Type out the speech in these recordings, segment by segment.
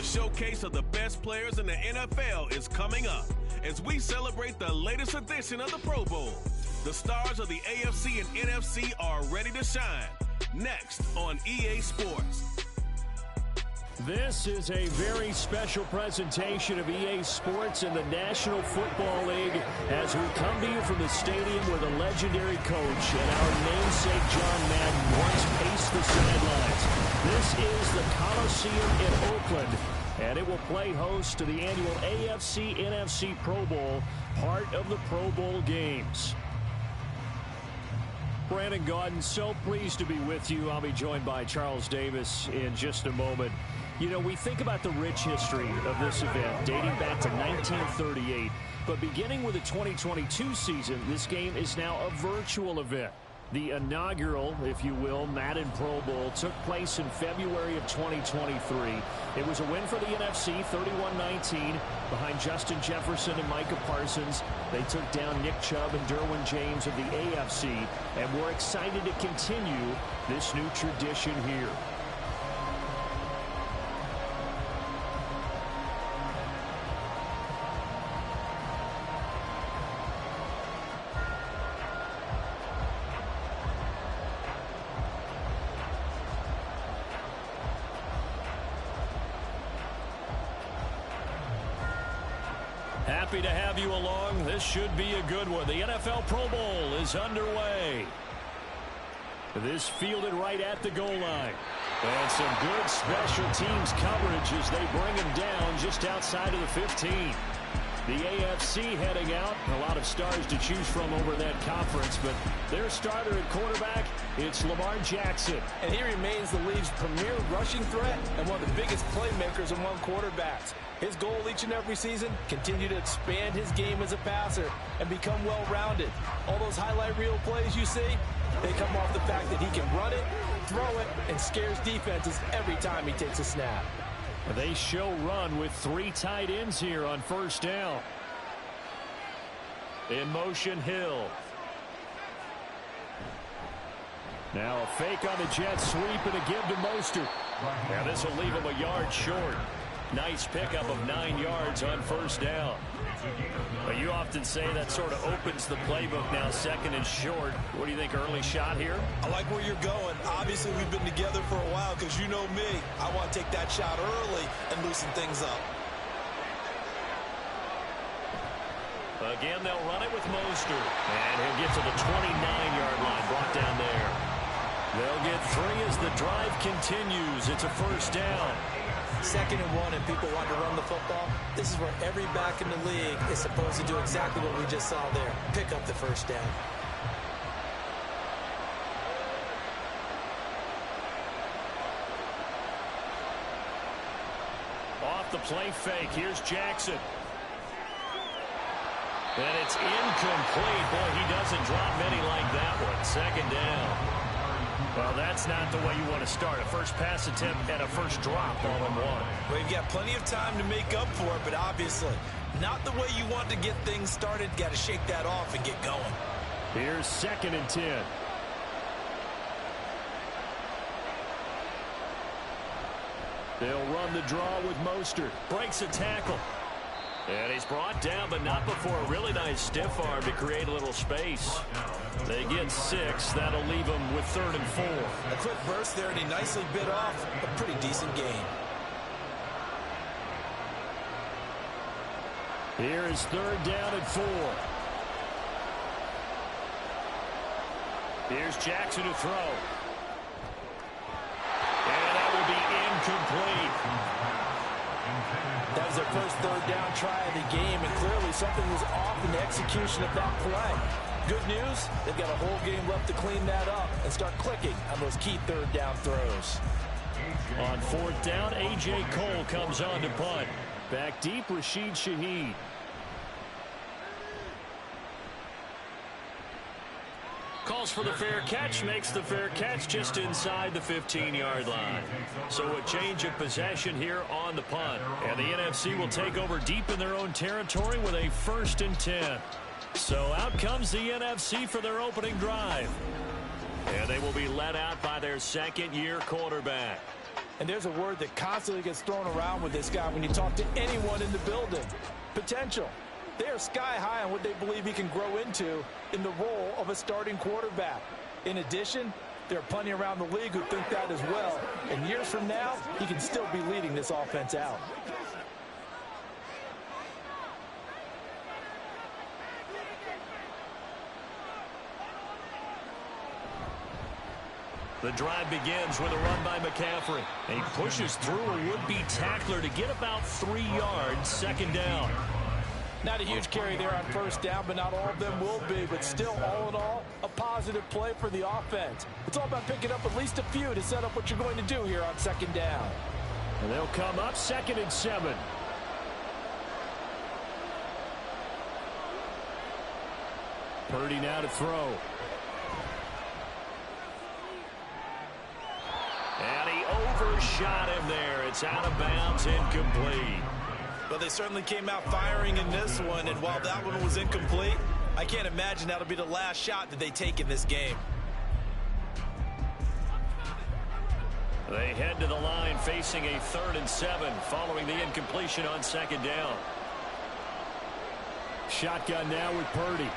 showcase of the best players in the NFL is coming up as we celebrate the latest edition of the Pro Bowl. The stars of the AFC and NFC are ready to shine. Next on EA Sports. This is a very special presentation of EA Sports and the National Football League as we come to you from the stadium where the legendary coach and our namesake John Madden once paced the sidelines. This is the Coliseum in Oakland, and it will play host to the annual AFC-NFC Pro Bowl, part of the Pro Bowl games. Brandon Gaudin, so pleased to be with you. I'll be joined by Charles Davis in just a moment. You know, we think about the rich history of this event dating back to 1938, but beginning with the 2022 season, this game is now a virtual event. The inaugural, if you will, Madden Pro Bowl took place in February of 2023. It was a win for the NFC, 31-19, behind Justin Jefferson and Micah Parsons. They took down Nick Chubb and Derwin James of the AFC, and we're excited to continue this new tradition here. Happy to have you along. This should be a good one. The NFL Pro Bowl is underway. This fielded right at the goal line. And some good special teams coverage as they bring him down just outside of the 15. The AFC heading out. A lot of stars to choose from over that conference, but their starter at quarterback, it's Lamar Jackson. And he remains the league's premier rushing threat and one of the biggest playmakers among quarterbacks. His goal each and every season, continue to expand his game as a passer and become well-rounded. All those highlight reel plays you see, they come off the fact that he can run it, throw it, and scares defenses every time he takes a snap. They show run with 3 tight ends here on first down. In motion, Hill. Now a fake on the jet sweep and a give to Mostert. Now this will leave him a yard short. Nice pickup of 9 yards on first down. But you often say that sort of opens the playbook now, second and short. What do you think, early shot here? I like where you're going. Obviously, we've been together for a while because you know me. I want to take that shot early and loosen things up. Again, they'll run it with Mostert. And he'll get to the 29-yard line, brought down there. They'll get 3 as the drive continues. It's a first down. 2nd and 1 and people want to run the football. This is where every back in the league is supposed to do exactly what we just saw there. Pick up the first down. Off the play fake. Here's Jackson. And it's incomplete. Boy, he doesn't drop many like that one. 2nd down. Well, that's not the way you want to start. A first pass attempt and a first drop all in one. Well, you've got plenty of time to make up for it, but obviously not the way you want to get things started. Got to shake that off and get going. Here's 2nd and 10. They'll run the draw with Mostert. Breaks a tackle. And he's brought down, but not before a really nice stiff arm to create a little space. They get 6. That'll leave them with 3rd and 4. A quick burst there, and he nicely bit off a pretty decent gain. Here is 3rd down and 4. Here's Jackson to throw. And that will be incomplete. That was their first 3rd down try of the game, and clearly something was off in the execution of that play. Good news, they've got a whole game left to clean that up and start clicking on those key 3rd down throws. On 4th down, A.J. Cole comes on to punt. Back deep, Rashid Shaheed. Calls for the fair catch, makes the fair catch just inside the 15-yard line. So a change of possession here on the punt. And the NFC will take over deep in their own territory with a 1st and 10. So out comes the NFC for their opening drive. And they will be led out by their 2nd-year quarterback. And there's a word that constantly gets thrown around with this guy when you talk to anyone in the building. Potential. They are sky high on what they believe he can grow into in the role of a starting quarterback. In addition, there are plenty around the league who think that as well. And years from now, he can still be leading this offense out. The drive begins with a run by McCaffrey. And he pushes through a would-be tackler to get about 3 yards, second down. Not a huge carry there on first down, but not all of them will be. But still, all in all, a positive play for the offense. It's all about picking up at least a few to set up what you're going to do here on second down. And they'll come up 2nd and 7. Purdy now to throw. And he overshot him there. It's out of bounds, incomplete. Well, they certainly came out firing in this one, and while that one was incomplete, I can't imagine that'll be the last shot that they take in this game. They head to the line facing a 3rd and 7 following the incompletion on second down. Shotgun now with Purdy.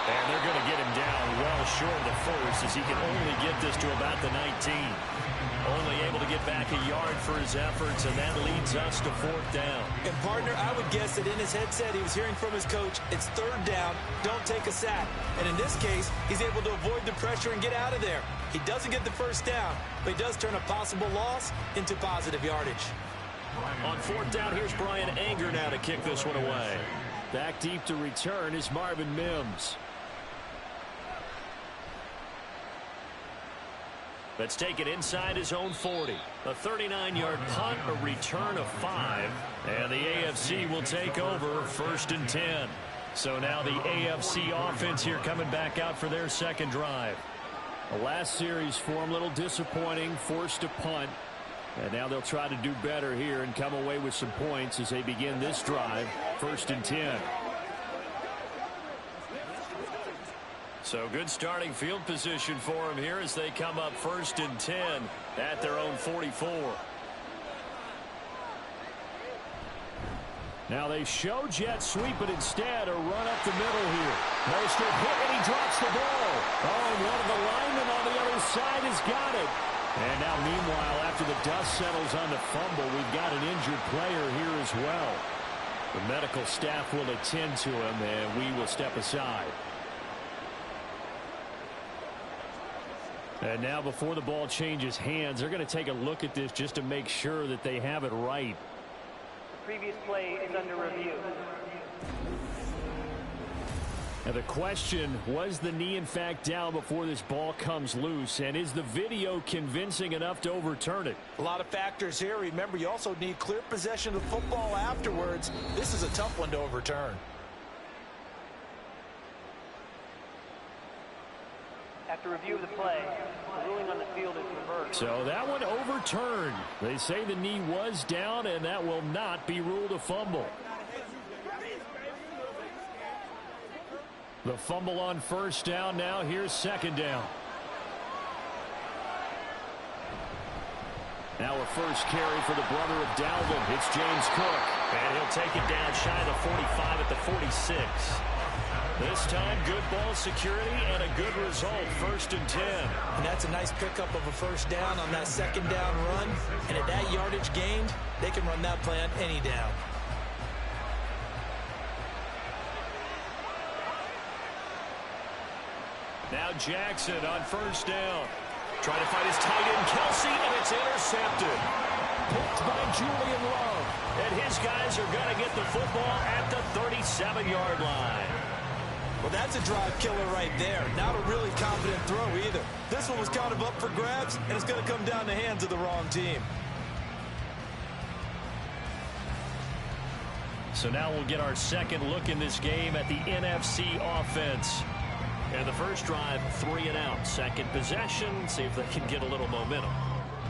And they're going to get him down well short of the first as he can only get this to about the 19. Only able to get back a yard for his efforts, and that leads us to 4th down. And, partner, I would guess that in his headset he was hearing from his coach, it's 3rd down, don't take a sack. And in this case, he's able to avoid the pressure and get out of there. He doesn't get the first down, but he does turn a possible loss into positive yardage. On 4th down, here's Brian Anger now to kick this one away. Back deep to return is Marvin Mims. Let's take it inside his own 40. A 39-yard punt, a return of 5. And the AFC will take over 1st and 10. So now the AFC offense here coming back out for their second drive. The last series for them, a little disappointing, forced to punt. And now they'll try to do better here and come away with some points as they begin this drive, 1st and 10. So good starting field position for them here as they come up 1st and 10 at their own 44. Now they show jet sweep, but instead a run up the middle here. Mostert hit and he drops the ball. Oh, and one of the linemen on the other side has got it. And now meanwhile, after the dust settles on the fumble, we've got an injured player here as well. The medical staff will attend to him, and we will step aside. And now before the ball changes hands, they're going to take a look at this just to make sure that they have it right. The previous play is under review. Now the question, was the knee in fact down before this ball comes loose? And is the video convincing enough to overturn it? A lot of factors here. Remember, you also need clear possession of football afterwards. This is a tough one to overturn. After review of the play, the ruling on the field is reversed. So that one overturned. They say the knee was down, and that will not be ruled a fumble. The fumble on 1st down. Now here's 2nd down. Now a first carry for the brother of Dalvin. It's James Cook. And he'll take it down shy of the 45 at the 46. This time, good ball security and a good result, 1st and 10. And that's a nice pickup of a first down on that 2nd down run. And at that yardage gained, they can run that play on any down. Now Jackson on 1st down. Trying to find his tight end, Kelsey, and it's intercepted. Picked by Julian Love. And his guys are going to get the football at the 37-yard line. Well, that's a drive killer right there. Not a really confident throw either. This one was kind of up for grabs, and it's going to come down the hands of the wrong team. So now we'll get our second look in this game at the NFC offense. And the first drive, 3 and out. Second possession, see if they can get a little momentum.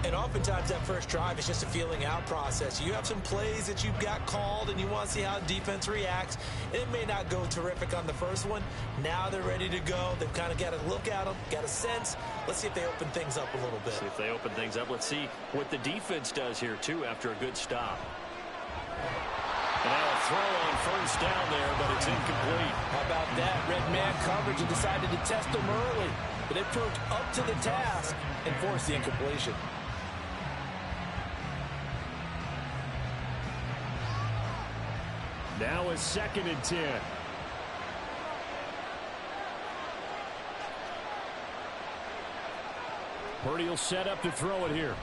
And oftentimes that first drive is just a feeling out process. You have some plays that you've got called and you want to see how defense reacts. It may not go terrific on the first one. Now they're ready to go. They've kind of got to look at them, got a sense. Let's see if they open things up a little bit. See if they open things up. Let's see what the defense does here, too, after a good stop. And now a throw on first down there, but it's incomplete. How about that? Red man coverage and decided to test them early. But they proved up to the task and forced the incompletion. Now a 2nd and 10. Purdy will set up to throw it here.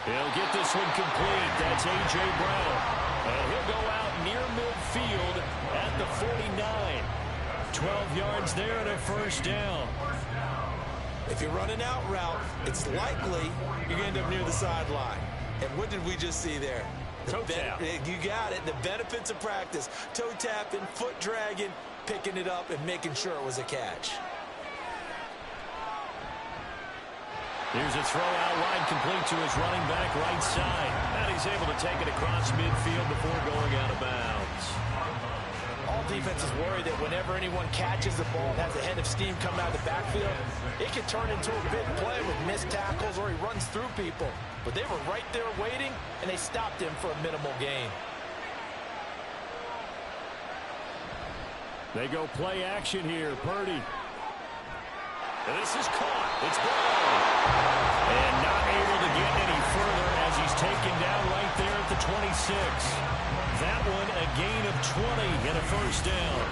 He'll get this one complete. That's A.J. Brown. And he'll go out near midfield at the 49. 12 yards there and a first down. If you're running out route, it's likely you're going to end up near the sideline. And what did we just see there? Toe tap. You got it. The benefits of practice. Toe tapping, foot dragging, picking it up, and making sure it was a catch. Here's a throw out wide, complete to his running back right side. And he's able to take it across midfield before going out of bounds. All defenses worry that whenever anyone catches the ball and has a head of steam coming out of the backfield, it can turn into a big play with missed tackles or he runs through people. But they were right there waiting, and they stopped him for a minimal gain. They go play action here. Purdy. And this is caught. It's gone. And not able to get any further as he's taken down right there at the 26. That one a gain of 20 and a first down.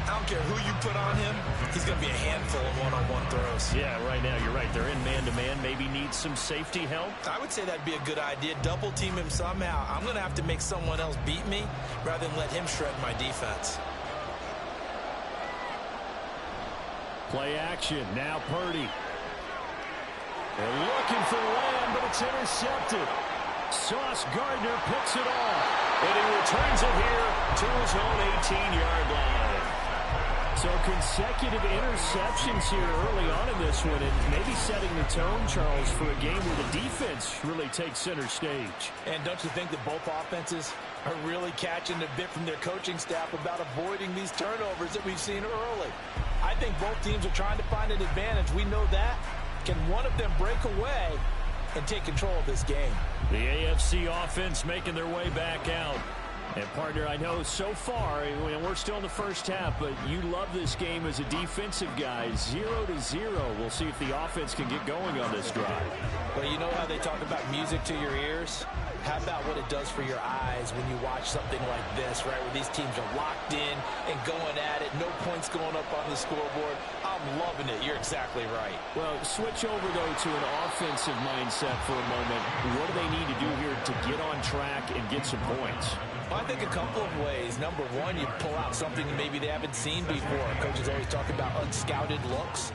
I don't care who you put on him, he's going to be a handful of one-on-one throws. Yeah, right now you're right. They're in man-to-man. Maybe need some safety help. I would say that'd be a good idea. Double team him somehow. I'm going to have to make someone else beat me rather than let him shred my defense. Play action. Now Purdy. They're looking for Lamb, but it's intercepted. Sauce Gardner picks it off. And he returns it here to his own 18-yard line. So consecutive interceptions here early on in this one, and maybe setting the tone, Charles, for a game where the defense really takes center stage. And don't you think that both offenses are really catching a bit from their coaching staff about avoiding these turnovers that we've seen early? I think both teams are trying to find an advantage. We know that. Can one of them break away and take control of this game? The AFC offense making their way back out. And, partner, I know so far, and we're still in the first half, but you love this game as a defensive guy. 0-0. We'll see if the offense can get going on this drive. Well, you know how they talk about music to your ears? How about what it does for your eyes when you watch something like this, right, where these teams are locked in and going at it, no points going up on the scoreboard? I'm loving it. You're exactly right. Well, switch over, though, to an offensive mindset for a moment. What do they need to do here to get on track and get some points? Well, I think a couple of ways. Number one, you pull out something maybe they haven't seen before. Coaches always talk about unscouted looks.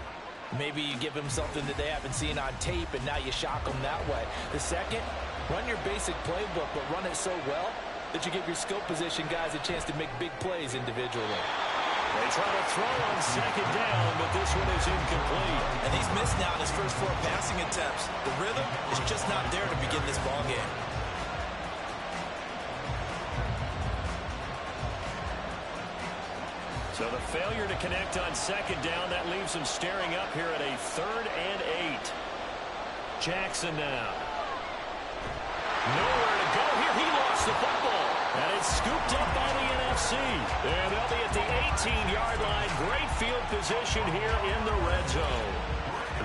Maybe you give them something that they haven't seen on tape, and now you shock them that way. The second, run your basic playbook, but run it so well that you give your skill position guys a chance to make big plays individually. They try to throw on second down, but this one is incomplete. And he's missed now in his first 4 passing attempts. The rhythm is just not there to begin this ball game. So the failure to connect on second down, that leaves them staring up here at a 3rd and 8. Jackson now. Nowhere to go here. He lost the football. And it's scooped up by the NFC. And they'll be at the 18-yard line. Great field position here in the red zone.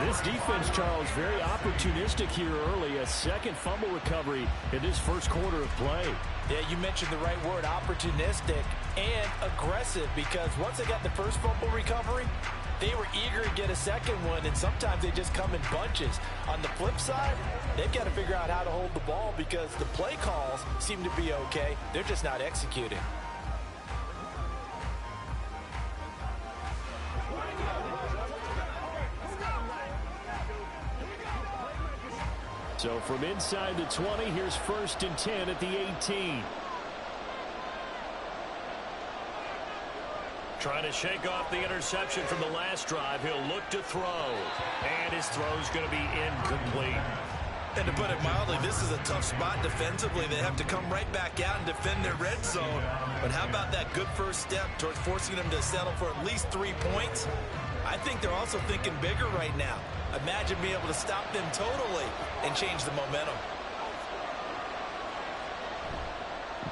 This defense, Charles, very opportunistic here early. A second fumble recovery in this first quarter of play. Yeah, you mentioned the right word, opportunistic and aggressive, because once they got the first fumble recovery, they were eager to get a second one, and sometimes they just come in bunches. On the flip side, they've got to figure out how to hold the ball because the play calls seem to be okay. They're just not executing. So from inside the 20, here's 1st and 10 at the 18. Trying to shake off the interception from the last drive. He'll look to throw. And his throw's going to be incomplete. And to put it mildly, this is a tough spot defensively. They have to come right back out and defend their red zone. But how about that good first step towards forcing them to settle for at least 3 points? I think they're also thinking bigger right now. Imagine being able to stop them totally and change the momentum.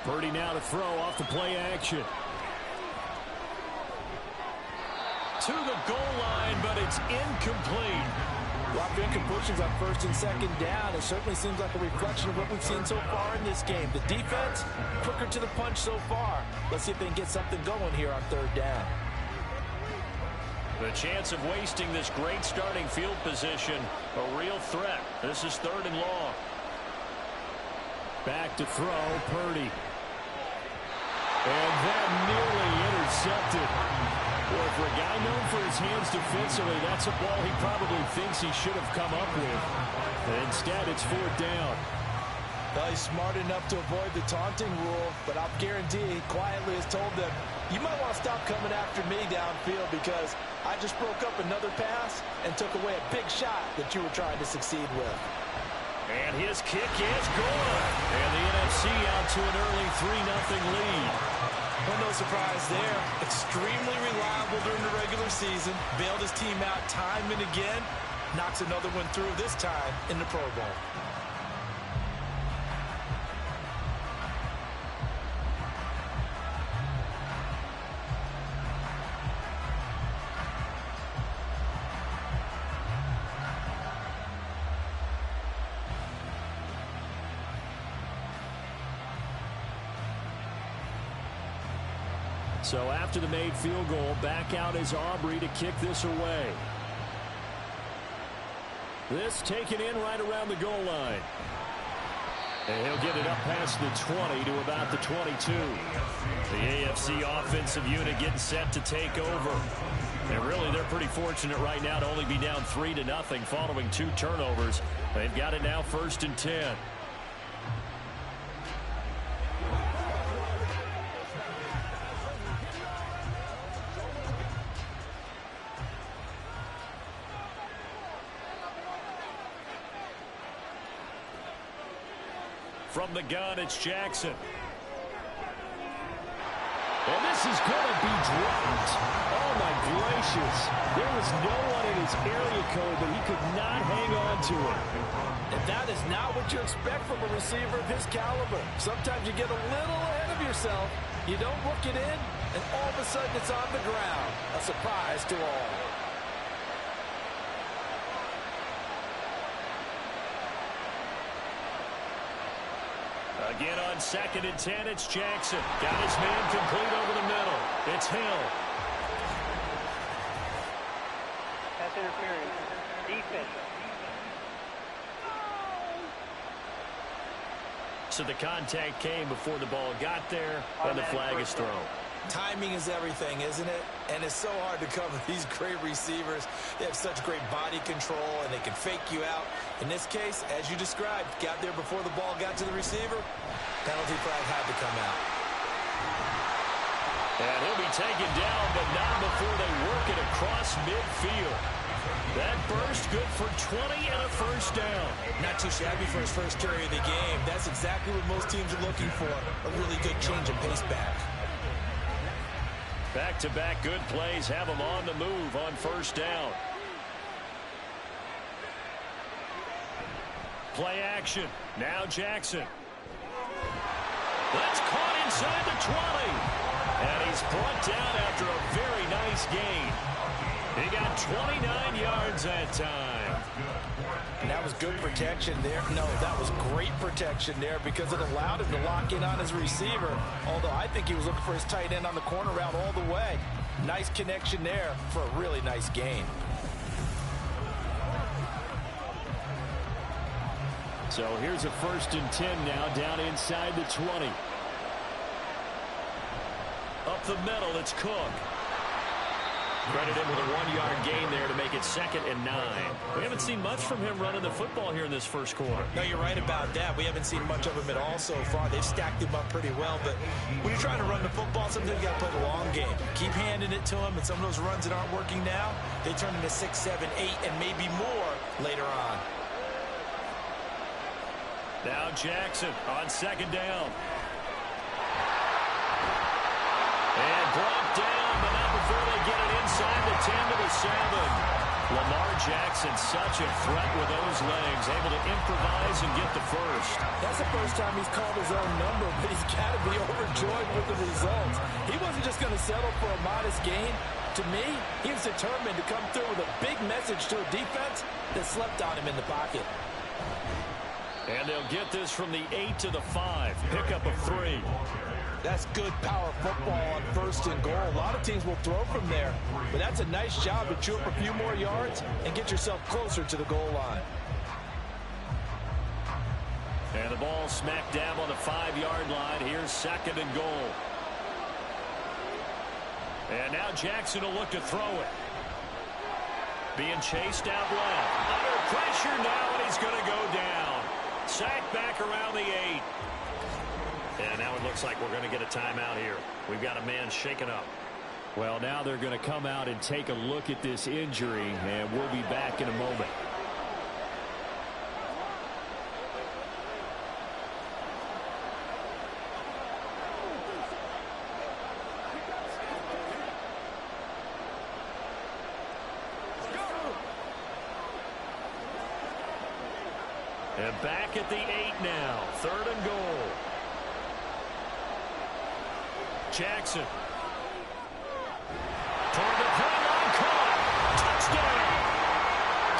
Purdy now to throw off the play action. To the goal line, but it's incomplete. A lot of incompletions on first and second down. It certainly seems like a reflection of what we've seen so far in this game. The defense, quicker to the punch so far. Let's see if they can get something going here on third down. The chance of wasting this great starting field position, a real threat. This is 3rd and long. Back to throw, Purdy. And that nearly intercepted. Well, for a guy known for his hands defensively, that's a ball he probably thinks he should have come up with. And instead, it's 4th down. Well, he's smart enough to avoid the taunting rule, but I'll guarantee he quietly has told them, you might want to stop coming after me downfield because I just broke up another pass and took away a big shot that you were trying to succeed with. And his kick is good. And the NFC out to an early 3-0 lead. Well, no surprise there. Extremely reliable during the regular season. Bailed his team out time and again. Knocks another one through this time in the Pro Bowl. So after the made field goal, back out is Aubrey to kick this away. This taken in right around the goal line. And he'll get it up past the 20 to about the 22. The AFC offensive unit getting set to take over. And really, they're pretty fortunate right now to only be down 3-0 following 2 turnovers. They've got it now 1st and 10. From the gun, it's Jackson. And this is going to be dropped. Oh, my gracious. There was no one in his area code, but he could not hang on to it. And that is not what you expect from a receiver of his caliber. Sometimes you get a little ahead of yourself. You don't look it in, and all of a sudden it's on the ground. A surprise to all. Again on 2nd and 10, it's Jackson. Got his man complete over the middle. It's Hill. Pass interference. Defense. So the contact came before the ball got there, and the flag is thrown. Timing is everything, isn't it? And it's so hard to cover these great receivers. They have such great body control, and they can fake you out. In this case, as you described, got there before the ball got to the receiver. Penalty flag had to come out. And he'll be taken down, but not before they work it across midfield. That burst good for 20 and a 1st down. Not too shabby for his first carry of the game. That's exactly what most teams are looking for. A really good change of pace back. Back-to-back good plays have them on the move on 1st down. Play action. Now Jackson. That's caught inside the 20. And he's brought down after a very nice gain. He got 29 yards that time. And that was good protection there. No, that was great protection there because it allowed him to lock in on his receiver. Although I think he was looking for his tight end on the corner route all the way. Nice connection there for a really nice gain. So here's a 1st and 10 now down inside the 20. Up the middle, it's Cook. Credit him with a 1-yard gain there to make it 2nd and 9. We haven't seen much from him running the football here in this first quarter. No, you're right about that. We haven't seen much of him at all so far. They've stacked him up pretty well, but when you're trying to run the football, sometimes you got to play the long game. Keep handing it to him, and some of those runs that aren't working now, they turn into 6, 7, 8, and maybe more later on. Now Jackson on 2nd down. And brought down, but not before they get it inside the 10 to the 7. Lamar Jackson, such a threat with those legs, able to improvise and get the first. That's the first time he's called his own number, but he's got to be overjoyed with the results. He wasn't just going to settle for a modest gain. To me, he was determined to come through with a big message to a defense that slept on him in the pocket. And they'll get this from the 8 to the 5. Pickup of 3. That's good power football on 1st and goal. A lot of teams will throw from there, but that's a nice job to chew up a few more yards and get yourself closer to the goal line. And the ball smack dab on the 5-yard line. Here's 2nd and goal. And now Jackson will look to throw it. Being chased out left. Under pressure now, and he's going to go down. Sacked back around the 8. And now it looks like we're going to get a timeout here. We've got a man shaken up. Well, now they're going to come out and take a look at this injury, and we'll be back in a moment. And back at the 8 now. 3rd and goal. Jackson. Toward the play line, caught. Touchdown.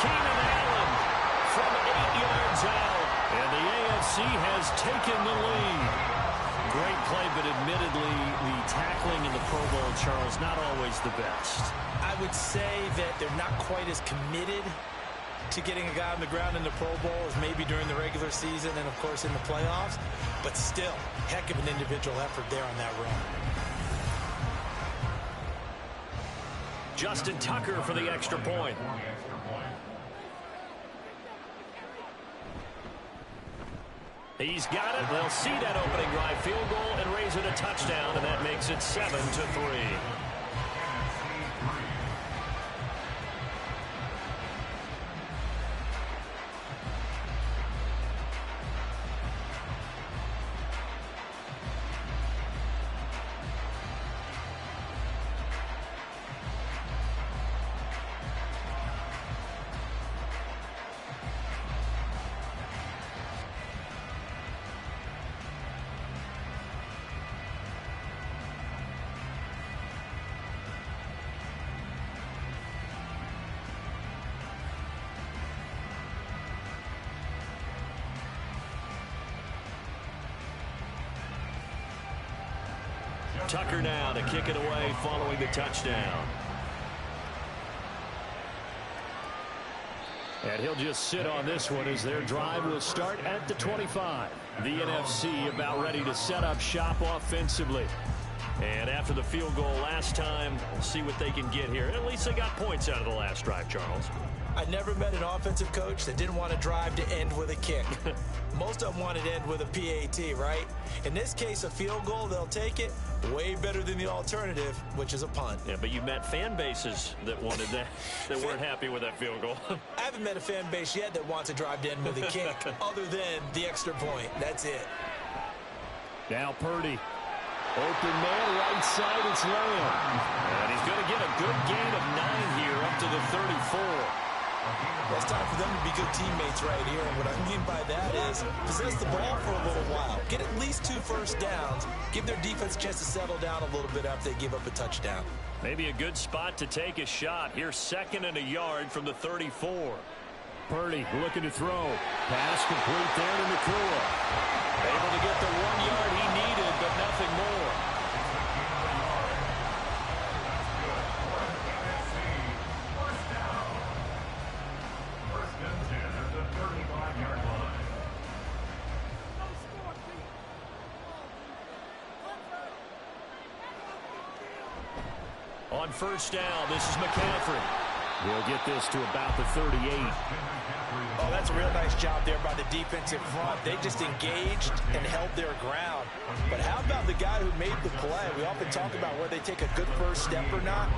Keenan Allen from 8 yards out. And the AFC has taken the lead. Great play, but admittedly, the tackling in the Pro Bowl, Charles, not always the best. I would say that they're not quite as committed to getting a guy on the ground in the Pro Bowl as maybe during the regular season and, of course, in the playoffs. But still, heck of an individual effort there on that run. Justin Tucker for the extra point. He's got it. They'll see that opening drive field goal and raise it a touchdown, and that makes it 7-3. Tucker now to kick it away following the touchdown. And he'll just sit on this one as their drive will start at the 25. The NFC about ready to set up shop offensively. And after the field goal last time, we'll see what they can get here. At least they got points out of the last drive, Charles. I never met an offensive coach that didn't want to drive to end with a kick. Most of them wanted to end with a PAT, right? In this case, a field goal, they'll take it. Way better than the alternative, which is a punt. Yeah, but you met fan bases that wanted that, that weren't happy with that field goal. I haven't met a fan base yet that wants to drive to end with a kick, other than the extra point. That's it. Now Purdy. Open man, right side, it's Lamb. And he's going to get a good gain of 9 here up to the 34. Well, it's time for them to be good teammates right here. And what I mean by that is possess the ball for a little while. Get at least 2 first downs. Give their defense a chance to settle down a little bit after they give up a touchdown. Maybe a good spot to take a shot. Here's 2nd and a yard from the 34. Purdy looking to throw. Pass complete there to Nakua. Able to get the 1 yard he needed, but nothing more. On On first down, this is McCaffrey. He'll get this to about the 38. Oh, that's a real nice job there by the defensive front. They just engaged and held their ground. But how about the guy who made the play? We often talk about whether they take a good first step or not.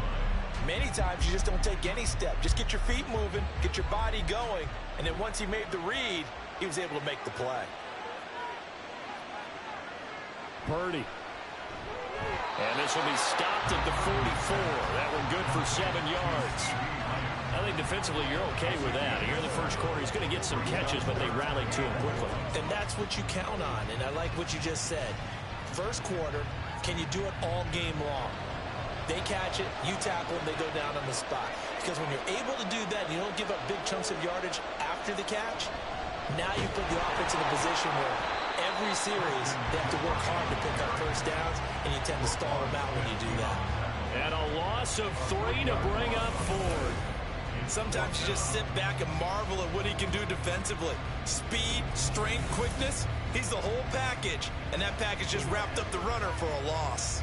Many times you just don't take any step. Just get your feet moving, get your body going, and then once he made the read, he was able to make the play. Purdy. And this will be stopped at the 44. That one good for 7 yards. I think defensively you're okay with that. Here in the first quarter, he's going to get some catches, but they rallied to him quickly. And that's what you count on, and I like what you just said. First quarter, can you do it all game long? They catch it, you tackle them, they go down on the spot. Because when you're able to do that, you don't give up big chunks of yardage after the catch, now you put the offense in a position where every series they have to work hard to pick up first downs, and you tend to stall them out when you do that. And a loss of 3 to bring up Ford. Sometimes you just sit back and marvel at what he can do defensively. Speed, strength, quickness, he's the whole package. And that package just wrapped up the runner for a loss.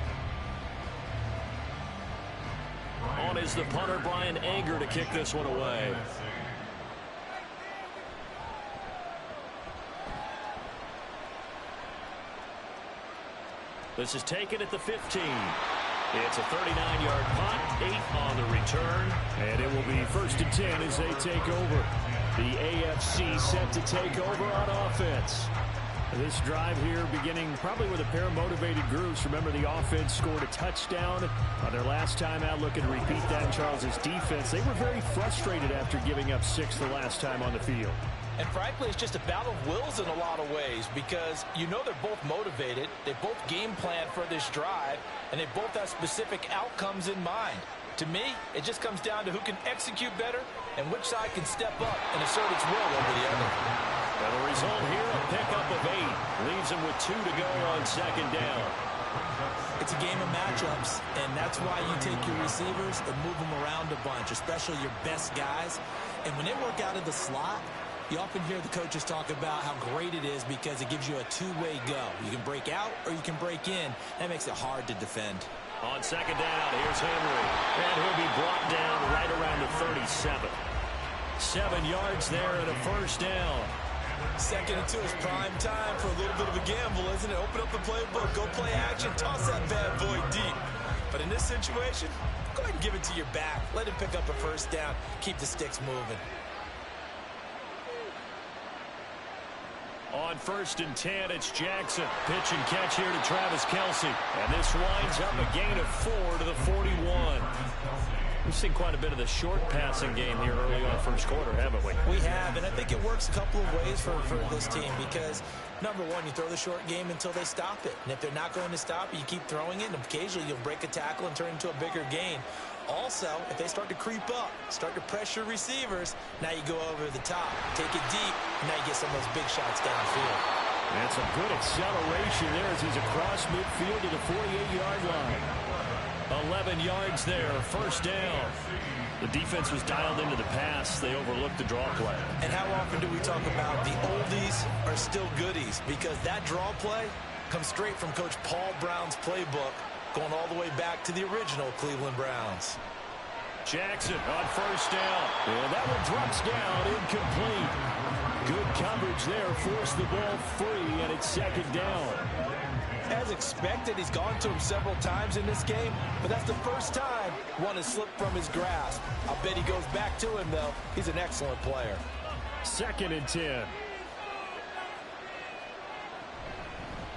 On is the punter, Brian Anger, to kick this one away. This is taken at the 15. It's a 39-yard punt, 8 on the return, and it will be 1st and 10 as they take over. The AFC set to take over on offense. This drive here beginning probably with a pair of motivated groups. Remember, the offense scored a touchdown on their last time out. Looking to repeat that in Charles's defense. They were very frustrated after giving up 6 the last time on the field. And frankly, it's just a battle of wills in a lot of ways because you know they're both motivated. They both game plan for this drive, and they both have specific outcomes in mind. To me, it just comes down to who can execute better and which side can step up and assert its will over the other. And the result here, a pickup of 8. Leaves them with 2 to go on 2nd down. It's a game of matchups, and that's why you take your receivers and move them around a bunch, especially your best guys. And when they work out of the slot, you often hear the coaches talk about how great it is because it gives you a two-way go. You can break out or you can break in. That makes it hard to defend. On 2nd down, here's Henry. And he'll be brought down right around the 37. 7 yards there and a 1st down. 2nd and 2 is prime time for a little bit of a gamble, isn't it? Open up the playbook, go play action, toss that bad boy deep. But in this situation, go ahead and give it to your back. Let him pick up a 1st down. Keep the sticks moving. On 1st and 10, it's Jackson. Pitch and catch here to Travis Kelce. And this winds up a gain of 4 to the 41. We've seen quite a bit of the short passing game here early on first quarter, haven't we? We have, and I think it works a couple of ways for this team because, number one, you throw the short game until they stop it. And if they're not going to stop it, you keep throwing it, and occasionally you'll break a tackle and turn it into a bigger gain. Also, if they start to creep up, start to pressure receivers, now you go over the top, take it deep, and now you get some of those big shots downfield. That's a good acceleration there as he's across midfield to the 48-yard line. 11 yards there, 1st down. The defense was dialed into the pass. They overlooked the draw play. And how often do we talk about the oldies are still goodies? Because that draw play comes straight from Coach Paul Brown's playbook, going all the way back to the original Cleveland Browns. Jackson on 1st down. And that one drops down, incomplete. Good coverage there, forced the ball free, and it's 2nd down. As expected, he's gone to him several times in this game, but that's the first time one has slipped from his grasp. I'll bet he goes back to him, though. He's an excellent player. 2nd and 10.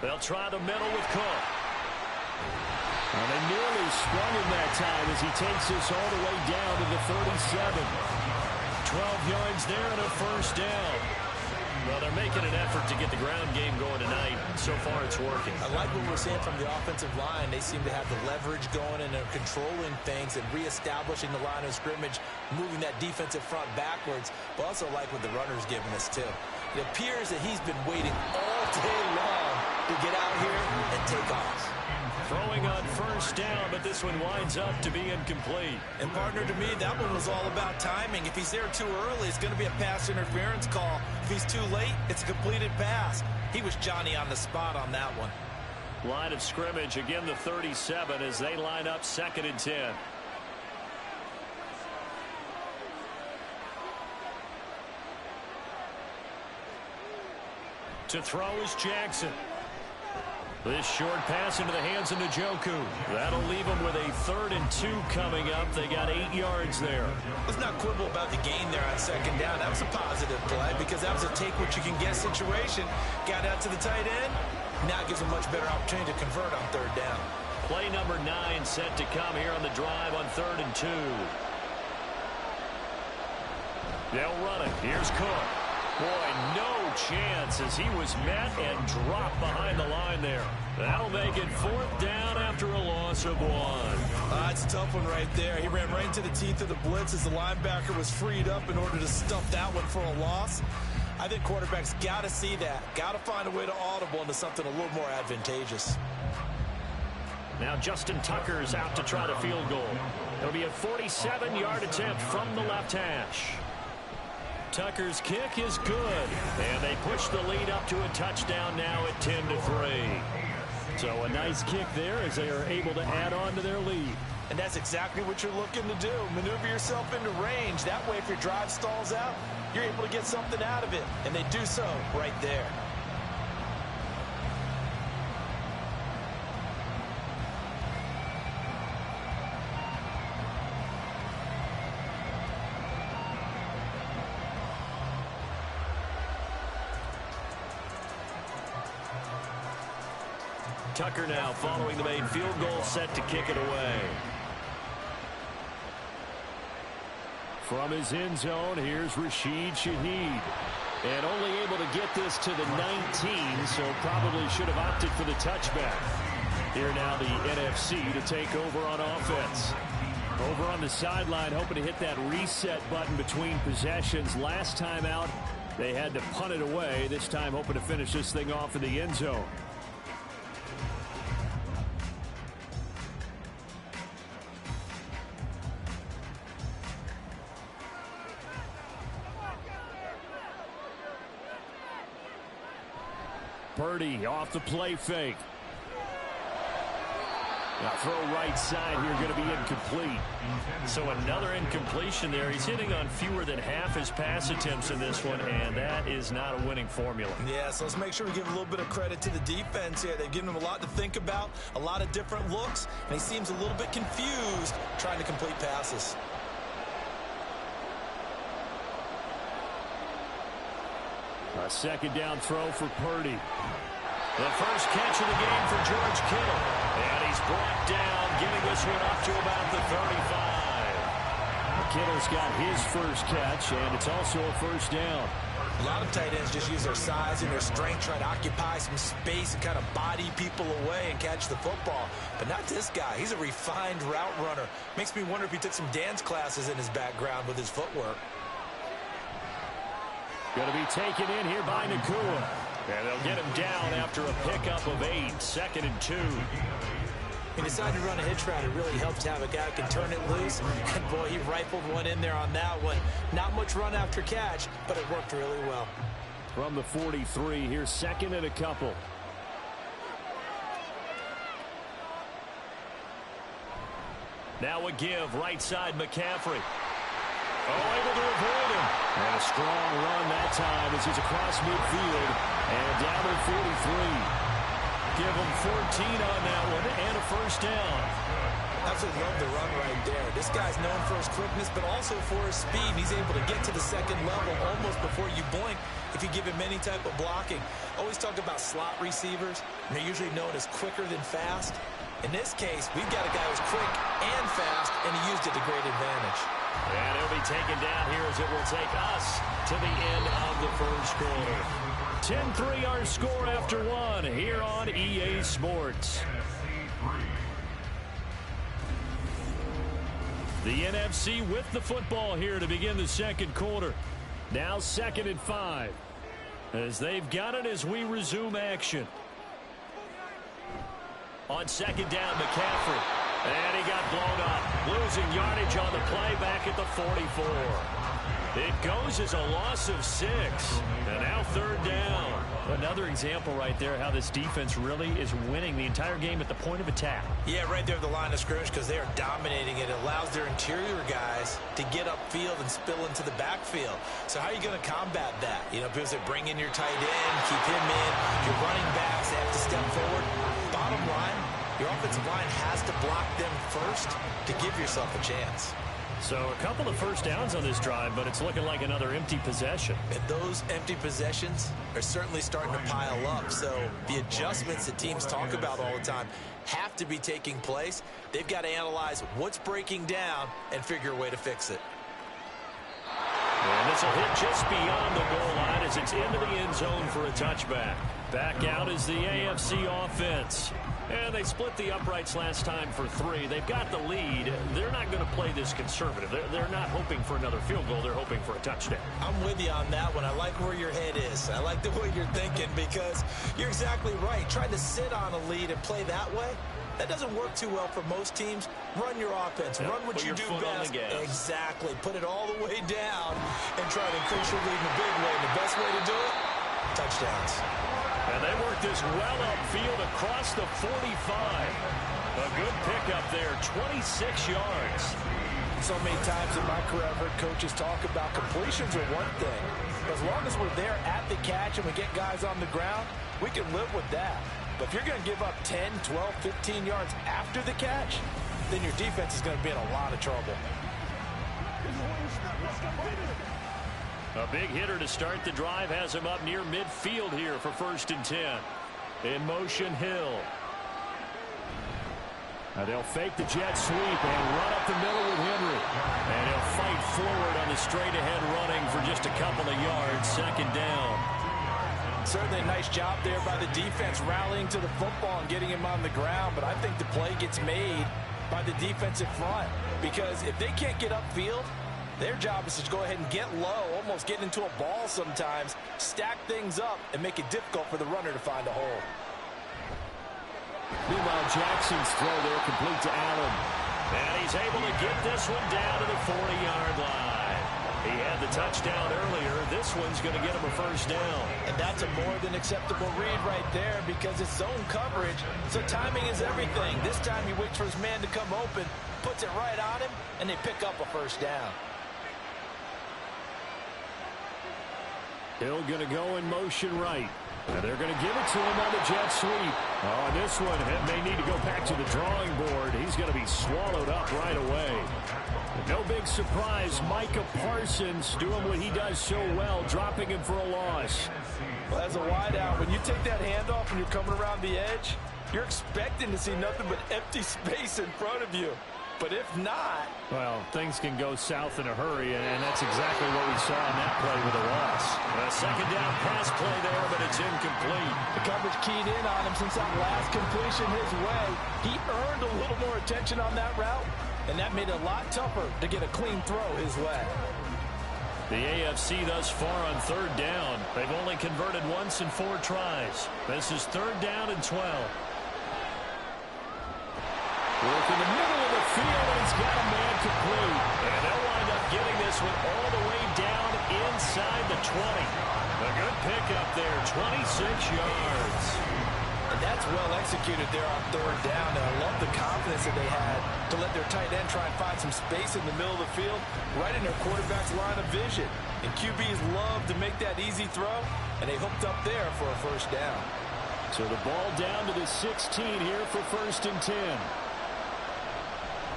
They'll try the middle with Cook. And they nearly sprung him that time as he takes this all the way down to the 37. 12 yards there and a 1st down. Well, they're making an effort to get the ground game going tonight. So far, it's working. I like what we're seeing from the offensive line. They seem to have the leverage going, and they're controlling things and reestablishing the line of scrimmage, moving that defensive front backwards. But also like what the runner's giving us, too. It appears that he's been waiting all day long to get out here and take off. Throwing on 1st down, but this one winds up to be incomplete. And, partner, to me, that one was all about timing. If he's there too early, it's going to be a pass interference call. If he's too late, it's a completed pass. He was Johnny on the spot on that one. Line of scrimmage, again the 37 as they line up 2nd and 10. To throw is Jackson. This short pass into the hands of Njoku. That'll leave them with a 3rd and 2 coming up. They got 8 yards there. Let's not quibble about the gain there on 2nd down. That was a positive play because that was a take-what-you-can-get situation. Got out to the tight end. Now it gives them a much better opportunity to convert on 3rd down. Play number 9 set to come here on the drive on 3rd and 2. They'll run it. Here's Cook. Boy, no chance as he was met and dropped behind the line there. That'll make it 4th down after a loss of 1. It's a tough one right there. He ran right into the teeth of the blitz as the linebacker was freed up in order to stuff that one for a loss. I think quarterbacks got to see that. Got to find a way to audible into something a little more advantageous. Now Justin Tucker's out to try the field goal. It'll be a 47-yard attempt from the left hash. Tucker's kick is good, and they push the lead up to a touchdown now at 10-3. So a nice kick there as they are able to add on to their lead. And that's exactly what you're looking to do. Maneuver yourself into range. That way, if your drive stalls out, you're able to get something out of it. And they do so right there. Tucker now following the made field goal, set to kick it away. From his end zone, here's Rashid Shaheed. And only able to get this to the 19, so probably should have opted for the touchback. Here now the NFC to take over on offense. Over on the sideline, hoping to hit that reset button between possessions. Last time out, they had to punt it away. This time hoping to finish this thing off in the end zone. Purdy off the play fake. Now throw right side here, going to be incomplete. So another incompletion there. He's hitting on fewer than half his pass attempts in this one, and that is not a winning formula. Yeah, so let's make sure we give a little bit of credit to the defense here. They've given him a lot to think about, a lot of different looks, and he seems a little bit confused trying to complete passes. A 2nd down throw for Purdy. The first catch of the game for George Kittle. And he's brought down, getting this one up to about the 35. Kittle's got his first catch, and it's also a 1st down. A lot of tight ends just use their size and their strength, try to occupy some space and kind of body people away and catch the football. But not this guy. He's a refined route runner. Makes me wonder if he took some dance classes in his background with his footwork. Going to be taken in here by Nakua. And they'll get him down after a pickup of 8. 2nd and 2. He decided to run a hitch route. It really helps to have a guy who can turn it loose. And, boy, he rifled one in there on that one. Not much run after catch, but it worked really well. From the 43, here's 2nd and a couple. Now a give, right side McCaffrey. Oh, able to avoid him. And a strong run that time as he's across midfield. And down to 43. Give him 14 on that one and a 1st down. Absolutely love the run right there. This guy's known for his quickness, but also for his speed. He's able to get to the 2nd level almost before you blink if you give him any type of blocking. Always talk about slot receivers, and they're usually known as quicker than fast. In this case, we've got a guy who's quick and fast, and he used it to great advantage. And he'll be taken down here as it will take us to the end of the 1st quarter. 10-3 our score after 1 here on EA Sports. The NFC with the football here to begin the 2nd quarter. Now 2nd and 5 as they've got it as we resume action. On 2nd down, McCaffrey. And he got blown up. Losing yardage on the play back at the 44. It goes as a loss of 6. And now 3rd down. Another example right there how this defense really is winning the entire game at the point of attack. Yeah, right there at the line of scrimmage because they are dominating it. It allows their interior guys to get upfield and spill into the backfield. So how are you going to combat that? You know, people say bring in your tight end, keep him in. Your running backs, they have to step forward. Bottom line, your offensive line has to block them first to give yourself a chance. So a couple of first downs on this drive, but it's looking like another empty possession. And those empty possessions are certainly starting to pile up. So the adjustments that teams talk about all the time have to be taking place. They've got to analyze what's breaking down and figure a way to fix it. And this will hit just beyond the goal line as it's into the end zone for a touchback. Back out is the AFC offense. And they split the uprights last time for 3. They've got the lead. They're not going to play this conservative. They're not hoping for another field goal. They're hoping for a touchdown. I'm with you on that one. I like where your head is. I like the way you're thinking because you're exactly right. Trying to sit on a lead and play that way, that doesn't work too well for most teams. Run your offense. Run what you do best. Exactly. Put it all the way down and try to increase your lead in a big way. And the best way to do it, touchdowns. And they work this well upfield across the 45. A good pickup there, 26 yards. So many times in my career I've heard coaches talk about completions are one thing. As long as we're there at the catch and we get guys on the ground, we can live with that. But if you're going to give up 10, 12, 15 yards after the catch, then your defense is going to be in a lot of trouble. A big hitter to start the drive has him up near midfield here for 1st and 10. In motion, Hill. Now they'll fake the jet sweep and run up the middle with Henry. And he'll fight forward on the straight-ahead running for just a couple of yards. 2nd down. Certainly a nice job there by the defense rallying to the football and getting him on the ground. But I think the play gets made by the defensive front. Because if they can't get upfield, their job is to go ahead and get low, almost get into a ball sometimes, stack things up, and make it difficult for the runner to find a hole. Meanwhile, Jackson's throw there complete to Allen. And he's able to get this one down to the 40-yard line. He had the touchdown earlier. This one's going to get him a 1st down. And that's a more than acceptable read right there because it's zone coverage, so timing is everything. This time he waits for his man to come open, puts it right on him, and they pick up a 1st down. Hill going to go in motion right. And they're going to give it to him on the jet sweep. Oh, and this one may need to go back to the drawing board. He's going to be swallowed up right away. No big surprise. Micah Parsons doing what he does so well, dropping him for a loss. Well, as a wideout, when you take that handoff and you're coming around the edge, you're expecting to see nothing but empty space in front of you. But if not... Well, things can go south in a hurry, and that's exactly what we saw in that play with a loss. A 2nd down pass play there, but it's incomplete. The coverage keyed in on him since that last completion his way. He earned a little more attention on that route, and that made it a lot tougher to get a clean throw his way. The AFC thus far on 3rd down. They've only converted once in 4 tries. This is 3rd down and 12. Work in the middle of the field, and he's got a man complete. And they'll wind up getting this one all the way down inside the 20. A good pickup there, 26 yards. And that's well executed there on 3rd down. And I love the confidence that they had to let their tight end try and find some space in the middle of the field, right in their quarterback's line of vision. And QBs love to make that easy throw, and they hooked up there for a 1st down. So the ball down to the 16 here for 1st and 10.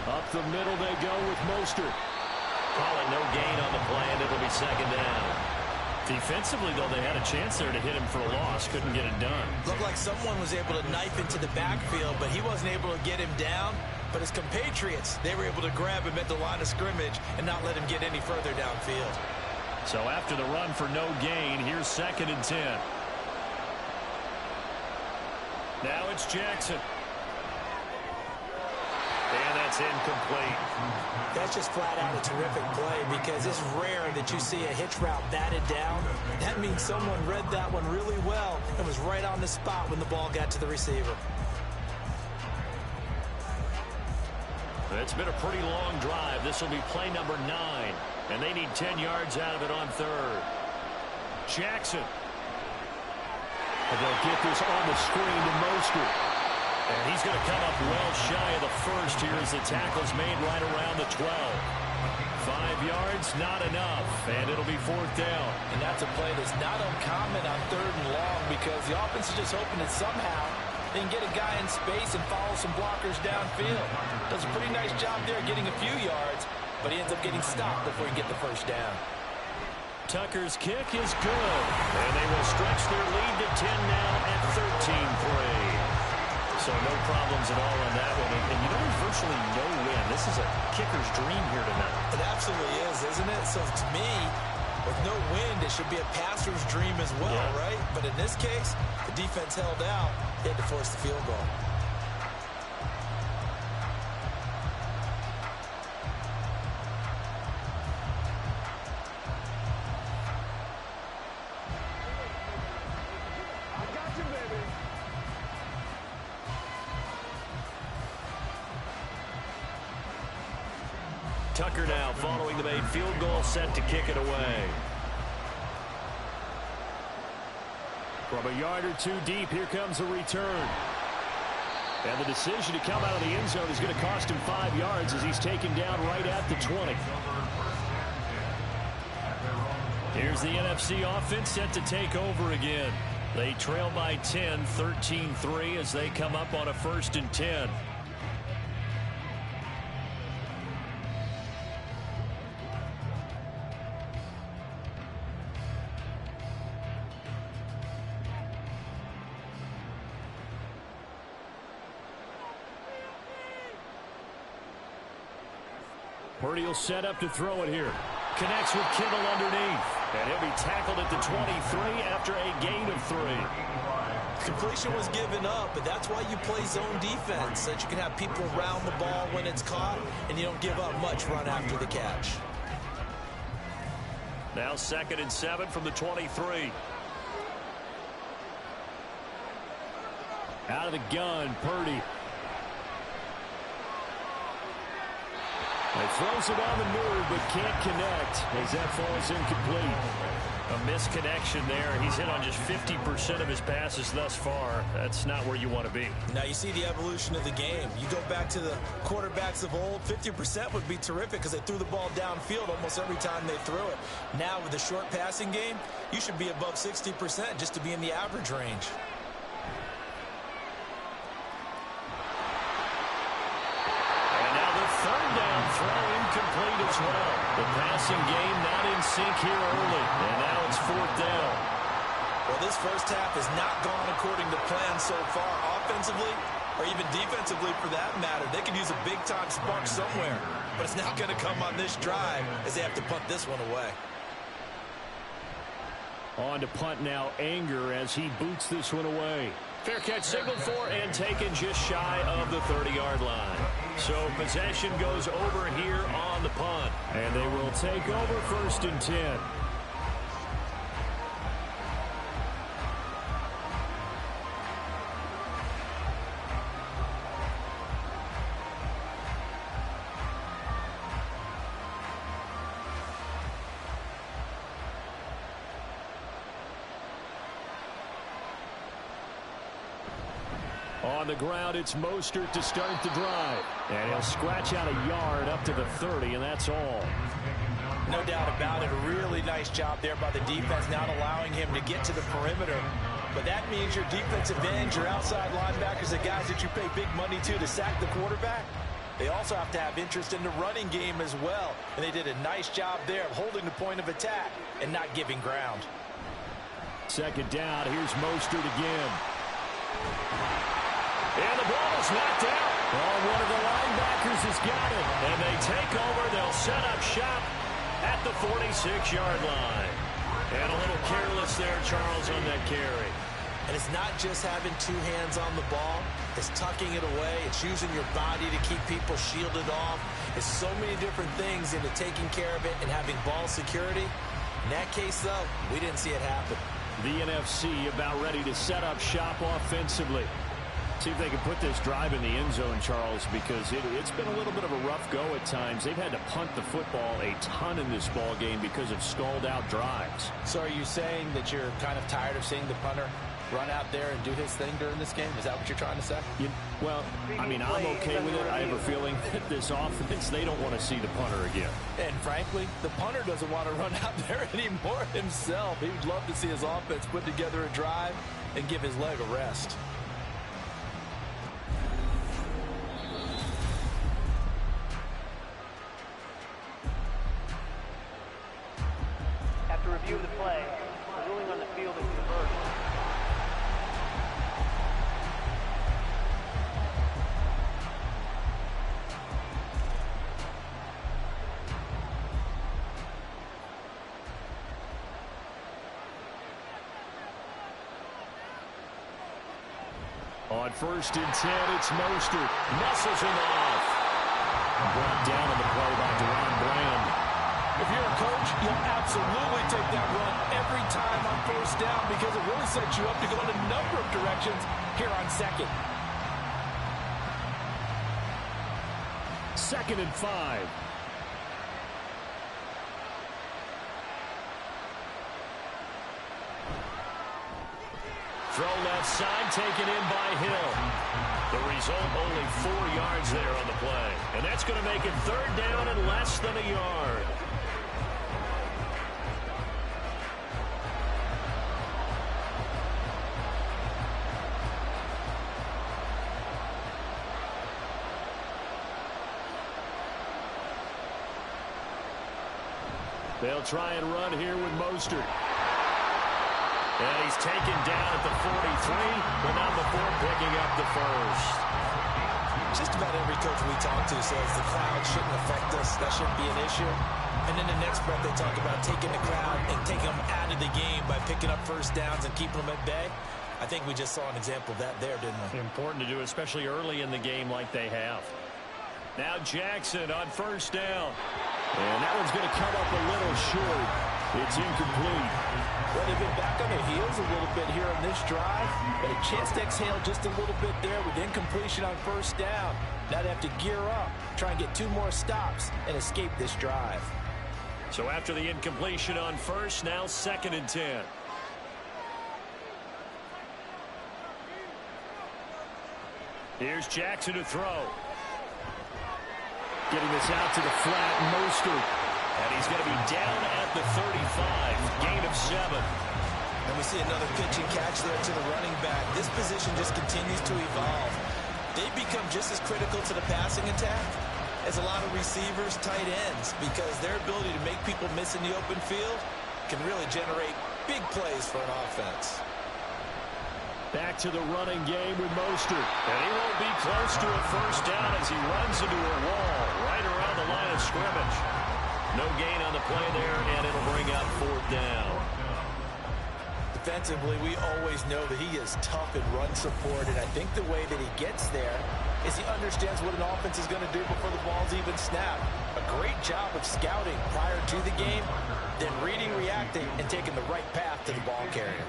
Up the middle they go with Mostert. Call it no gain on the play, and it'll be 2nd down. Defensively, though, they had a chance there to hit him for a loss. Couldn't get it done. Looked like someone was able to knife into the backfield, but he wasn't able to get him down. But his compatriots, they were able to grab him at the line of scrimmage and not let him get any further downfield. So after the run for no gain, here's 2nd and 10. Now it's Jackson. And that's incomplete. That's just flat out a terrific play because it's rare that you see a hitch route batted down. That means someone read that one really well and was right on the spot when the ball got to the receiver. It's been a pretty long drive. This will be play number 9. And they need 10 yards out of it on third. Jackson. And they'll get this on the screen to Mostert. And he's going to come up well shy of the first here as the tackle's made right around the 12. 5 yards, not enough, and it'll be fourth down. And that's a play that's not uncommon on third and long because the offense is just hoping that somehow they can get a guy in space and follow some blockers downfield. Does a pretty nice job there getting a few yards, but he ends up getting stopped before he can get the first down. Tucker's kick is good, and they will stretch their lead to 10 now at 13-3. So no problems at all on that one. And you know, there's virtually no win. This is a kicker's dream here tonight. It absolutely is, isn't it? So to me, with no wind, it should be a passer's dream as well, right? But in this case, the defense held out. They had to force the field goal. Tucker now following the made field goal, set to kick it away. From a yard or two deep, here comes a return. And the decision to come out of the end zone is going to cost him 5 yards as he's taken down right at the 20. Here's the NFC offense set to take over again. They trail by 10, 13-3 as they come up on a 1st and 10. Purdy will set up to throw it here. Connects with Kittle underneath. And he'll be tackled at the 23 after a gain of 3. Completion was given up, but that's why you play zone defense, so that you can have people around the ball when it's caught, and you don't give up much run after the catch. Now 2nd and 7 from the 23. Out of the gun, Purdy. He throws it on the move, but can't connect as that falls incomplete. A misconnection there. He's hit on just 50% of his passes thus far. That's not where you want to be. Now you see the evolution of the game. You go back to the quarterbacks of old, 50% would be terrific because they threw the ball downfield almost every time they threw it. Now with the short passing game, you should be above 60% just to be in the average range. Throw incomplete as well. The passing game not in sync here early. And now it's 4th down. Well, this first half has not gone according to plan so far offensively or even defensively for that matter. They could use a big-time spark somewhere, but it's not going to come on this drive as they have to punt this one away. On to punt now, Anger as he boots this one away. Fair catch signaled for and taken just shy of the 30-yard line. So possession goes over here on the punt. And they will take over 1st and 10. On the ground, it's Mostert to start the drive. And he'll scratch out a yard up to the 30, and that's all. No doubt about it. A really nice job there by the defense, not allowing him to get to the perimeter. But that means your defensive ends, your outside linebackers, the guys that you pay big money to sack the quarterback, they also have to have interest in the running game as well. And they did a nice job there of holding the point of attack and not giving ground. 2nd down. Here's Mostert again. And the ball is knocked out. Oh, one of the linebackers has got it. And they take over. They'll set up shop at the 46-yard line. And a little careless there, Charles, on that carry. And it's not just having 2 hands on the ball. It's tucking it away. It's using your body to keep people shielded off. It's so many different things into taking care of it and having ball security. In that case, though, we didn't see it happen. The NFC about ready to set up shop offensively. See if they can put this drive in the end zone, Charles, because it's been a little bit of a rough go at times. They've had to punt the football a ton in this ball game because of stalled-out drives. So are you saying that you're kind of tired of seeing the punter run out there and do his thing during this game? Is that what you're trying to say? Well, I mean, I'm okay with it. I have a feeling that this offense, they don't want to see the punter again. And frankly, the punter doesn't want to run out there anymore himself. He would love to see his offense put together a drive and give his leg a rest. After review of the play, the ruling on the field is reversed. On 1st and 10, it's Mostert. Muscles him off. Brought down on the play by Deron Bland. If you're a coach, you'll absolutely take that run every time on 1st down because it really sets you up to go in a number of directions here on 2nd. 2nd and 5. Throw left side, taken in by Hill. The result, only 4 yards there on the play. And that's going to make it 3rd down and less than a yard. They'll try and run here with Mostert. And he's taken down at the 43, but not before picking up the 1st. Just about every coach we talk to says the crowd shouldn't affect us. That shouldn't be an issue. And then the next breath they talk about taking the crowd and taking them out of the game by picking up 1st downs and keeping them at bay. I think we just saw an example of that there, didn't we? Important to do, especially early in the game like they have. Now Jackson on 1st down. And that one's going to come up a little short. It's incomplete. Well, they've been back on their heels a little bit here on this drive, but a chance to exhale just a little bit there with incompletion on 1st down. Now they have to gear up, try and get 2 more stops and escape this drive. So after the incompletion on 1st, now 2nd and 10. Here's Jackson to throw. Getting this out to the flat, Mostert. And he's going to be down at the 35. Gain of 7. And we see another pitch and catch there to the running back. This position just continues to evolve. They become just as critical to the passing attack as a lot of receivers, tight ends, because their ability to make people miss in the open field can really generate big plays for an offense. Back to the running game with Mostert. And he won't be close to a 1st down as he runs into a wall right around the line of scrimmage. No gain on the play there, and it'll bring up 4th down. Defensively, we always know that he is tough in run support, and I think the way that he gets there is he understands what an offense is going to do before the ball's even snapped. A great job of scouting prior to the game, then reading, reacting, and taking the right path to the ball carrier.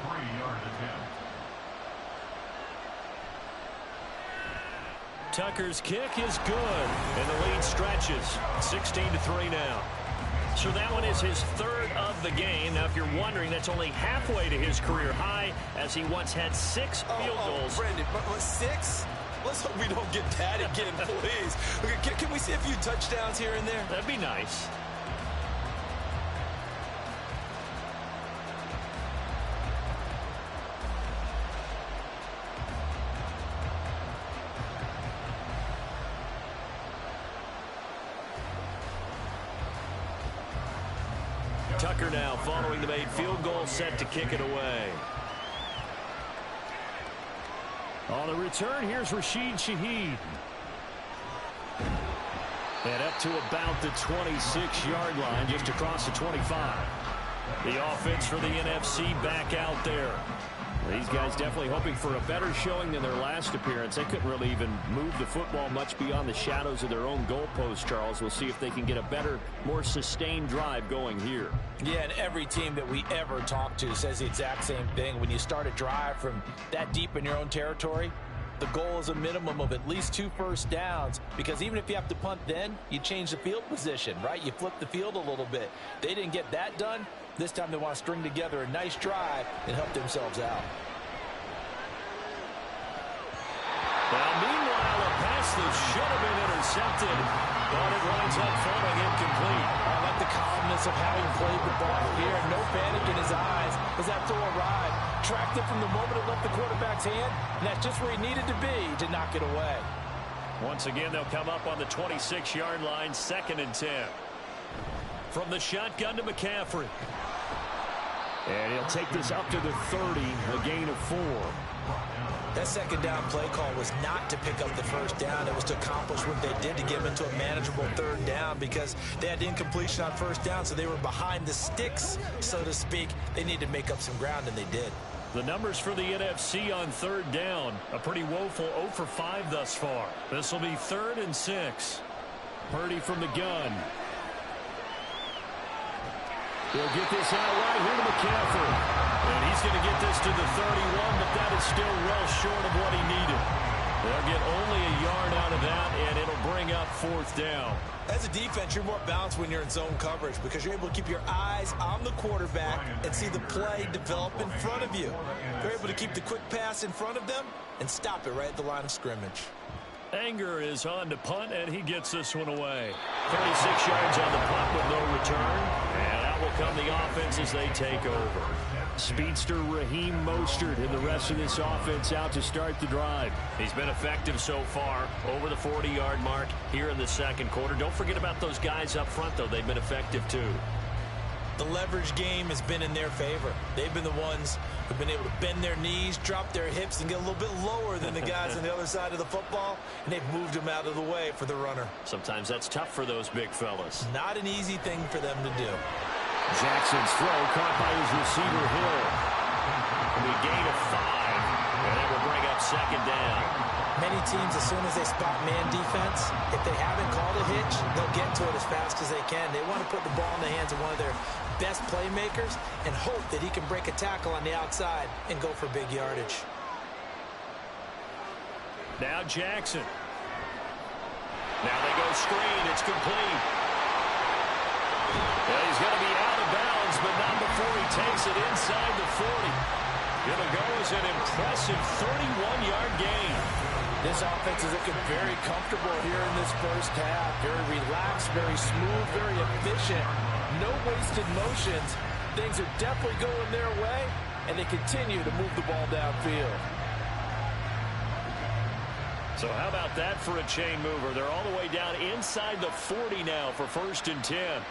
Tucker's kick is good, and the lead stretches. 16-3 now. So that one is his 3rd of the game. Now, if you're wondering, that's only halfway to his career high, as he once had 6 field goals. Brendan, but 6? Let's hope we don't get that again, please. Okay, can we see a few touchdowns here and there? That'd be nice. Tucker now following the made field goal, set to kick it away. On the return, here's Rashid Shaheed. And up to about the 26-yard line, just across the 25. The offense for the NFC back out there. These guys definitely hoping for a better showing than their last appearance. They couldn't really even move the football much beyond the shadows of their own goalpost, Charles. We'll see if they can get a better, more sustained drive going here. Yeah, and every team that we ever talk to says the exact same thing. When you start a drive from that deep in your own territory, The goal is a minimum of at least 2 first downs, because even if you have to punt then, you change the field position, right? You flip the field a little bit. They didn't get that done. This time they want to string together a nice drive and help themselves out. Now, meanwhile, a pass that should have been intercepted, but it winds up falling incomplete. I like the calmness of having played the ball here. No panic in his eyes as that throw arrived. Tracked it from the moment it left the quarterback's hand, and that's just where he needed to be to knock it away. Once again, they'll come up on the 26-yard line, 2nd and 10. From the shotgun to McCaffrey. And he'll take this up to the 30, a gain of 4. That second down play call was not to pick up the first down. It was to accomplish what they did to get them into a manageable 3rd down, because they had incompletion on 1st down, so they were behind the sticks, so to speak. They needed to make up some ground, and they did. The numbers for the NFC on 3rd down, a pretty woeful 0 for 5 thus far. This will be 3rd and 6. Purdy from the gun. He'll get this out right here to McCaffrey. And he's going to get this to the 31, but that is still well short of what he needed. They'll get only a yard out of that, and it'll bring up 4th down. As a defense, you're more balanced when you're in zone coverage, because you're able to keep your eyes on the quarterback and see the play develop in front of you. You're able to keep the quick pass in front of them and stop it right at the line of scrimmage. Anger is on to punt, and he gets this one away. 36 yards on the punt with no return, and out will come the offense as they take over. Speedster Raheem Mostert and the rest of this offense out to start the drive. He's been effective so far, over the 40-yard mark here in the 2nd quarter. Don't forget about those guys up front, though. They've been effective, too. The leverage game has been in their favor. They've been the ones who've been able to bend their knees, drop their hips, and get a little bit lower than the guys on the other side of the football, and they've moved them out of the way for the runner. Sometimes that's tough for those big fellas. Not an easy thing for them to do. Jackson's throw caught by his receiver, Hill. A gain of 5, and that will bring up 2nd down. Many teams, as soon as they spot man defense, if they haven't called a hitch, they'll get to it as fast as they can. They want to put the ball in the hands of one of their best playmakers and hope that he can break a tackle on the outside and go for big yardage. Now Jackson. Now they go screen. It's complete. Well, he's going to be out of bounds, but not before he takes it inside the 40. It'll go as an impressive 31-yard gain. This offense is looking very comfortable here in this first half. Very relaxed, very smooth, very efficient. No wasted motions. Things are definitely going their way, and they continue to move the ball downfield. So how about that for a chain mover? They're all the way down inside the 40 now for 1st and 10.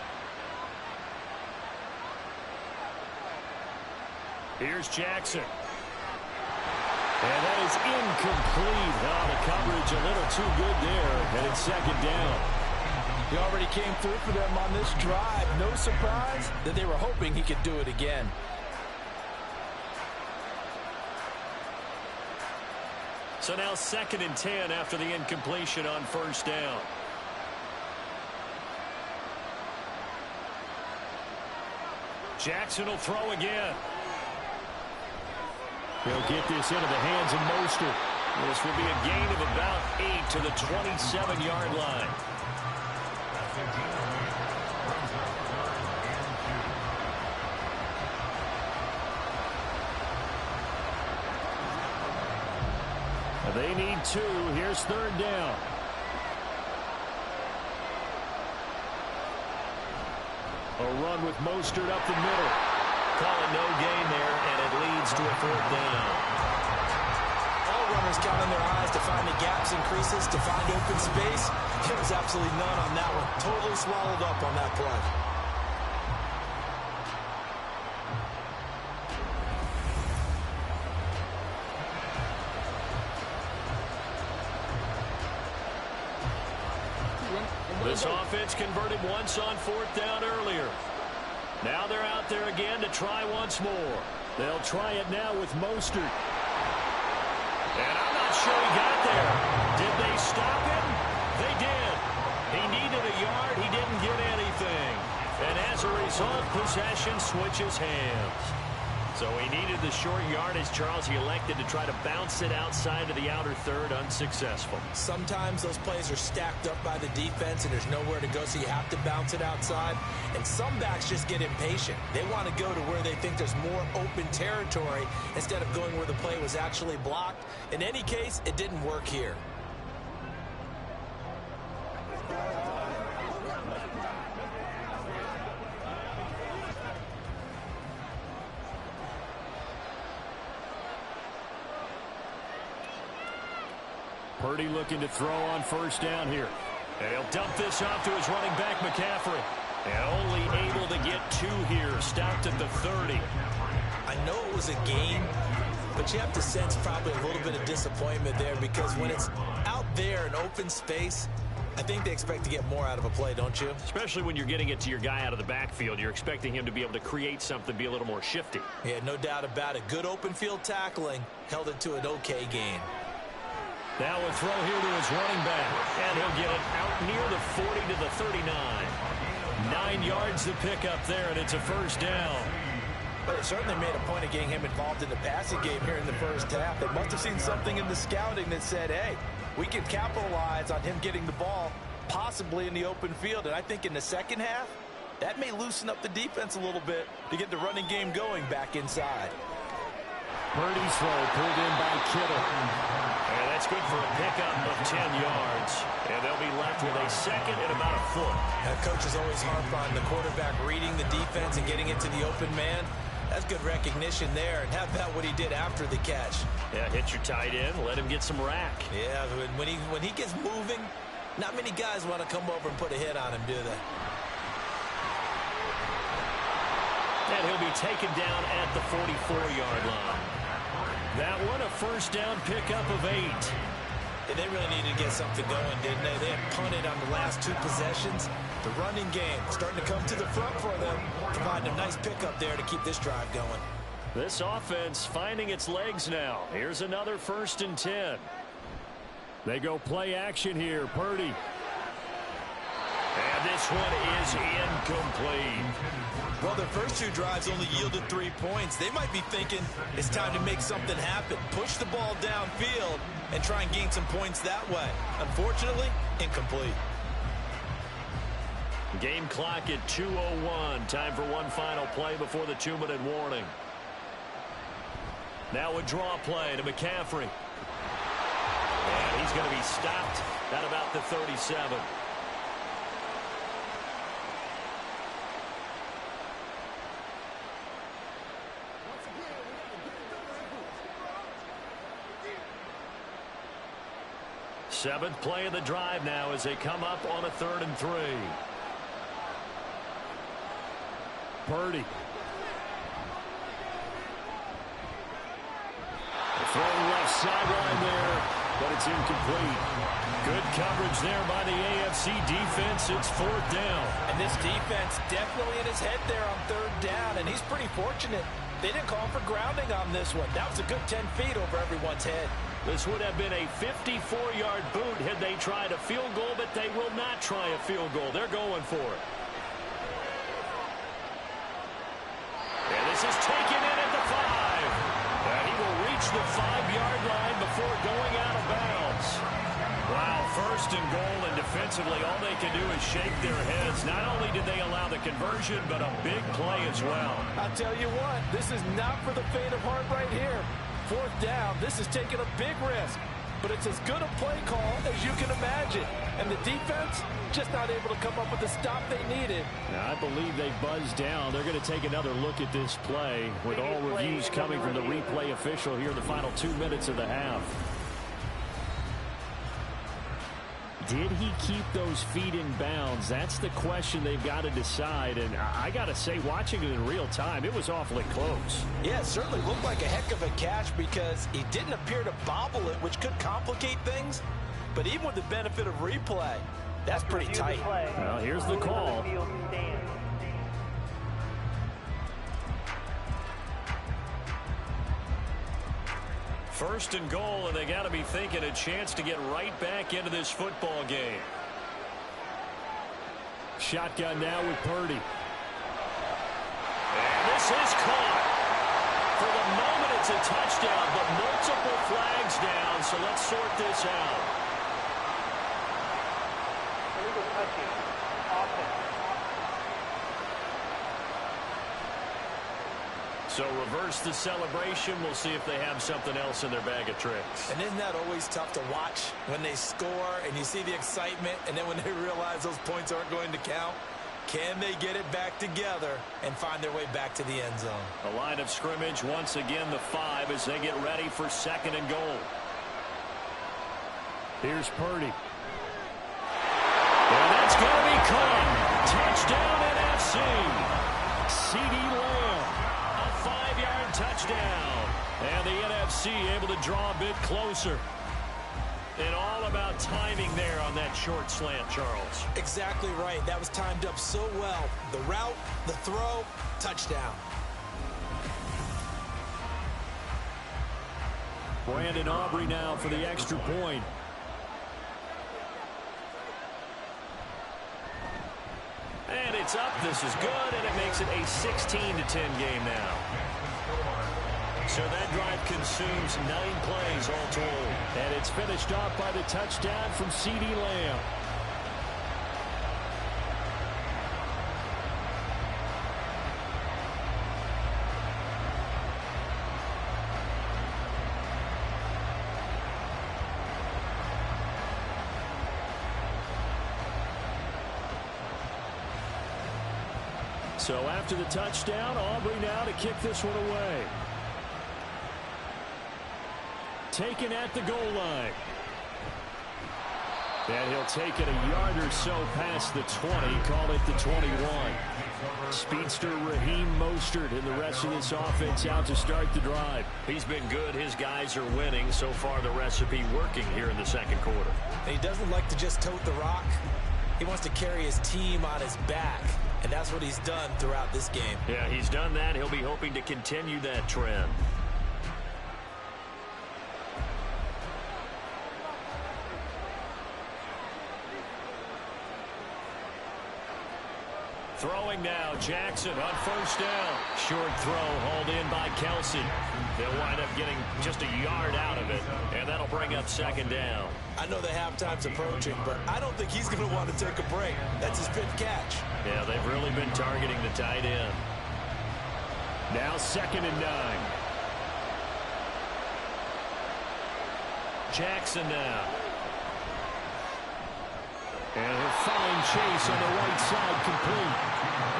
Here's Jackson. And that is incomplete. Oh, the coverage a little too good there, and it's 2nd down. He already came through for them on this drive. No surprise that they were hoping he could do it again. So now 2nd and 10 after the incompletion on 1st down. Jackson will throw again. He'll get this into the hands of Mostert. This will be a gain of about 8 to the 27-yard line. They need 2. Here's 3rd down. A run with Mostert up the middle. Call it no gain there, and it leads to a 4th down. All runners counting their eyes to find the gaps and creases, to find open space. There was absolutely none on that one. Totally swallowed up on that play. This offense converted once on 4th down earlier. Now they're out there again to try once more. They'll try it now with Mostert. And I'm not sure he got there. Did they stop him? They did. He needed a yard. He didn't get anything. And as a result, possession switches hands. So he needed the short yardage, Charles. He elected to try to bounce it outside of the outer third, unsuccessful. Sometimes those plays are stacked up by the defense and there's nowhere to go, so you have to bounce it outside. And some backs just get impatient. They want to go to where they think there's more open territory instead of going where the play was actually blocked. In any case, it didn't work here. Purdy looking to throw on first down here. And he'll dump this off to his running back, McCaffrey. And only able to get 2 here. Stopped at the 30. I know it was a gain, but you have to sense probably a little bit of disappointment there because when it's out there in open space, I think they expect to get more out of a play, don't you? Especially when you're getting it to your guy out of the backfield. You're expecting him to be able to create something, be a little more shifty. Yeah, no doubt about it. Good open field tackling held it to an okay gain. Now a throw here to his running back. And he'll get it out near the 40 to the 39. 9 yards to pick up there, and it's a first down. But it certainly made a point of getting him involved in the passing game here in the first half. They must have seen something in the scouting that said, hey, we can capitalize on him getting the ball, possibly in the open field. And I think in the second half, that may loosen up the defense a little bit to get the running game going back inside. Purdy's throw pulled in by Kittle. And that's good for a pickup of 10 yards. And they'll be left with a second and about a foot. Coaches always harp on the quarterback reading the defense and getting into the open man. That's good recognition there. And how about what he did after the catch? Yeah, hit your tight end, let him get some rack. Yeah, when he gets moving, not many guys want to come over and put a hit on him, do they? And he'll be taken down at the 44-yard line. That one, a first down pickup of 8. Yeah, they really needed to get something going, didn't they? They had punted on the last 2 possessions. The running game starting to come to the front for them, providing a nice pickup there to keep this drive going. This offense finding its legs now. Here's another 1st and 10. They go play action here. Purdy. And this one is incomplete. Well, their first 2 drives only yielded 3 points. They might be thinking it's time to make something happen. Push the ball downfield and try and gain some points that way. Unfortunately, incomplete. Game clock at 2:01. Time for one final play before the 2-minute warning. Now a draw play to McCaffrey. And he's going to be stopped at about the 37. Seventh play of the drive now as they come up on a 3rd and 3. Purdy. Throw left sideline there, but it's incomplete. Good coverage there by the AFC defense. It's 4th down. And this defense definitely in his head there on 3rd down, and he's pretty fortunate. They didn't call for grounding on this one. That was a good 10 feet over everyone's head. This would have been a 54-yard boot had they tried a field goal, but they will not try a field goal. They're going for it. And this is taken in at the 5. And he will reach the 5-yard line before going out of bounds. Wow, 1st and goal, and defensively all they can do is shake their heads. Not only did they allow the conversion, but a big play as well. I'll tell you what, this is not for the faint of heart right here. 4th down, this is taking a big risk, but it's as good a play call as you can imagine. And the defense just not able to come up with the stop they needed. Now, I believe they buzzed down. They're going to take another look at this play with all reviews coming from the replay official here in the final 2 minutes of the half. Did he keep those feet in bounds? That's the question they've got to decide. And I got to say, watching it in real time, it was awfully close. Yeah, it certainly looked like a heck of a catch because he didn't appear to bobble it, which could complicate things. But even with the benefit of replay, that's pretty tight. Well, here's the call. 1st and goal, and they got to be thinking a chance to get right back into this football game. Shotgun now with Purdy. And this is caught. It's a touchdown, but multiple flags down, so let's sort this out. Illegal touching. Offense. So reverse the celebration. We'll see if they have something else in their bag of tricks. And isn't that always tough to watch when they score and you see the excitement, and then when they realize those points aren't going to count? Can they get it back together and find their way back to the end zone? The line of scrimmage, once again, the 5 as they get ready for 2nd and goal. Here's Purdy. And that's going to be caught. Touchdown NFC. CeeDee Lamb. A 5-yard touchdown. And the NFC able to draw a bit closer. And all about timing there on that short slant, Charles. Exactly right. That was timed up so well. The route, the throw, touchdown. Brandon Aubrey now for the extra point. And it's up. This is good, and it makes it a 16-10 game now. So that drive consumes 9 plays all told. And it's finished off by the touchdown from CeeDee Lamb. So after the touchdown, Aubrey now to kick this one away. Taken at the goal line. And he'll take it a yard or so past the 20, call it the 21. Speedster Raheem Mostert and the rest of this offense out to start the drive. He's been good. His guys are winning. So far, the recipe working here in the 2nd quarter. And he doesn't like to just tote the rock. He wants to carry his team on his back. And that's what he's done throughout this game. Yeah, he's done that. He'll be hoping to continue that trend. Throwing now, Jackson on 1st down. Short throw hauled in by Kelsey. They'll wind up getting just a yard out of it, and that'll bring up 2nd down. I know the halftime's approaching, but I don't think he's going to want to take a break. That's his 5th catch. Yeah, they've really been targeting the tight end. Now 2nd and 9. Jackson now. And a fine chase on the right side complete.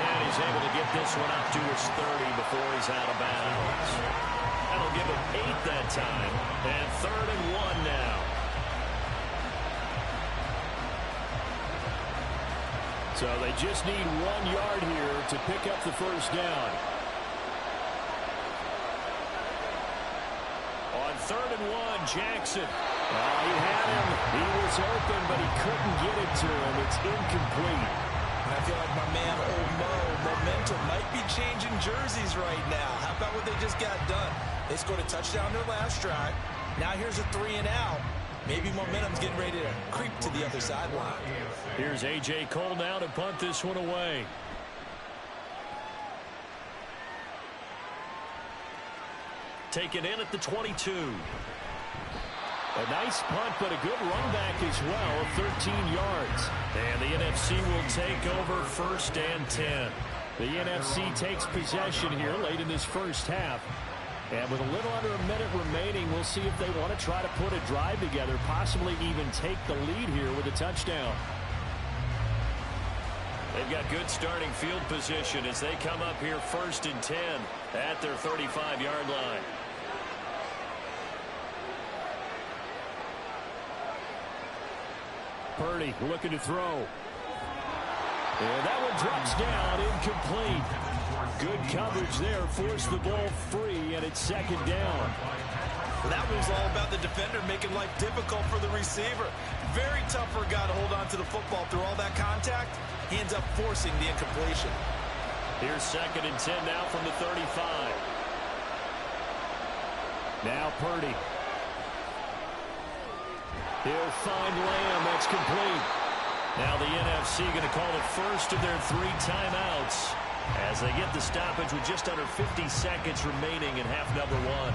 And he's able to get this one up to his 30 before he's out of bounds. That'll give him 8 that time. And 3rd and 1 now. So they just need 1 yard here to pick up the 1st down. On 3rd and 1, Jackson. He had him. He was open, but he couldn't get it to him. It's incomplete. And I feel like my man, old Mo, momentum might be changing jerseys right now. How about what they just got done? They scored a touchdown their last drive. Now here's a 3 and out. Maybe momentum's getting ready to creep to the other sideline. Here's A.J. Cole now to punt this one away. Taken in at the 22. A nice punt, but a good run back as well, 13 yards. And the NFC will take over 1st and 10. The NFC takes possession here late in this 1st half. And with a little under a minute remaining, we'll see if they want to try to put a drive together, possibly even take the lead here with a touchdown. They've got good starting field position as they come up here 1st and 10 at their 35-yard line. Purdy looking to throw. And that one drops down, incomplete. Good coverage there, forced the ball free, and it's 2nd down. That was all about the defender making life difficult for the receiver. Very tough for a guy to hold on to the football through all that contact. He ends up forcing the incompletion. Here's 2nd and 10 now from the 35. Now Purdy. He'll find Lamb. That's complete. Now the NFC going to call the first of their 3 timeouts. as they get the stoppage with just under 50 seconds remaining in half number one.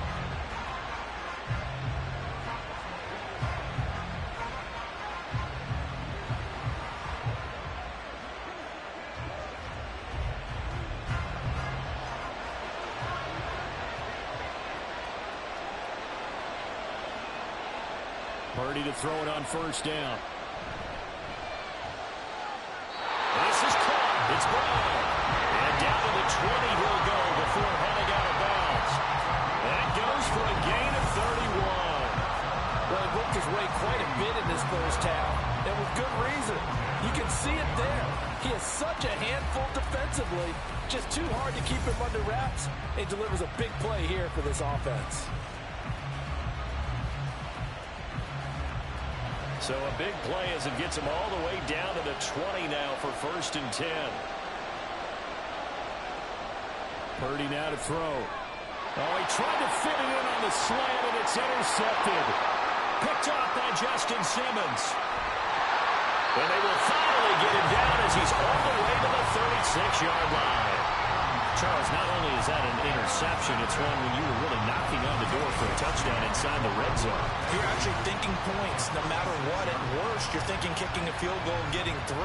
Purdy to throw it on first down. This is caught. It's Brown. And down to the 20 he'll go before heading out of bounds. That goes for a gain of 31. Well, he worked his way quite a bit in this first half, and with good reason. You can see it there. He is such a handful defensively. Just too hard to keep him under wraps. He delivers a big play here for this offense. So a big play as it gets him all the way down to the 20 now for 1st and 10. Purdy now to throw. Oh, he tried to fit it in on the slant, and it's intercepted. Picked off by Justin Simmons. And they will finally get him down as he's all the way to the 36-yard line. Charles, not only is that an interception, it's one when you were really knocking on the door for a touchdown inside the red zone. You're actually thinking points no matter what. At worst, you're thinking kicking a field goal and getting 3.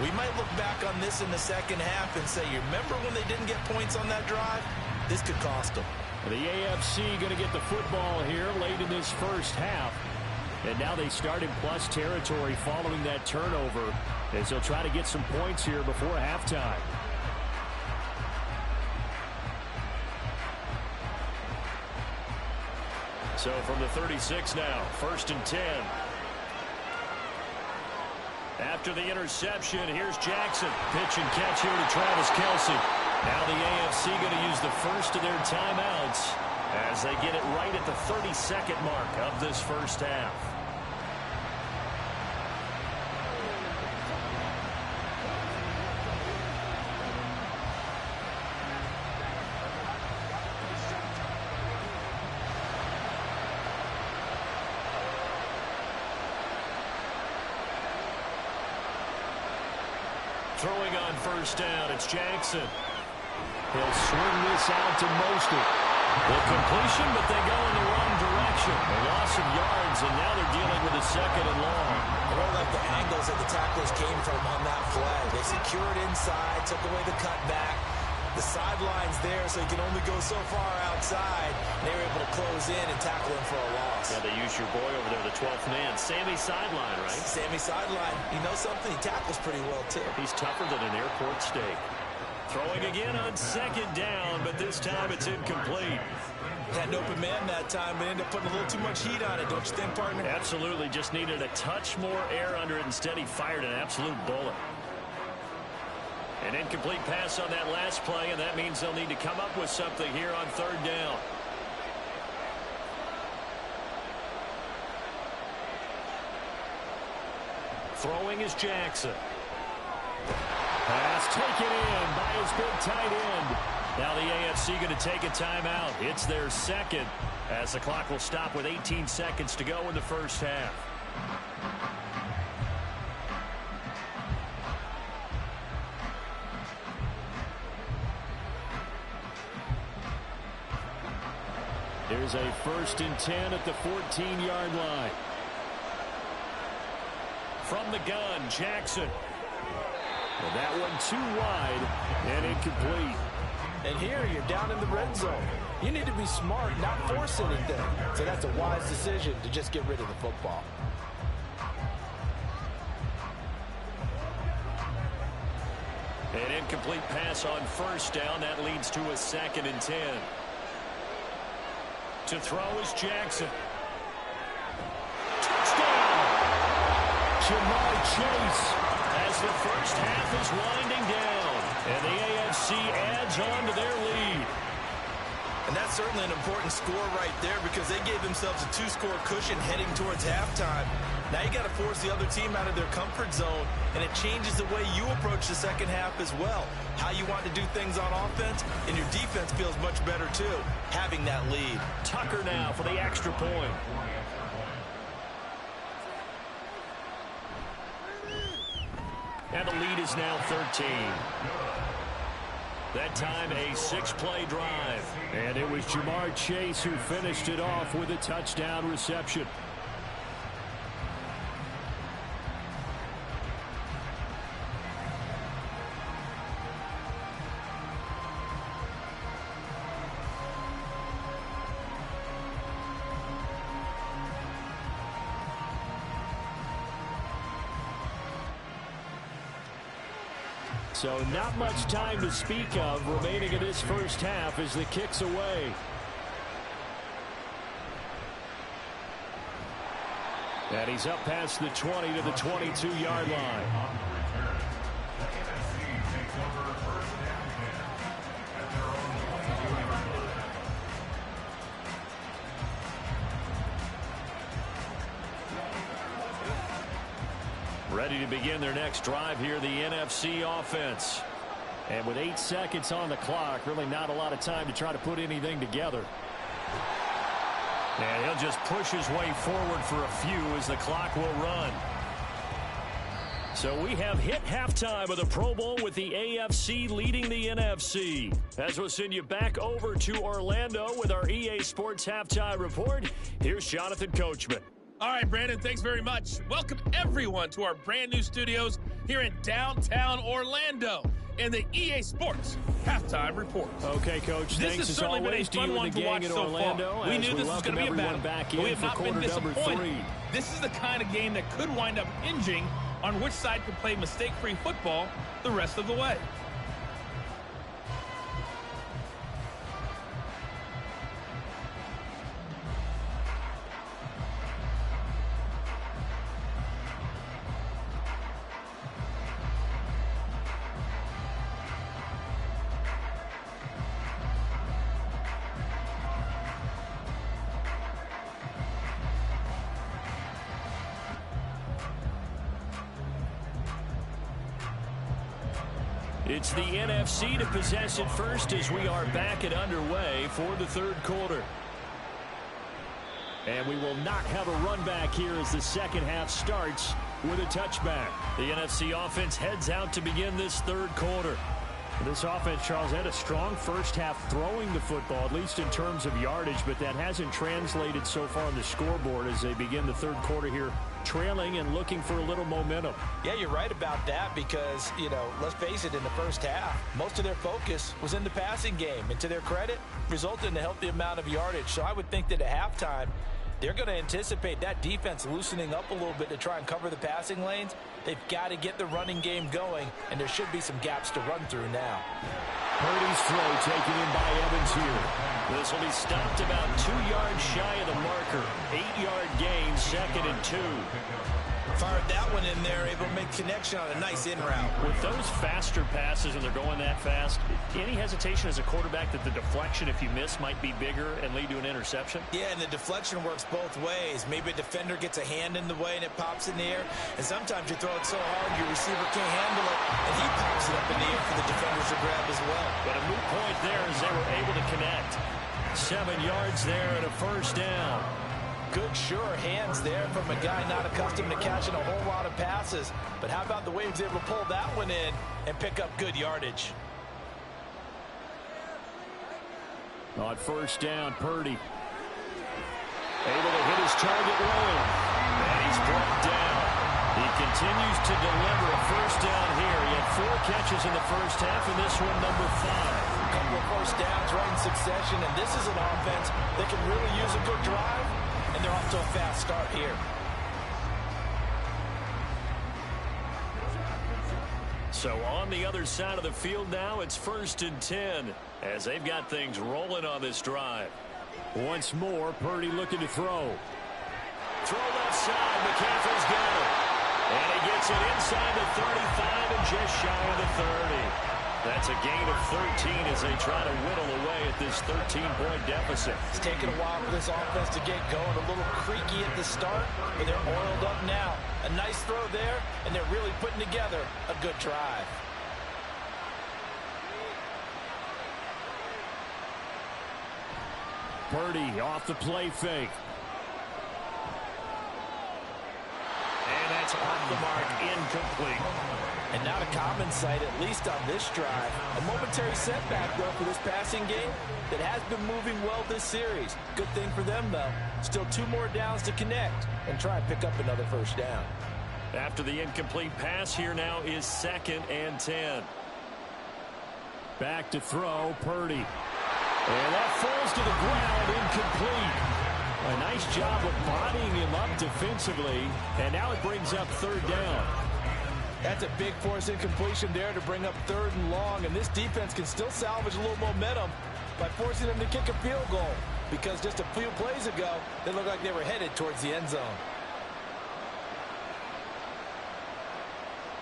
We might look back on this in the second half and say, you remember when they didn't get points on that drive? This could cost them. The AFC going to get the football here late in this first half. And now they start in plus territory following that turnover as they'll try to get some points here before halftime. So from the 36 now, 1st and 10. After the interception, here's Jackson. Pitch and catch here to Travis Kelce. Now the AFC going to use the first of their timeouts as they get it right at the 32nd mark of this first half. Throwing on first down, it's Jackson. He'll swing this out to Mostert. The completion, but they go in the wrong direction. A loss of yards, and now they're dealing with a 2nd and long. I really like the angles that the tacklers came from on that play. They secured inside, took away the cutback. The sideline's there, so he can only go so far outside. They were able to close in and tackle him for a loss. Yeah, they used your boy over there, the 12th man. Sammy Sideline, right? Sammy Sideline. You know something? He tackles pretty well, too. He's tougher than an airport steak. Throwing again on 2nd down, but this time it's incomplete. Had an open man that time, but ended up putting a little too much heat on it, don't you think, partner? Absolutely. Just needed a touch more air under it. Instead, he fired an absolute bullet. An incomplete pass on that last play, and that means they'll need to come up with something here on 3rd down. Throwing is Jackson. Pass taken in by his big tight end. Now the AFC going to take a timeout. It's their 2nd as the clock will stop with 18 seconds to go in the first half. Here's a 1st and 10 at the 14-yard line. From the gun, Jackson. And that one too wide and incomplete. And here you're down in the red zone. You need to be smart, not force anything. So that's a wise decision to just get rid of the football. An incomplete pass on first down. That leads to a 2nd and 10. To throw is Jackson. Touchdown! Jamar Chase. As the first half is winding down, and the AFC adds on to their lead. And that's certainly an important score right there because they gave themselves a 2-score cushion heading towards halftime. Now you got to force the other team out of their comfort zone, and it changes the way you approach the second half as well. How you want to do things on offense, and your defense feels much better too, having that lead. Tucker now for the extra point. And the lead is now 13. That time a 6-play drive. And it was Jamar Chase who finished it off with a touchdown reception. So not much time to speak of remaining in this first half as the kick's away. And he's up past the 20 to the 22-yard line. Ready to begin their next drive here, the NFC offense. And with 8 seconds on the clock, really not a lot of time to try to put anything together. And he'll just push his way forward for a few as the clock will run. So we have hit halftime of the Pro Bowl with the AFC leading the NFC. As we'll send you back over to Orlando with our EA Sports Halftime Report, here's Jonathan Coachman. All right, Brandon, thanks very much. Welcome, everyone, to our brand-new studios here in downtown Orlando in the EA Sports Halftime Report. Okay, Coach, thanks as always to you and the gang in Orlando. We knew this was going to be a battle, back but we in have for not quarter been number disappointed. 3. This is the kind of game that could wind up hinging on which side can play mistake-free football the rest of the way. It's the NFC to possess it first as we are back and underway for the third quarter. And we will not have a run back here as the second half starts with a touchback. The NFC offense heads out to begin this third quarter. This offense, Charles, had a strong first half throwing the football, at least in terms of yardage, but that hasn't translated so far on the scoreboard as they begin the third quarter here, trailing and looking for a little momentum. Yeah, you're right about that because, let's face it, in the first half, most of their focus was in the passing game. And to their credit, resulted in a healthy amount of yardage. So I would think that at halftime, they're going to anticipate that defense loosening up a little bit to try and cover the passing lanes. They've got to get the running game going, and there should be some gaps to run through now. Purdy's throw taken in by Evans here. This will be stopped about 2 yards shy of the marker. 8-yard gain, 2nd and 2. Fired that one in there, able to make connection on a nice in route. With those faster passes and they're going that fast, any hesitation as a quarterback that the deflection, if you miss, might be bigger and lead to an interception? Yeah, and the deflection works both ways. Maybe a defender gets a hand in the way and it pops in the air. And sometimes you throw it so hard your receiver can't handle it, and he pops it up in the air for the defenders to grab as well. But a moot point there as they were able to connect. 7 yards there and a first down. Good, sure hands there from a guy not accustomed to catching a whole lot of passes. But how about the way he was able to pull that one in and pick up good yardage? On first down, Purdy able to hit his target low. And he's brought down. He continues to deliver a first down here. He had 4 catches in the first half, and this one number 5. A couple of first downs right in succession, and this is an offense that can really use a good drive. And they're off to a fast start here. So on the other side of the field now, it's 1st and 10 as they've got things rolling on this drive. Once more, Purdy looking to throw. Throw left side. McCaffrey's got it. And he gets it inside the 35 and just shy of the 30. That's a gain of 13 as they try to whittle away at this 13-point deficit. It's taken a while for this offense to get going. A little creaky at the start, but they're oiled up now. A nice throw there, and they're really putting together a good drive. Purdy off the play fake. And that's off the mark, incomplete. And not a common sight, at least on this drive. A momentary setback, though, for this passing game that has been moving well this series. Good thing for them, though. Still 2 more downs to connect and try and pick up another first down. After the incomplete pass, here now is 2nd and 10. Back to throw, Purdy. And that falls to the ground, incomplete. A nice job of bodying him up defensively, and now it brings up 3rd down. That's a big force incompletion there to bring up 3rd and long, and this defense can still salvage a little momentum by forcing them to kick a field goal, because just a few plays ago, they looked like they were headed towards the end zone.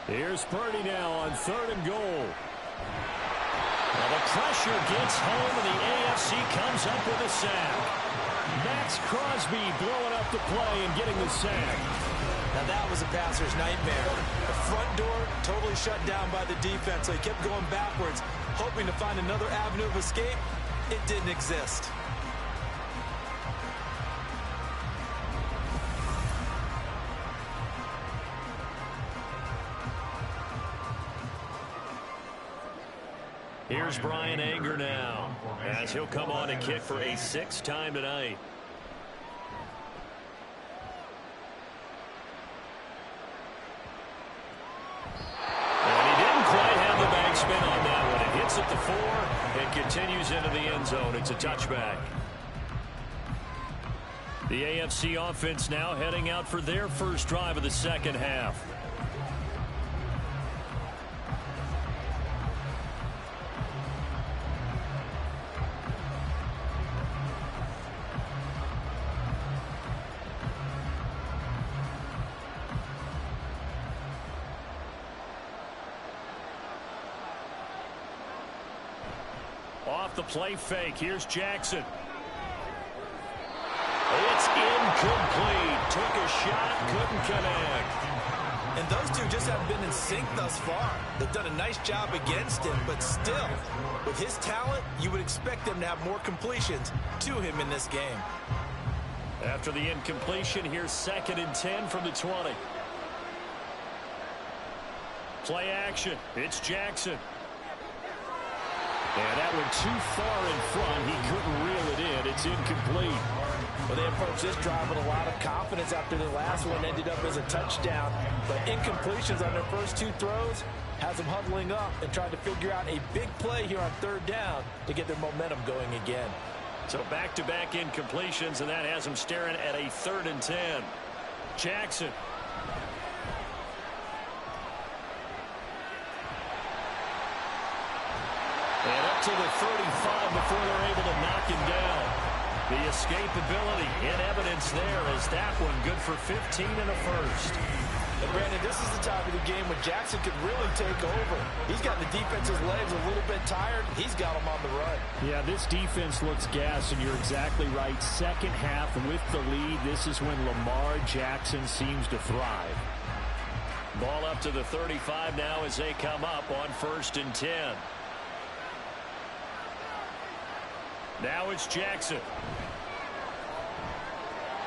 Here's Purdy now on 3rd and goal. Well, the pressure gets home, and the AFC comes up with a sack. Max Crosby blowing up the play and getting the sack. Now that was a passer's nightmare. The front door totally shut down by the defense, so he kept going backwards, hoping to find another avenue of escape. It didn't exist. Here's Brian Anger now, as he'll come on and kick for a 6th time tonight. Spin on that one. It hits at the 4 and continues into the end zone. It's a touchback. The AFC offense now heading out for their first drive of the 2nd half. Off the play fake. Here's Jackson. It's incomplete. Took a shot, couldn't connect. And those two just haven't been in sync thus far. They've done a nice job against him, but still, with his talent, you would expect them to have more completions to him in this game. After the incompletion, here's 2nd and 10 from the 20. Play action. It's Jackson. And that one too far in front. He couldn't reel it in. It's incomplete. Well, they approached this drive with a lot of confidence after the last one ended up as a touchdown. But incompletions on their first 2 throws has them huddling up and trying to figure out a big play here on 3rd down to get their momentum going again. So back-to-back incompletions, and that has them staring at a 3rd and 10. Jackson. And up to the 35 before they're able to knock him down. The escapability in evidence there as that one good for 15 and a first. And Brandon, this is the time of the game when Jackson could really take over. He's got the defense's legs a little bit tired. He's got them on the run. Yeah, this defense looks gassed, and you're exactly right. 2nd half with the lead. This is when Lamar Jackson seems to thrive. Ball up to the 35 now as they come up on 1st and 10. Now it's Jackson.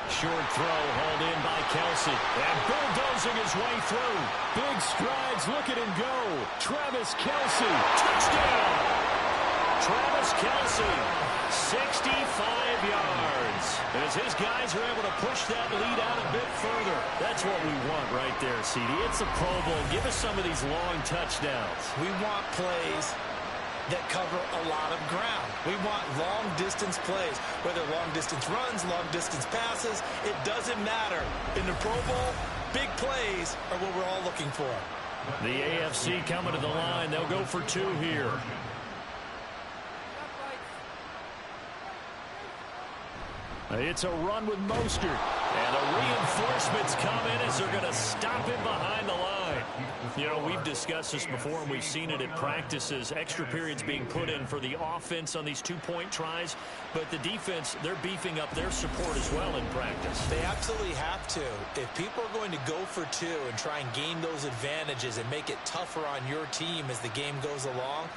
Short throw hauled in by Kelsey. And bulldozing his way through. Big strides. Look at him go. Travis Kelsey. Touchdown. Travis Kelsey. 65 yards. As his guys are able to push that lead out a bit further. That's what we want right there, CD. It's a Pro Bowl. Give us some of these long touchdowns. We want plays that cover a lot of ground. We want long-distance plays, whether long-distance runs, long-distance passes. It doesn't matter. In the Pro Bowl, big plays are what we're all looking for. The AFC coming to the line. They'll go for 2 here. It's a run with Mostert. And the reinforcements come in as they're going to stop him behind the line. You know, we've discussed this before, and we've seen it at practices. Extra periods being put in for the offense on these 2-point tries. But the defense, they're beefing up their support as well in practice. They absolutely have to. If people are going to go for 2 and try and gain those advantages and make it tougher on your team as the game goes along,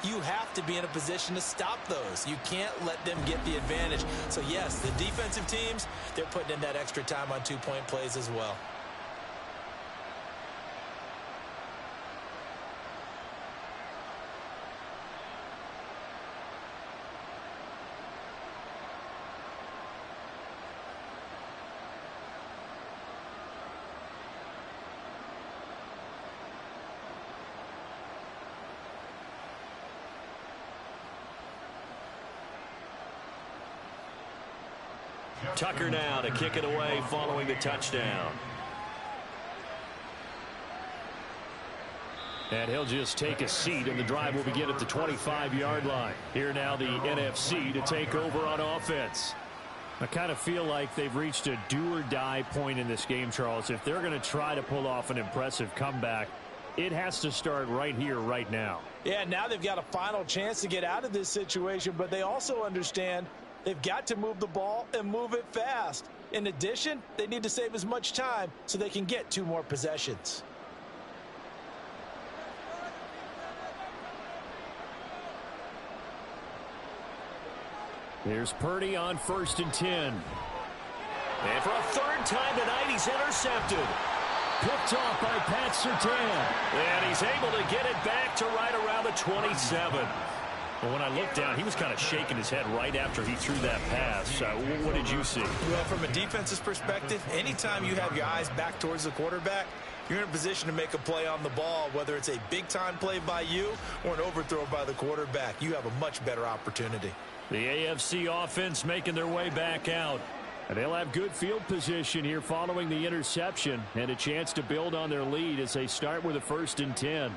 you have to be in a position to stop those. You can't let them get the advantage. So, yes, the defensive teams, they're putting in that extra time on 2-point plays as well. Tucker now to kick it away following the touchdown. And he'll just take a seat, and the drive will begin at the 25-yard line. Here now the NFC to take over on offense. I kind of feel like they've reached a do-or-die point in this game, Charles. If they're going to try to pull off an impressive comeback, it has to start right here, right now. Yeah, now they've got a final chance to get out of this situation, but they also understand they've got to move the ball and move it fast. In addition, they need to save as much time so they can get 2 more possessions. Here's Purdy on 1st and 10. And for a 3rd time tonight, he's intercepted. Picked off by Pat Surtain. And he's able to get it back to right around the 27. Well, when I looked down, he was kind of shaking his head right after he threw that pass. What did you see? Well, from a defense's perspective, anytime you have your eyes back towards the quarterback, you're in a position to make a play on the ball, whether it's a big-time play by you or an overthrow by the quarterback. You have a much better opportunity. The AFC offense making their way back out. And they'll have good field position here following the interception and a chance to build on their lead as they start with a 1st and 10.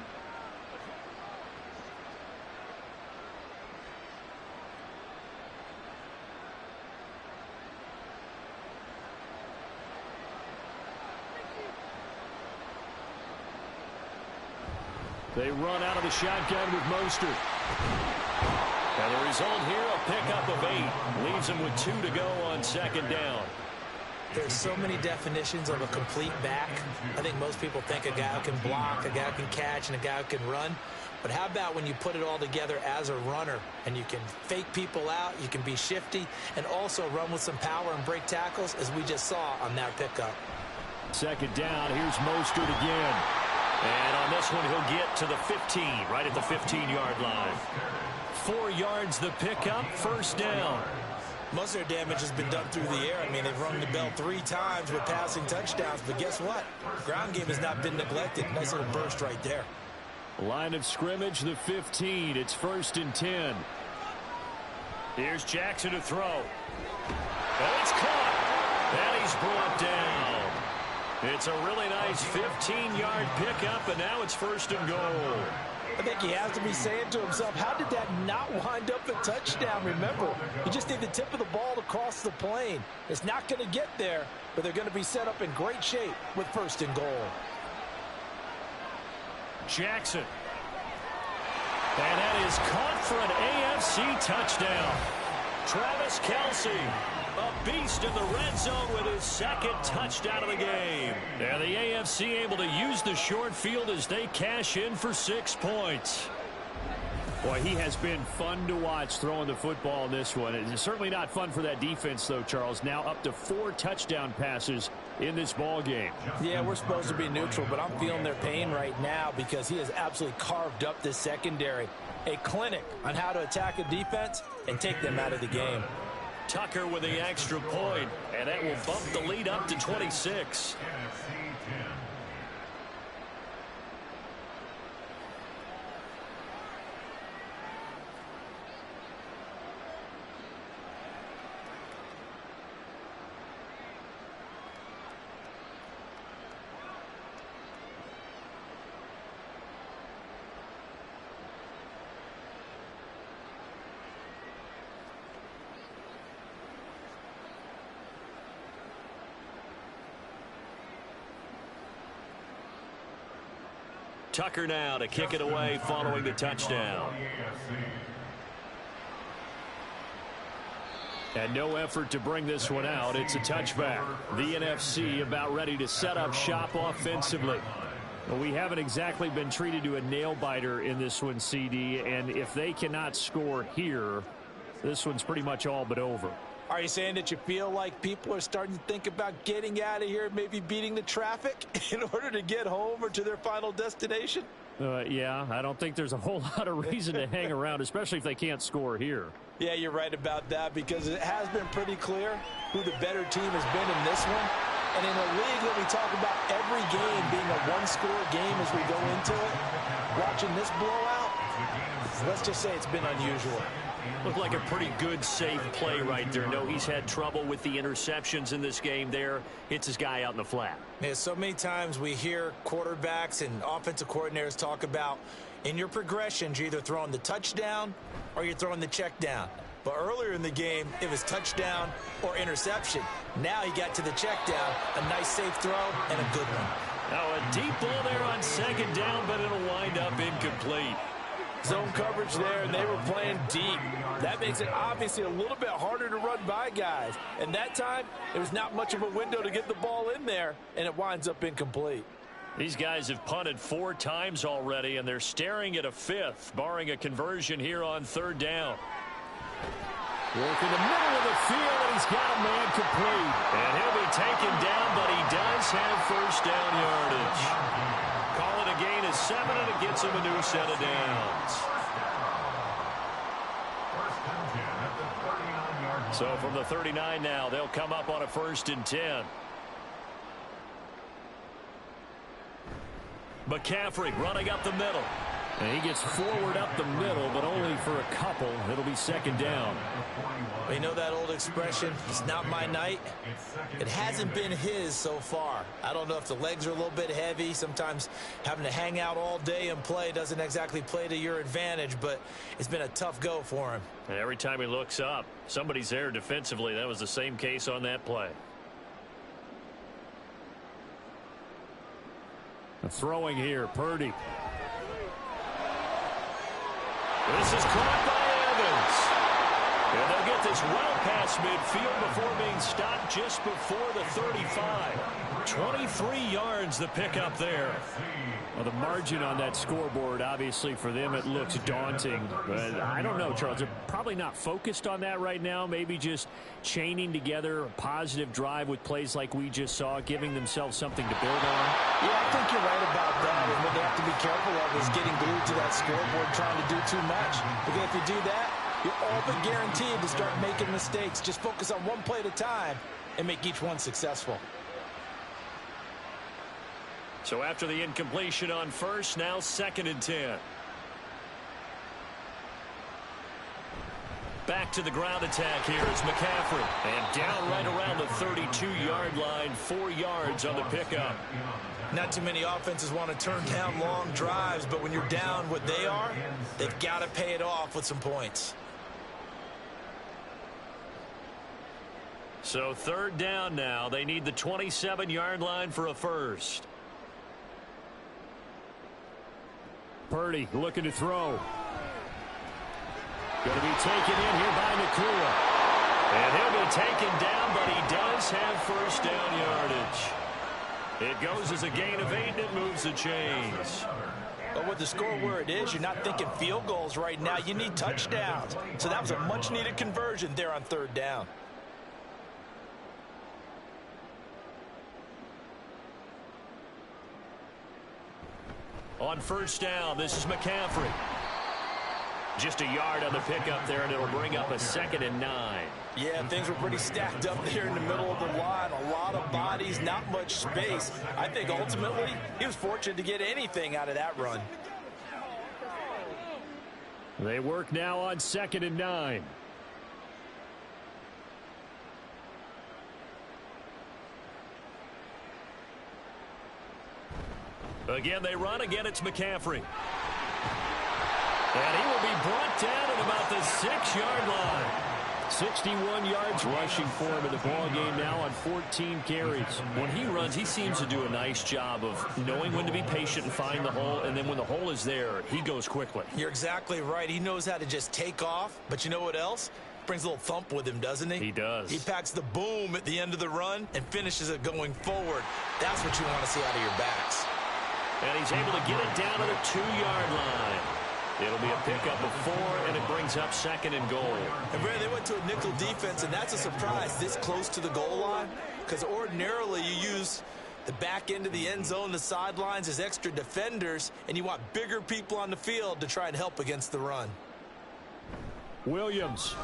They run out of the shotgun with Mostert. And the result here, a pickup of 8. Leaves them with 2 to go on 2nd down. There's so many definitions of a complete back. I think most people think a guy who can block, a guy who can catch, and a guy who can run. But how about when you put it all together as a runner, and you can fake people out, you can be shifty, and also run with some power and break tackles, as we just saw on that pickup. 2nd down, here's Mostert again. And on this one, he'll get to the 15, right at the 15-yard line. 4 yards the pickup, 1st down. Most of their damage has been done through the air. I mean, they've rung the bell 3 times with passing touchdowns, but guess what? Ground game has not been neglected. Nice little burst right there. Line of scrimmage, the 15. It's 1st and 10. Here's Jackson to throw. And it's caught. And he's brought down. It's a really nice 15-yard pickup, and now it's 1st and goal. I think he has to be saying to himself, how did that not wind up a touchdown? Remember, you just need the tip of the ball to cross the plane. It's not going to get there, but they're going to be set up in great shape with 1st and goal. Jackson. And that is caught for an AFC touchdown. Travis Kelce, a beast in the red zone with his 2nd touchdown of the game. And the AFC able to use the short field as they cash in for 6 points. Boy, he has been fun to watch throwing the football in this one. It's certainly not fun for that defense, though, Charles. Now up to 4 touchdown passes in this ball game. Yeah, we're supposed to be neutral, but I'm feeling their pain right now because he has absolutely carved up this secondary. A clinic on how to attack a defense and take them out of the game. Tucker with the extra point, and that will bump the lead up to 26. Tucker now to kick it away following the touchdown. And no effort to bring this one out. It's a touchback. The NFC about ready to set up shop offensively. Well, we haven't exactly been treated to a nail-biter in this one, CD. And if they cannot score here, this one's pretty much all but over. Are you saying that you feel like people are starting to think about getting out of here, maybe beating the traffic in order to get home or to their final destination? Yeah, I don't think there's a whole lot of reason to hang around, especially if they can't score here. Yeah, you're right about that because it has been pretty clear who the better team has been in this one. And in a league that we talk about every game being a one-score game as we go into it, watching this blowout, let's just say it's been unusual. Looked like a pretty good, safe play right there. No, he's had trouble with the interceptions in this game there. Hits his guy out in the flat. Yeah, so many times we hear quarterbacks and offensive coordinators talk about in your progressions, you're either throwing the touchdown or you're throwing the check down. But earlier in the game, it was touchdown or interception. Now he got to the check down, a nice safe throw, and a good one. Now a deep ball there on second down, but it'll wind up incomplete. Zone coverage there, and they were playing deep. That makes it obviously a little bit harder to run by guys. And that time, it was not much of a window to get the ball in there, and it winds up incomplete. These guys have punted 4 times already, and they're staring at a 5th, barring a conversion here on third down. Work in the middle of the field, and he's got a man complete. And he'll be taken down, but he does have first down yardage. Call it a gain of 7, and it gets him a new set of downs. So from the 39 now, they'll come up on a 1st and 10. McCaffrey running up the middle. And he gets forward up the middle, but only for a couple. It'll be second down. Well, you know that old expression, it's not my night? It hasn't been his so far. I don't know if the legs are a little bit heavy. Sometimes having to hang out all day and play doesn't exactly play to your advantage, but it's been a tough go for him. And every time he looks up, somebody's there defensively. That was the same case on that play. Throwing here, Purdy. This is caught by Evans. And they'll get this well past midfield before being stopped just before the 35. 23 yards the pickup there. Well, the margin on that scoreboard, obviously for them it looks daunting. But I don't know, Charles. They're probably not focused on that right now. Maybe just chaining together a positive drive with plays like we just saw, giving themselves something to build on. Yeah, I think you're right about that. And what they have to be careful of is getting glued to that scoreboard trying to do too much. Because if you do that, you're all but guaranteed to start making mistakes. Just focus on one play at a time and make each one successful. So after the incompletion on first, now 2nd and 10. Back to the ground attack here is McCaffrey. And down right around the 32-yard line, 4 yards on the pickup. Not too many offenses want to turn down long drives, but when you're down what they are, they've got to pay it off with some points. So 3rd down now. They need the 27-yard line for a first. Purdy looking to throw. Going to be taken in here by Nakua. And he'll be taken down, but he does have first down yardage. It goes as a gain of 8, and it moves the chains. But with the score where it is, you're not thinking field goals right now. You need touchdowns. So that was a much-needed conversion there on 3rd down. On 1st down, this is McCaffrey. Just a yard on the pickup there, and it'll bring up a 2nd and 9. Yeah, things were pretty stacked up there in the middle of the line. A lot of bodies, not much space. I think ultimately he was fortunate to get anything out of that run. They work now on 2nd and 9. Again, they run. Again, it's McCaffrey. And he will be brought down at about the 6-yard line. 61 yards rushing for him in the ball game now on 14 carries. When he runs, he seems to do a nice job of knowing when to be patient and find the hole, and then when the hole is there, he goes quickly. You're exactly right. He knows how to just take off, but you know what else? Brings a little thump with him, doesn't he? He does. He packs the boom at the end of the run and finishes it going forward. That's what you want to see out of your backs. And he's able to get it down to the 2-yard line. It'll be a pickup of 4, and it brings up 2nd and goal. And Brad, they went to a nickel defense, and that's a surprise this close to the goal line, because ordinarily you use the back end of the end zone, the sidelines as extra defenders, and you want bigger people on the field to try and help against the run. Williams.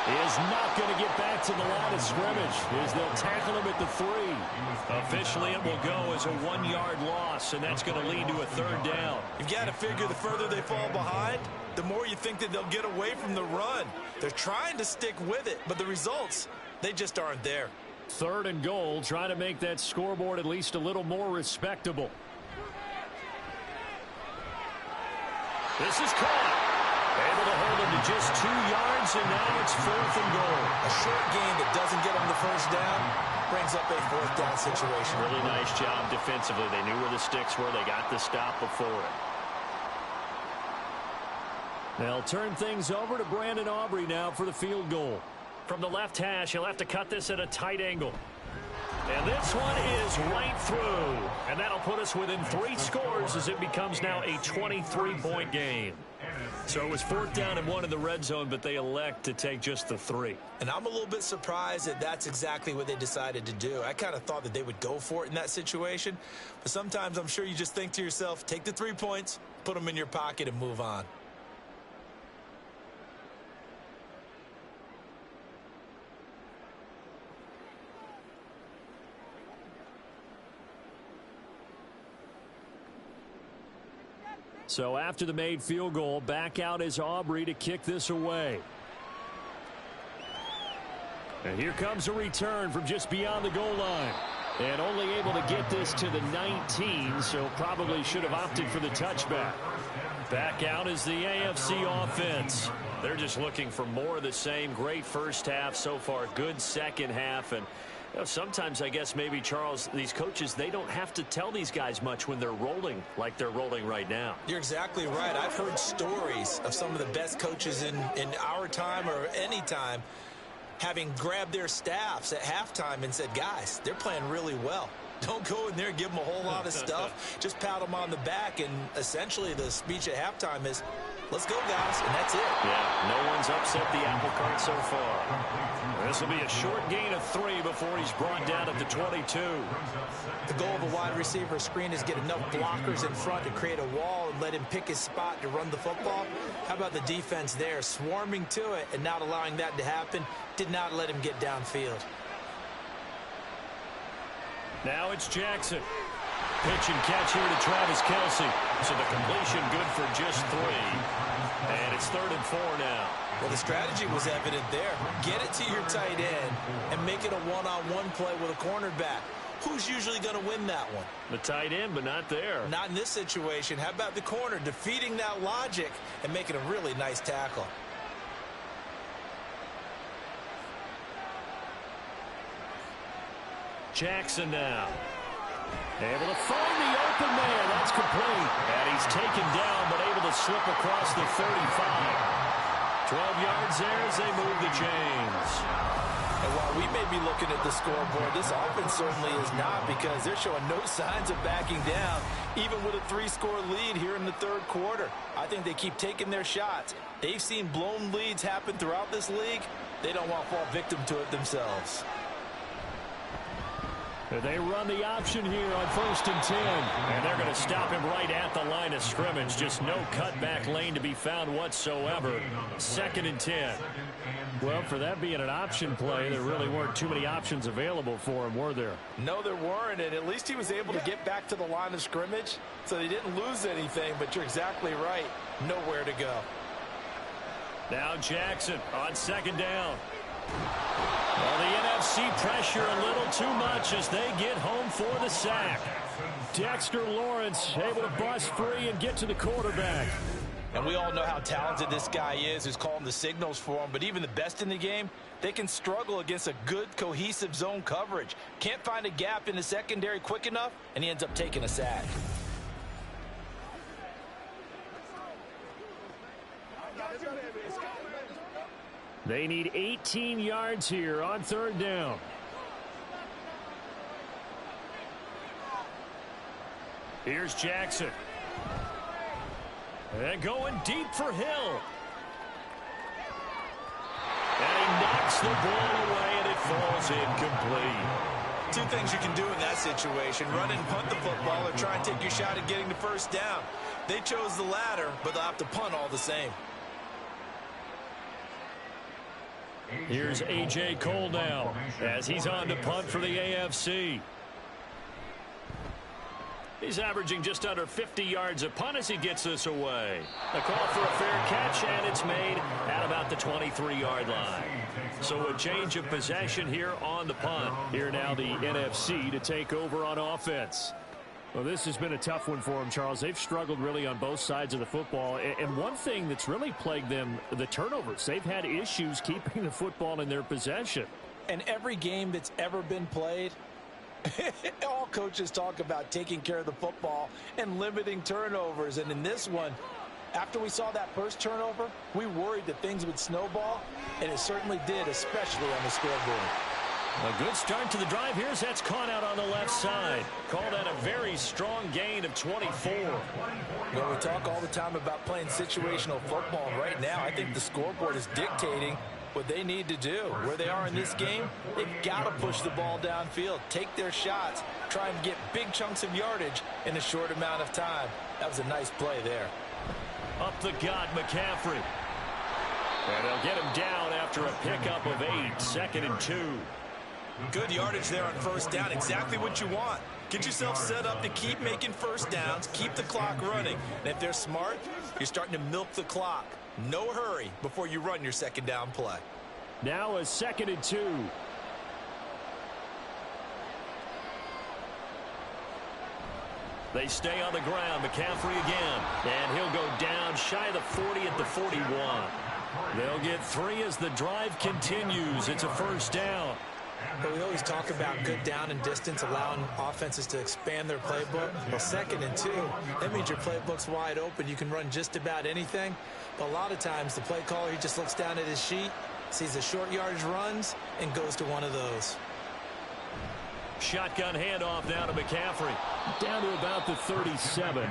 is not going to get back to the line of scrimmage as they'll tackle him at the 3. Officially, it will go as a 1-yard loss, and that's going to lead to a 3rd down. You've got to figure the further they fall behind, the more you think that they'll get away from the run. They're trying to stick with it, but the results, they just aren't there. 3rd and goal, trying to make that scoreboard at least a little more respectable. This is caught. Able to hold him to just 2 yards, and now it's 4th and goal. A short gain that doesn't get them the first down brings up a 4th down situation. Really nice job defensively. They knew where the sticks were. They got the stop before it. They'll turn things over to Brandon Aubrey now for the field goal. From the left hash, he'll have to cut this at a tight angle. And this one is right through. And that'll put us within 3 scores as it becomes now a 23-point game. So it was 4th down and 1 in the red zone, but they elect to take just the 3. And I'm a little bit surprised that that's exactly what they decided to do. I kind of thought that they would go for it in that situation. But sometimes I'm sure you just think to yourself, take the 3 points, put them in your pocket, and move on. So after the made field goal, back out is Aubrey to kick this away. And here comes a return from just beyond the goal line. And only able to get this to the 19, so probably should have opted for the touchback. Back out is the AFC offense. They're just looking for more of the same. Great first half so far. Good second half. And you know, sometimes I guess maybe, Charles, these coaches, they don't have to tell these guys much when they're rolling like they're rolling right now. You're exactly right. I've heard stories of some of the best coaches in our time or any time having grabbed their staffs at halftime and said, guys, they're playing really well. Don't go in there and give them a whole lot of stuff. Just pat them on the back. And essentially the speech at halftime is, let's go, guys, and that's it. Yeah, no one's upset the apple cart so far. This will be a short gain of 3 before he's brought down at the 22. The goal of a wide receiver screen is get enough blockers in front to create a wall and let him pick his spot to run the football. How about the defense there, swarming to it and not allowing that to happen? Did not let him get downfield. Now it's Jackson. Pitch and catch here to Travis Kelce. So the completion good for just 3. And it's 3rd and 4 now. Well, the strategy was evident there. Get it to your tight end and make it a one-on-one play with a cornerback. Who's usually going to win that one? The tight end, but not there. Not in this situation. How about the corner defeating that logic and making a really nice tackle? Jackson now. Able to find the open man. That's complete. And he's taken down, but able to slip across the 35. 12 yards there as they move the chains. And while we may be looking at the scoreboard, this offense certainly is not, because they're showing no signs of backing down, even with a 3-score lead here in the 3rd quarter. I think they keep taking their shots. They've seen blown leads happen throughout this league. They don't want to fall victim to it themselves. They run the option here on 1st and 10. And they're going to stop him right at the line of scrimmage. Just no cutback lane to be found whatsoever. 2nd and 10. Well, for that being an option play, there really weren't too many options available for him, were there? No, there weren't, and at least he was able to get back to the line of scrimmage, so they didn't lose anything, but you're exactly right. Nowhere to go. Now Jackson on 2nd down. Well, the NFC pressure a little too much as they get home for the sack. Dexter Lawrence able to bust free and get to the quarterback. And we all know how talented this guy is, who's calling the signals for him. But even the best in the game, they can struggle against a good, cohesive zone coverage. Can't find a gap in the secondary quick enough, and he ends up taking a sack. They need 18 yards here on 3rd down. Here's Jackson. And going deep for Hill. And he knocks the ball away, and it falls incomplete. 2 things you can do in that situation: run and punt the football, or try and take your shot at getting the 1st down. They chose the latter, but they'll have to punt all the same. Here's A.J. Cole now as he's on to punt for the AFC. He's averaging just under 50 yards a punt as he gets this away. A call for a fair catch, and it's made at about the 23-yard line. So a change of possession here on the punt. Here now the NFC to take over on offense. Well, this has been a tough one for them, Charles. They've struggled really on both sides of the football. And one thing that's really plagued them, the turnovers. They've had issues keeping the football in their possession. And every game that's ever been played, all coaches talk about taking care of the football and limiting turnovers. And in this one, after we saw that first turnover, we worried that things would snowball, and it certainly did, especially on the scoreboard. A good start to the drive. Here's that's caught out on the left side. Call that a very strong gain of 24. You know, we talk all the time about playing situational football, and right now I think the scoreboard is dictating what they need to do. Where they are in this game, they've got to push the ball downfield, take their shots, try and get big chunks of yardage in a short amount of time. That was a nice play there. Up the gut, McCaffrey. And they'll get him down after a pickup of 8, 2nd and 2. Good yardage there on first down. Exactly what you want. Get yourself set up to keep making first downs, keep the clock running. And if they're smart, you're starting to milk the clock. No hurry before you run your second down play. Now a 2nd and 2. They stay on the ground. McCaffrey again. And he'll go down shy of the 40 at the 41. They'll get 3 as the drive continues. It's a first down. But we always talk about good down and distance, allowing offenses to expand their playbook. Well, 2nd and 2, that means your playbook's wide open. You can run just about anything. But a lot of times, the play caller, he just looks down at his sheet, sees the short yardage runs, and goes to one of those. Shotgun handoff now to McCaffrey. Down to about the 37.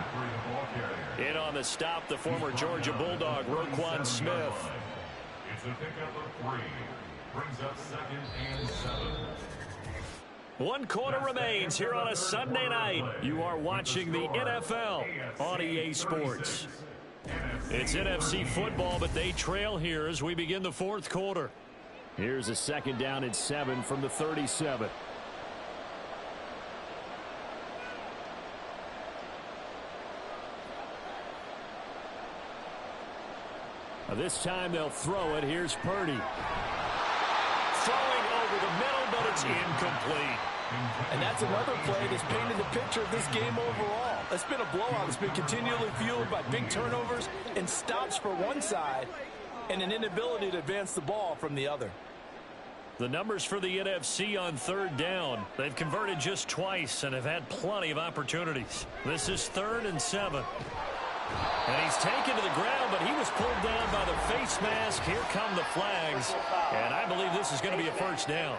In on the stop, the former Georgia Bulldog, Roquan Smith. It's a pickup of 3. Brings up 2nd and 7. 1 quarter remains here on a Sunday night. You are watching the NFL on EA Sports. It's NFC football, but they trail here as we begin the 4th quarter. Here's a 2nd down and 7 from the 37. This time they'll throw it. Here's Purdy. Throwing over the middle, but it's incomplete. And that's another play that's painted the picture of this game overall. It's been a blowout. It's been continually fueled by big turnovers and stops for one side and an inability to advance the ball from the other. The numbers for the NFC on 3rd down. They've converted just twice and have had plenty of opportunities. This is 3rd and 7. And he's taken to the ground, but he was pulled down by the face mask. Here come the flags. And I believe this is going to be a first down.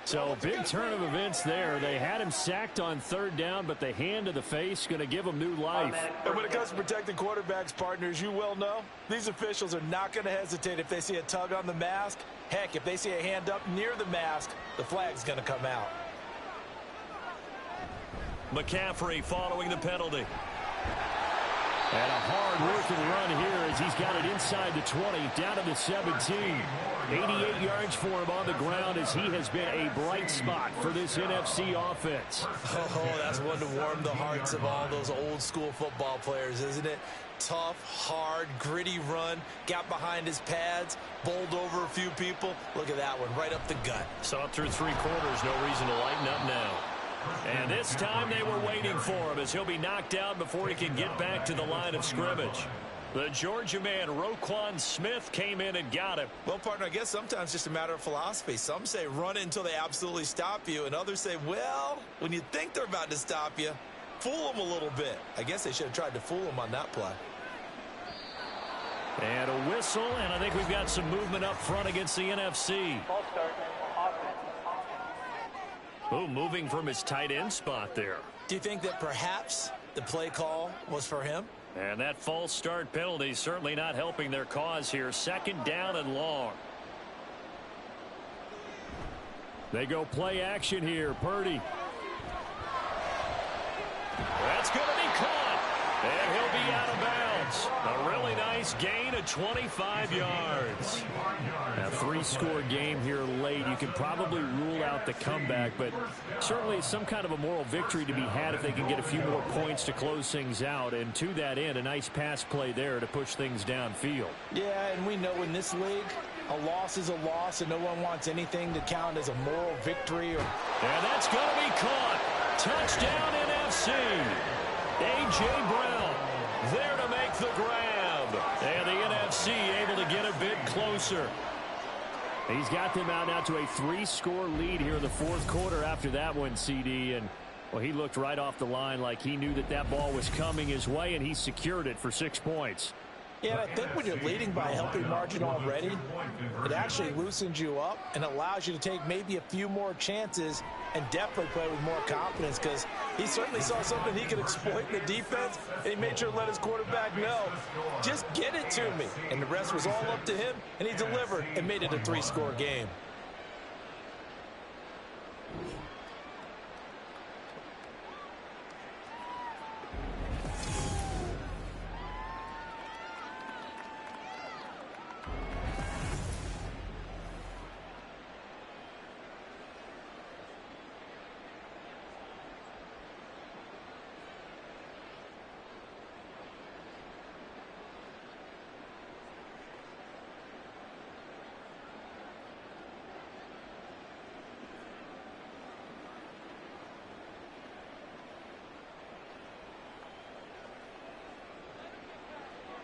So big turn of events there. They had him sacked on 3rd down, but the hand to the face going to give him new life. And when it comes to protecting quarterbacks, partners, you well know, these officials are not going to hesitate if they see a tug on the mask. Heck, if they see a hand up near the mask, the flag's going to come out. McCaffrey following the penalty. And a hard-working run here as he's got it inside the 20, down to the 17. 88 yards for him on the ground as he has been a bright spot for this NFC offense. Oh, that's one to warm the hearts of all those old-school football players, isn't it? Tough, hard, gritty run, got behind his pads, bowled over a few people. Look at that one, right up the gut. Saw it through 3 quarters, no reason to lighten up now. And this time they were waiting for him as he'll be knocked out before he can get back to the line of scrimmage. The Georgia man, Roquan Smith, came in and got him. Well, partner, I guess sometimes it's just a matter of philosophy. Some say run it until they absolutely stop you, and others say, well, when you think they're about to stop you, fool them a little bit. I guess they should have tried to fool them on that play. And a whistle, and I think we've got some movement up front against the NFC. Ball start. Offense. Oh, moving from his tight end spot there. Do you think that perhaps the play call was for him? And that false start penalty certainly not helping their cause here. 2nd down and long. They go play action here. Purdy. That's going to be caught. And he'll be out of bounds. A really nice gain of 25 yards. A 3-score game here late. You can probably rule out the comeback, but certainly some kind of a moral victory to be had if they can get a few more points to close things out. And to that end, a nice pass play there to push things downfield. Yeah, and we know in this league, a loss is a loss, and no one wants anything to count as a moral victory. And that's going to be caught. Touchdown NFC. A.J. Brown there to make the grab. And the NFC able to get a bit closer. He's got them out now to a 3-score lead here in the fourth quarter after that one, CD. And, well, he looked right off the line like he knew that that ball was coming his way, and he secured it for 6 points. Yeah, and I think when you're leading by a healthy margin already, it actually loosens you up and allows you to take maybe a few more chances and definitely play with more confidence, because he certainly saw something he could exploit in the defense, and he made sure to let his quarterback know, just get it to me. And the rest was all up to him, and he delivered and made it a 3-score game.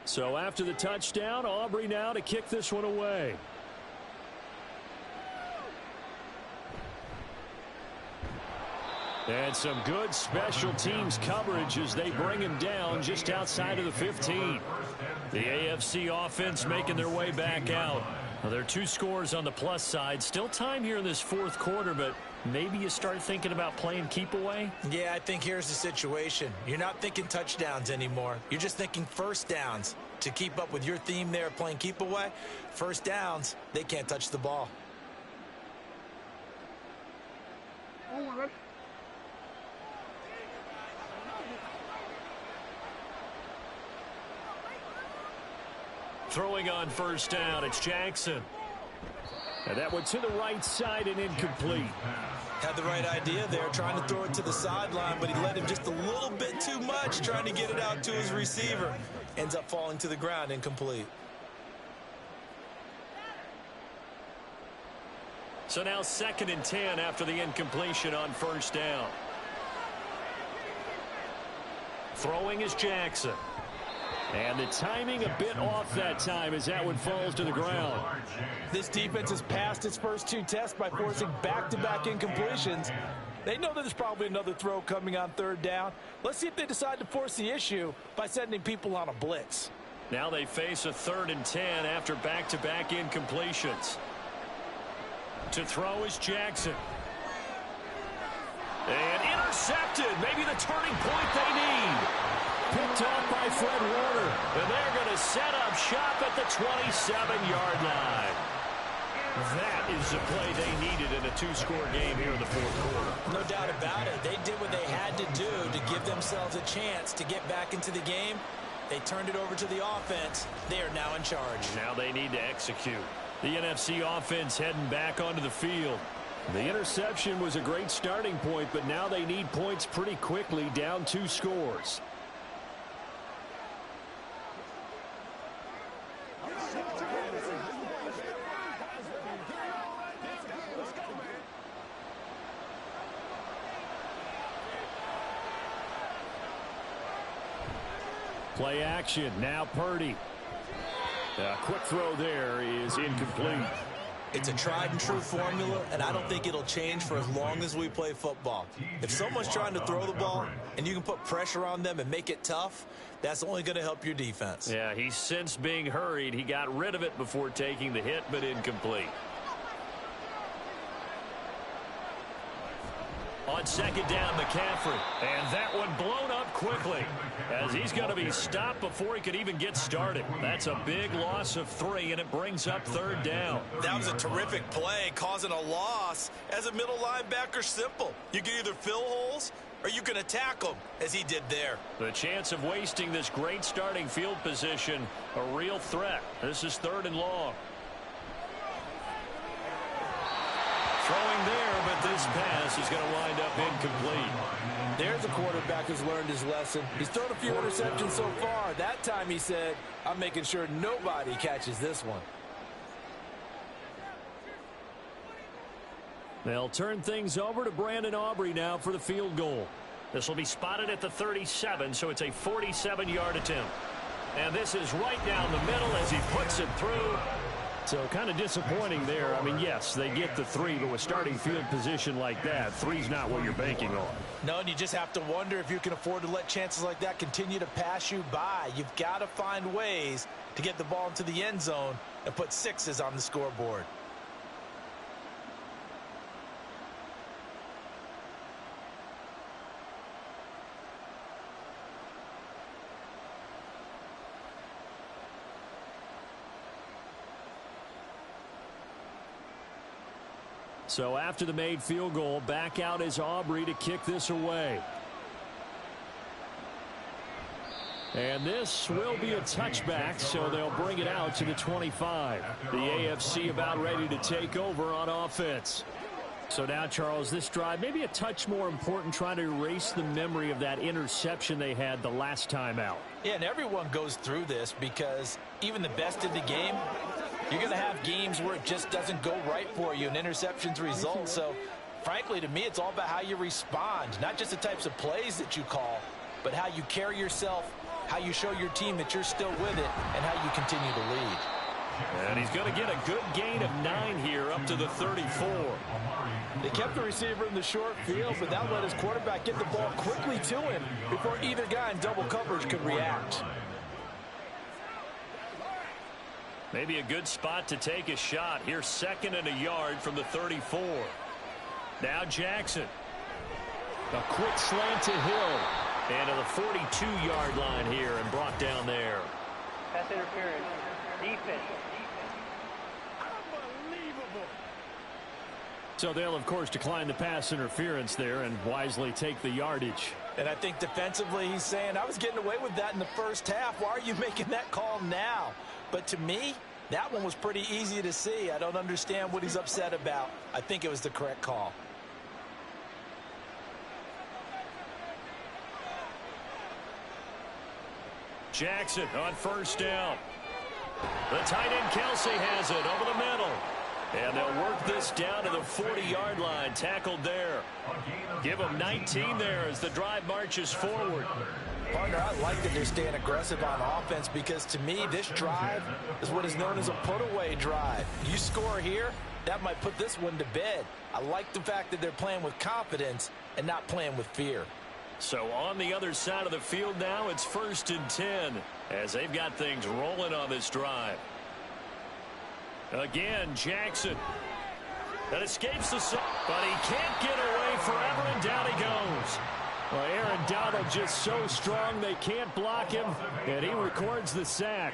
So after the touchdown, Aubrey now to kick this one away. And some good special teams coverage as they bring him down just outside of the 15. The AFC offense making their way back out. Well, there are 2 scores on the plus side. Still time here in this fourth quarter, but maybe you start thinking about playing keep away? Yeah, I think here's the situation. You're not thinking touchdowns anymore. You're just thinking first downs. To keep up with your theme there, playing keep away, first downs, they can't touch the ball. Throwing on first down, it's Jackson. And that one to the right side and incomplete. Had the right idea there, trying to throw it to the sideline, but he led him just a little bit too much, trying to get it out to his receiver. Ends up falling to the ground, incomplete. So now 2nd and 10 after the incompletion on first down. Throwing is Jackson. And the timing a bit off that time as that one falls to the ground. This defense has passed its first 2 tests by forcing back-to-back incompletions. They know that there's probably another throw coming on 3rd down. Let's see if they decide to force the issue by sending people on a blitz. Now they face a 3rd and 10 after back-to-back incompletions. To throw is Jackson. And intercepted. Maybe the turning point they need. Picked off by Fred Warner. And they're going to set up shop at the 27-yard line. That is the play they needed in a 2-score game here in the fourth quarter. No doubt about it. They did what they had to do to give themselves a chance to get back into the game. They turned it over to the offense. They are now in charge. Now they need to execute. The NFC offense heading back onto the field. The interception was a great starting point, but now they need points pretty quickly, down 2 scores. Play action. Now Purdy. A quick throw there is incomplete. It's a tried and true formula, and I don't think it'll change for as long as we play football. If someone's trying to throw the ball and you can put pressure on them and make it tough, that's only going to help your defense. Yeah, he sensed being hurried. He got rid of it before taking the hit, but incomplete. On 2nd down, McCaffrey. And that one blown up quickly as he's going to be stopped before he could even get started. That's a big loss of 3, and it brings up 3rd down. That was a terrific play, causing a loss. As a middle linebacker, simple. You can either fill holes are you going to tackle him as he did there? The chance of wasting this great starting field position, a real threat. This is 3rd and long. Throwing there, but this pass is going to wind up incomplete. There's a quarterback who's learned his lesson. He's thrown a few interceptions so far. That time he said, I'm making sure nobody catches this one. They'll turn things over to Brandon Aubrey now for the field goal. This will be spotted at the 37, so it's a 47-yard attempt. And this is right down the middle as he puts it through. So kind of disappointing there. I mean, yes, they get the 3, but with starting field position like that, 3's not what you're banking on. No, and you just have to wonder if you can afford to let chances like that continue to pass you by. You've got to find ways to get the ball into the end zone and put 6s on the scoreboard. So after the made field goal, back out is Aubrey to kick this away. And this will be a touchback, so they'll bring it out to the 25. The AFC about ready to take over on offense. So now, Charles, this drive maybe a touch more important, trying to erase the memory of that interception they had the last time out. Yeah, and everyone goes through this because even the best in the game, you're going to have games where it just doesn't go right for you and interceptions result. So, frankly, to me, it's all about how you respond, not just the types of plays that you call, but how you carry yourself, how you show your team that you're still with it, and how you continue to lead. And he's going to get a good gain of 9 here up to the 34. They kept the receiver in the short field, but that let his quarterback get the ball quickly to him before either guy in double coverage could react. Maybe a good spot to take a shot. Here's 2nd and a yard from the 34. Now Jackson. A quick slant to Hill. And to the 42-yard line here and brought down there. Pass interference. Defense. So they'll, of course, decline the pass interference there and wisely take the yardage. And I think defensively he's saying, I was getting away with that in the first half. Why are you making that call now? But to me, that one was pretty easy to see. I don't understand what he's upset about. I think it was the correct call. Jackson on 1st down. The tight end Kelsey has it over the middle. And they'll work this down to the 40-yard line. Tackled there. Give them 19 there as the drive marches forward. Partner, I like that they're staying aggressive on offense because to me, this drive is what is known as a put-away drive. You score here, that might put this one to bed. I like the fact that they're playing with confidence and not playing with fear. So on the other side of the field now, it's 1st and 10 as they've got things rolling on this drive. Again, Jackson. That escapes the sack, but he can't get away forever, and down he goes. Well, Aaron Donald just so strong they can't block him, and he records the sack.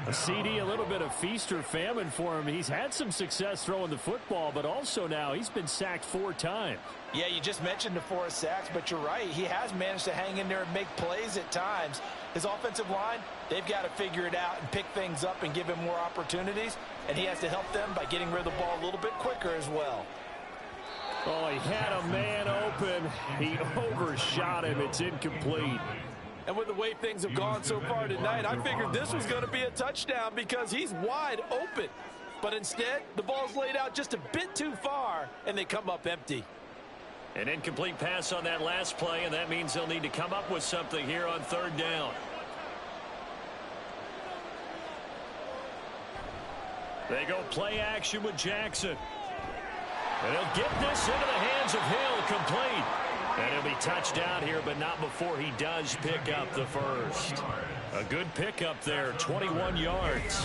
A CD, a little bit of feast or famine for him. He's had some success throwing the football, but also now he's been sacked 4 times. Yeah, you just mentioned the 4 sacks, but you're right. He has managed to hang in there and make plays at times. His offensive line, they've got to figure it out and pick things up and give him more opportunities, and he has to help them by getting rid of the ball a little bit quicker as well. Oh, he had a man open. He overshot him. It's incomplete. And with the way things have gone so far tonight, I figured this was going to be a touchdown because he's wide open. But instead, the ball's laid out just a bit too far, and they come up empty. An incomplete pass on that last play, and that means they'll need to come up with something here on 3rd down. They go play action with Jackson. And he'll get this into the hands of Hill, complete. And he'll be touched out here, but not before he does pick up the first. A good pickup there, 21 yards.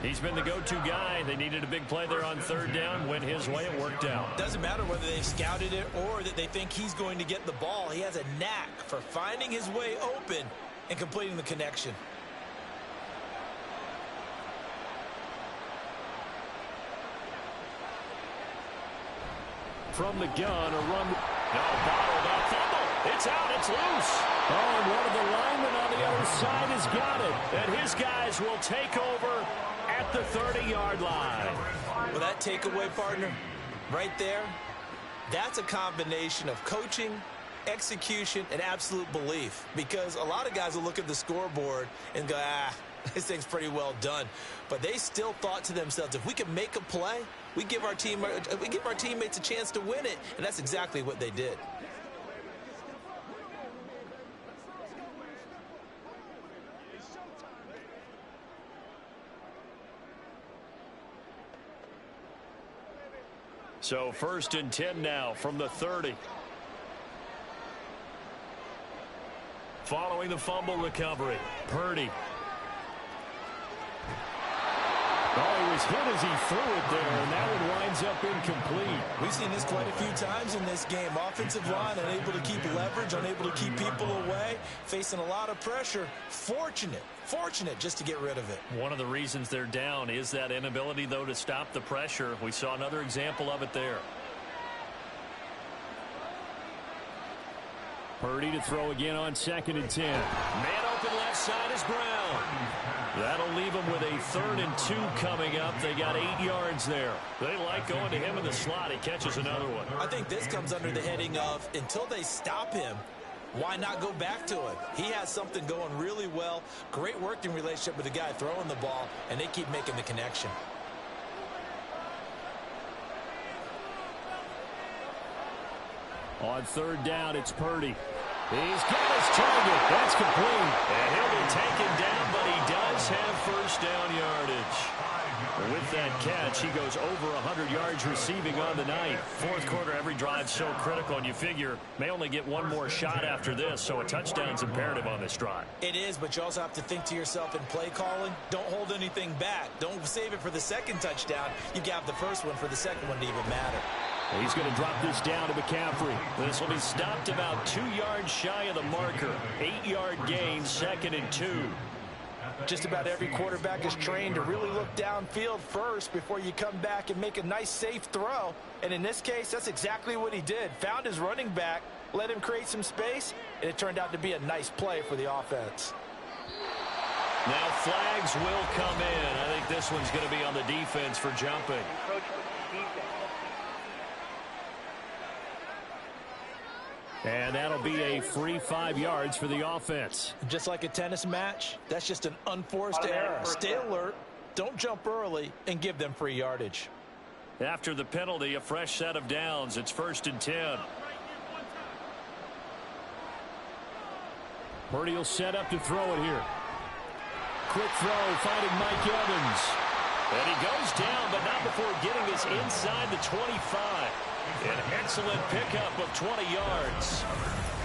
He's been the go-to guy. They needed a big play there on 3rd down. Went his way, it worked out. Doesn't matter whether they've scouted it or that they think he's going to get the ball. He has a knack for finding his way open and completing the connection. From the gun, a run. No, bottled up. Fumble. It's out. It's loose. Oh, and one of the linemen on the other side has got it. And his guys will take over at the 30-yard line. Well, that takeaway, partner, right there, that's a combination of coaching, execution, and absolute belief. Because a lot of guys will look at the scoreboard and go, this thing's pretty well done. But they still thought to themselves, if we can make a play, we give our teammates a chance to win it. And that's exactly what they did. So 1st and 10 now from the 30. Following the fumble recovery, Purdy. Oh, he was hit as he threw it there, and that one winds up incomplete. We've seen this quite a few times in this game. Offensive line unable to keep leverage, unable to keep people away, facing a lot of pressure. Fortunate just to get rid of it. One of the reasons they're down is that inability, though, to stop the pressure. We saw another example of it there. Purdy to throw again on 2nd and 10. Man open left side is Brown. That'll leave them with a 3rd and 2 coming up. They got 8 yards there. They like going to him in the slot. He catches another one. I think this comes under the heading of, until they stop him, why not go back to him? He has something going really well. Great working relationship with the guy throwing the ball, and they keep making the connection. On 3rd down, it's Purdy. He's got his target. That's complete. And he'll be taken down, but he does have 1st down yardage. With that catch, he goes over 100 yards receiving on the night. 4th quarter, every drive so critical, and you figure may only get one more shot after this, so a touchdown's imperative on this drive. It is, but you also have to think to yourself in play calling, don't hold anything back. Don't save it for the 2nd touchdown. You got the 1st one for the 2nd one to even matter. He's going to drop this down to McCaffrey. This will be stopped about 2 yards shy of the marker. 8-yard gain, 2nd and 2. Just about every quarterback is trained to really look downfield first before you come back and make a nice, safe throw. And in this case, that's exactly what he did. Found his running back, let him create some space, and it turned out to be a nice play for the offense. Now flags will come in. I think this one's going to be on the defense for jumping. And that'll be a free 5 yards for the offense. Just like a tennis match, that's just an unforced error. Stay alert, don't jump early, and give them free yardage. After the penalty, a fresh set of downs. It's 1st and 10. Purdy will set up to throw it here. Quick throw, finding Mike Evans. And he goes down, but not before getting this inside the 25. An excellent pickup of 20 yards.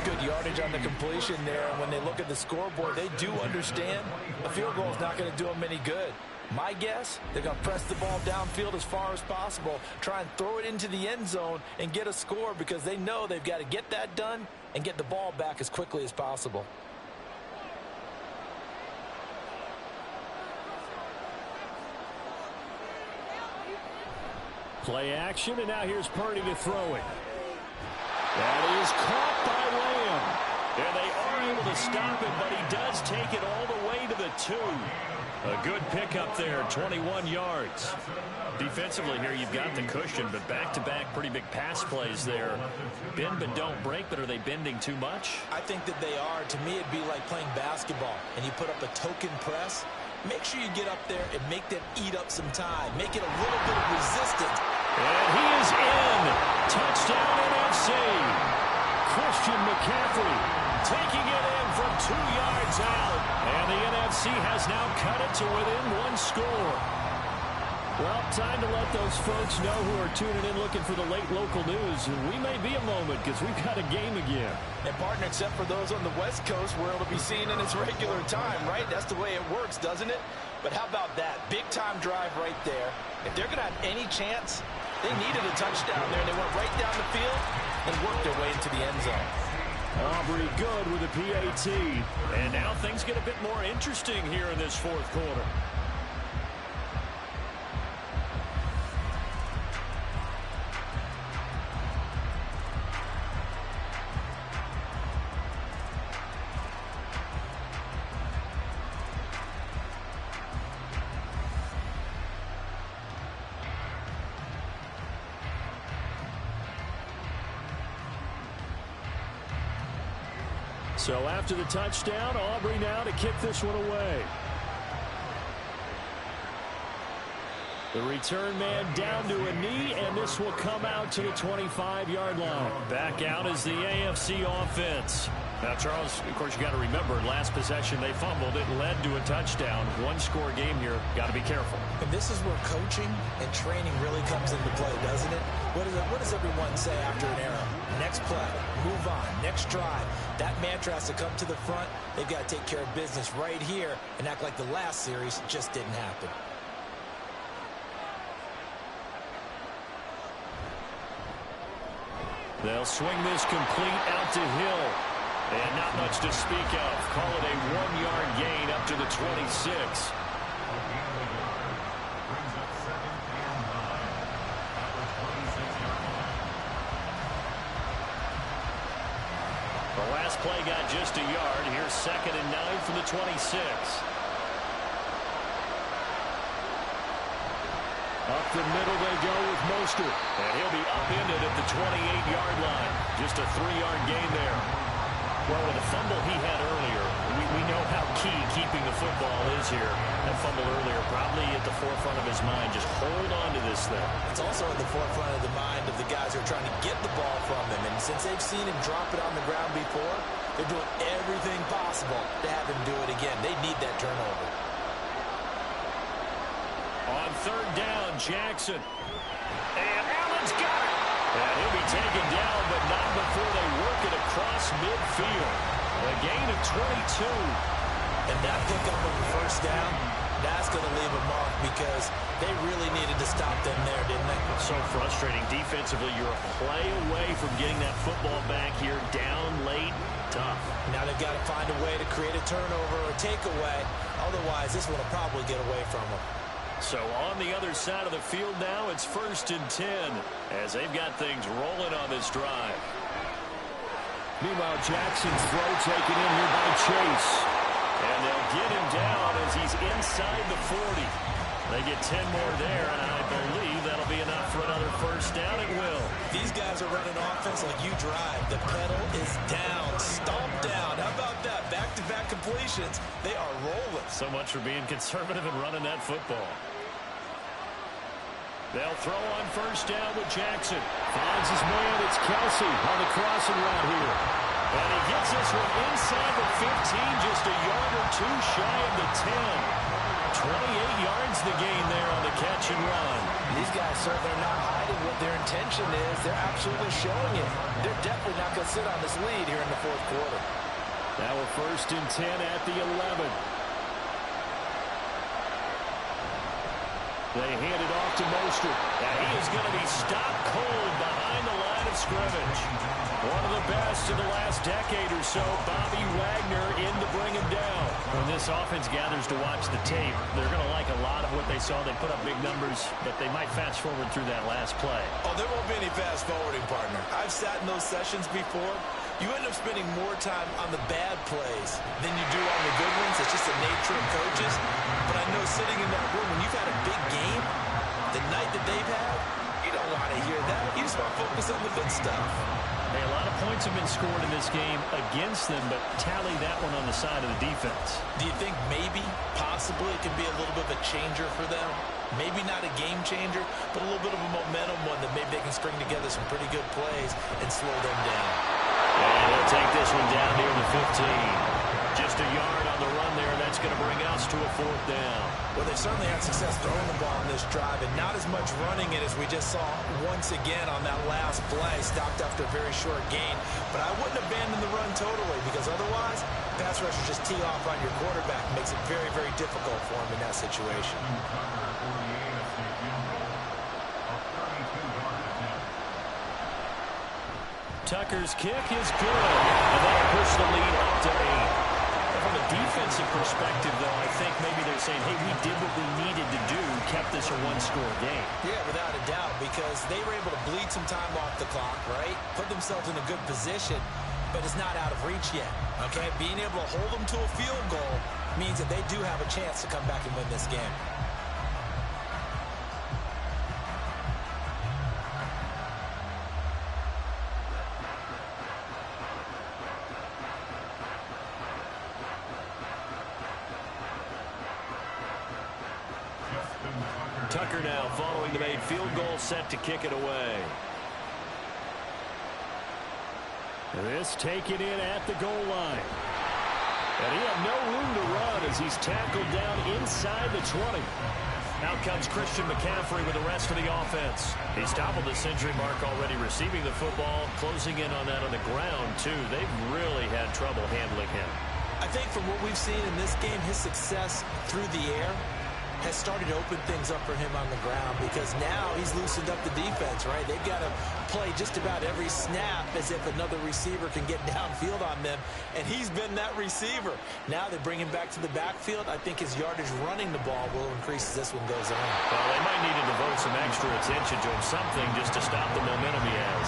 Good yardage on the completion there. And when they look at the scoreboard, they do understand a field goal is not going to do them any good. My guess, they're going to press the ball downfield as far as possible, try and throw it into the end zone and get a score because they know they've got to get that done and get the ball back as quickly as possible. Play action, and now here's Purdy to throw it. That is caught by Lamb. And they are able to stop him, but he does take it all the way to the 2. A good pickup there, 21 yards. Defensively here, you've got the cushion, but back-to-back pretty big pass plays there. Bend but don't break, but are they bending too much? I think that they are. To me, it'd be like playing basketball, and you put up a token press. Make sure you get up there and make them eat up some time. Make it a little bit of resistance. And he is in. Touchdown NFC. Christian McCaffrey taking it in from 2 yards out. And the NFC has now cut it to within 1 score. Well, time to let those folks know who are tuning in looking for the late local news. We may be a moment because we've got a game again. And partner, except for those on the West Coast where it'll be seen in its regular time, right? That's the way it works, doesn't it? But how about that? Big time drive right there. If they're going to have any chance, they needed a touchdown there. They went right down the field and worked their way into the end zone. Aubrey good with a PAT. And now things get a bit more interesting here in this 4th quarter. So after the touchdown, Aubrey now to kick this one away. The return man down to a knee, and this will come out to the 25-yard line. Back out is the AFC offense. Now, Charles, of course, you got to remember, last possession they fumbled. It led to a touchdown. One-score game here. Got to be careful. And this is where coaching and training really comes into play, doesn't it? What does everyone say after an error? Next play, move on, next drive. That mantra has to come to the front. They've got to take care of business right here and act like the last series just didn't happen. They'll swing this complete out to Hill. And not much to speak of. Call it a 1-yard gain up to the 26. The last play got just a yard. Here's 2nd and 9 from the 26. Up the middle they go with Mostert. And he'll be upended at the 28-yard line. Just a 3-yard gain there. Well, with the fumble he had earlier, we know how key keeping the football is here. That fumble earlier probably at the forefront of his mind. Just hold on to this thing. It's also at the forefront of the mind of the guys who are trying to get the ball from him. And since they've seen him drop it on the ground before, they're doing everything possible to have him do it again. They need that turnover. On 3rd down, Jackson. And Allen's got it. And he'll be taken down, but not before they work it across midfield. A gain of 22. And that pickup of the 1st down, that's going to leave a mark because they really needed to stop them there, didn't they? So frustrating. Defensively, you're a play away from getting that football back here. Down late, tough. Now they've got to find a way to create a turnover or a takeaway. Otherwise, this one will probably get away from them. So on the other side of the field now, it's 1st and 10 as they've got things rolling on this drive. Meanwhile, Jackson's throw taken in here by Chase. And they'll get him down as he's inside the 40. They get 10 more there, and I believe that'll be enough for another 1st down. It will. These guys are running offense like you drive. The pedal is down, stomped down. How about that? Back-to-back completions. They are rolling. So much for being conservative and running that football. They'll throw on 1st down with Jackson. Finds his man. It's Kelsey on the crossing route here. And he gets this one inside the 15, just a yard or two shy of the 10. 28 yards the gain there on the catch and run. These guys certainly are not hiding what their intention is. They're absolutely showing it. They're definitely not going to sit on this lead here in the 4th quarter. Now we're 1st and 10 at the 11. They hand it off to Mostert. Now he is going to be stopped cold behind the line of scrimmage. One of the best in the last decade or so, Bobby Wagner in to bring him down. When this offense gathers to watch the tape, they're going to like a lot of what they saw. They put up big numbers, but they might fast forward through that last play. Oh, there won't be any fast forwarding, partner. I've sat in those sessions before. You end up spending more time on the bad plays than you do on the good ones. It's just the nature of coaches. But I know sitting in that room, when you've had a big game, the night that they've had, you don't want to hear that. You just want to focus on the good stuff. Hey, a lot of points have been scored in this game against them, but tally that one on the side of the defense. Do you think maybe, possibly, it could be a little bit of a changer for them? Maybe not a game changer, but a little bit of a momentum one that maybe they can string together some pretty good plays and slow them down. And they'll take this one down near the 15. Just a yard on the run there. That's going to bring us to a 4th down. Well, they've certainly had success throwing the ball on this drive, and not as much running it as we just saw once again on that last play, stopped after a very short gain. But I wouldn't abandon the run totally, because otherwise, pass rushers just tee off on your quarterback. It makes it very, very difficult for him in that situation. Tucker's kick is good, and that'll push the lead up to 8. From a defensive perspective, though, I think maybe they're saying, hey, we did what we needed to do, kept this a one-score game. Yeah, without a doubt, because they were able to bleed some time off the clock, right? Put themselves in a good position, but it's not out of reach yet, okay? Being able to hold them to a field goal means that they do have a chance to come back and win this game. Tucker now following the made field goal, set to kick it away. This taken in at the goal line. And he had no room to run as he's tackled down inside the 20. Out comes Christian McCaffrey with the rest of the offense. He's toppled the century mark already receiving the football, closing in on that on the ground, too. They've really had trouble handling him. I think from what we've seen in this game, his success through the air has started to open things up for him on the ground because now he's loosened up the defense, right? They've got to play just about every snap as if another receiver can get downfield on them, and he's been that receiver. Now they bring him back to the backfield. I think his yardage running the ball will increase as this one goes on. Well, they might need to devote some extra attention to him, something just to stop the momentum he has.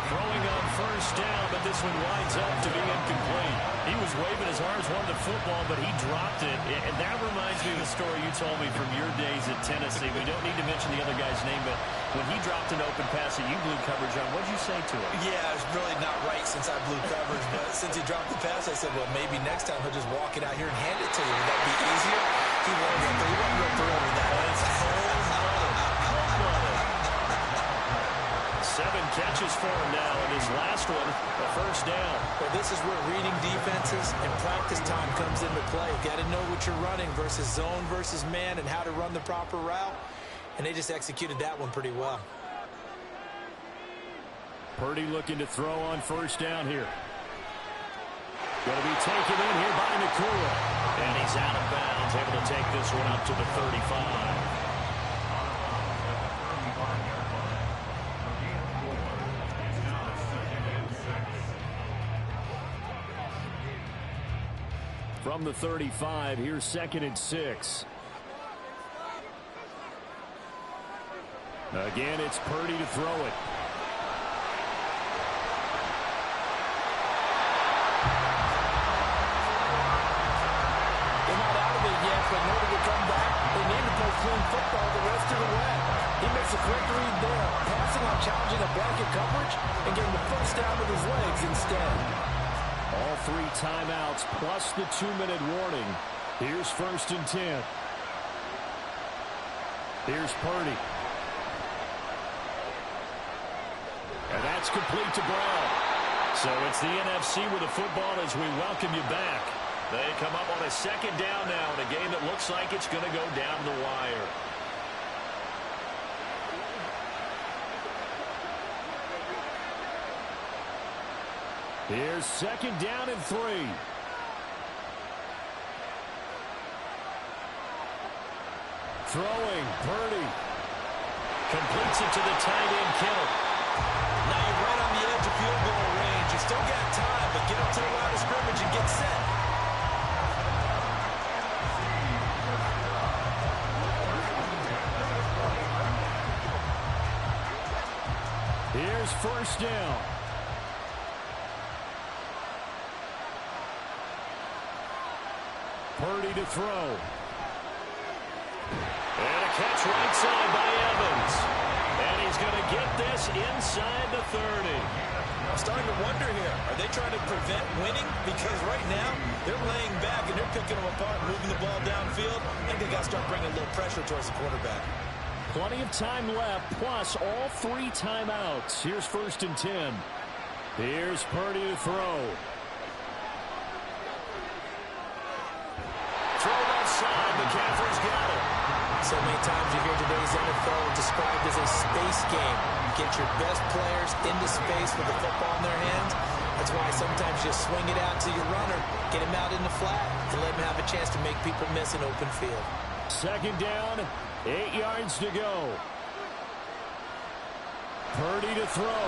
Throwing on first down, but this one winds up to be incomplete. He was waving as hard as wanted the football, but he dropped it. And that reminds me of the story you told me from your days at Tennessee. We don't need to mention the other guy's name, but when he dropped an open pass that you blew coverage on, what did you say to him? Yeah, it's really not right since I blew coverage, but since he dropped the pass, I said, well, maybe next time he'll just walk it out here and hand it to you. Would that be easier? He wasn't real thrilled with that. Seven catches for him now, and his last one, a first down. Well, this is where reading defenses and practice time comes into play. Got to know what you're running versus zone versus man and how to run the proper route. And they just executed that one pretty well. Purdy looking to throw on first down here. Going to be taken in here by Nakua. And he's out of bounds, able to take this one up to the 35. From the 35, here's 2nd and 6. Again, it's Purdy to throw it. They're not out of it yet, but in order to come back, they need to play clean football the rest of the way. He makes a quick read there, passing on challenging a blanket coverage and getting the first down with his legs instead. All 3 timeouts plus the 2-minute warning. Here's 1st and 10. Here's Purdy. And that's complete to Brown. So it's the NFC with the football as we welcome you back. They come up on a 2nd down now in a game that looks like it's going to go down the wire. Here's 2nd down and 3. Throwing, Purdy. Completes it to the tight end, Kittle. Now you're right on the edge of field goal range. You still got time, but get up to the line of scrimmage and get set. Here's 1st down. Purdy to throw. And a catch right side by Evans. And he's going to get this inside the 30. I'm starting to wonder here. Are they trying to prevent winning? Because right now, they're laying back and they're picking them apart, moving the ball downfield. I think they got to start bringing a little pressure towards the quarterback. Plenty of time left, plus all 3 timeouts. Here's 1st and 10. Here's Purdy to throw. Throw outside. McCaffrey's got it. So many times you hear today's NFL described as a space game. Get your best players into space with the football in their hands. That's why sometimes you swing it out to your runner, get him out in the flat, and let him have a chance to make people miss an open field. 2nd down, 8 yards to go. Purdy to throw.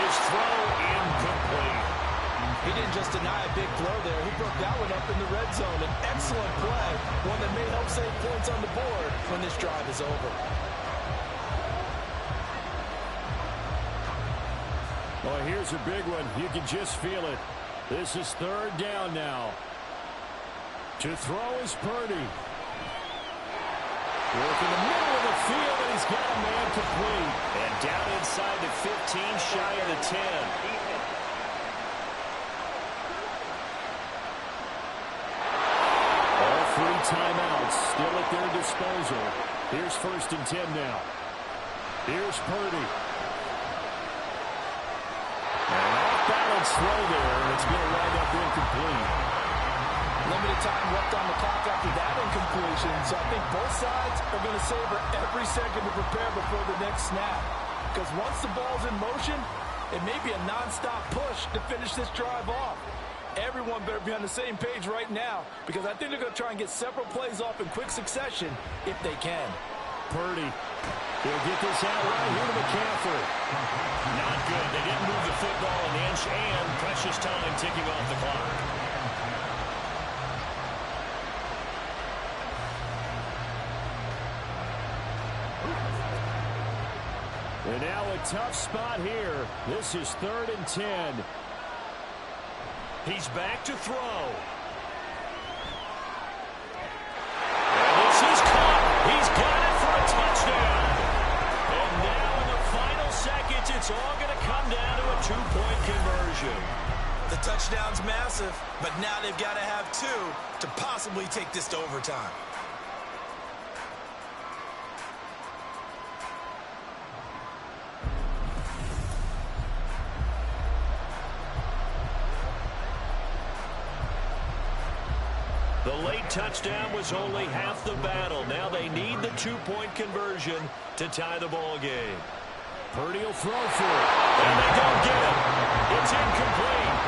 His throw incomplete. He didn't just deny a big throw there. He broke that one up in the red zone. An excellent play, one that may help save points on the board when this drive is over. Well, here's a big one. You can just feel it. This is 3rd down now. To throw is Purdy. Work in the middle of the field, and he's got a man complete. And down inside the 15, shy of the 10. All 3 timeouts still at their disposal. Here's 1st and 10 now. Here's Purdy. An off-balance throw there, and it's going to wind up incomplete. Limited time left on the clock after that incompletion, so I think both sides are going to savor every second to prepare before the next snap. Because once the ball's in motion, it may be a non-stop push to finish this drive off. Everyone better be on the same page right now, because I think they're going to try and get several plays off in quick succession if they can. Purdy. He'll get this out right here to McCaffrey. Not good. They didn't move the football an inch, and precious time ticking off the clock. And now a tough spot here. This is 3rd and 10. He's back to throw. And this is caught. He's got it for a touchdown. And now in the final seconds, it's all going to come down to a 2-point conversion. The touchdown's massive, but now they've got to have 2 to possibly take this to overtime. The late touchdown was only half the battle. Now they need the 2-point conversion to tie the ball game. Purdy will throw for it. And they don't get it. It's incomplete.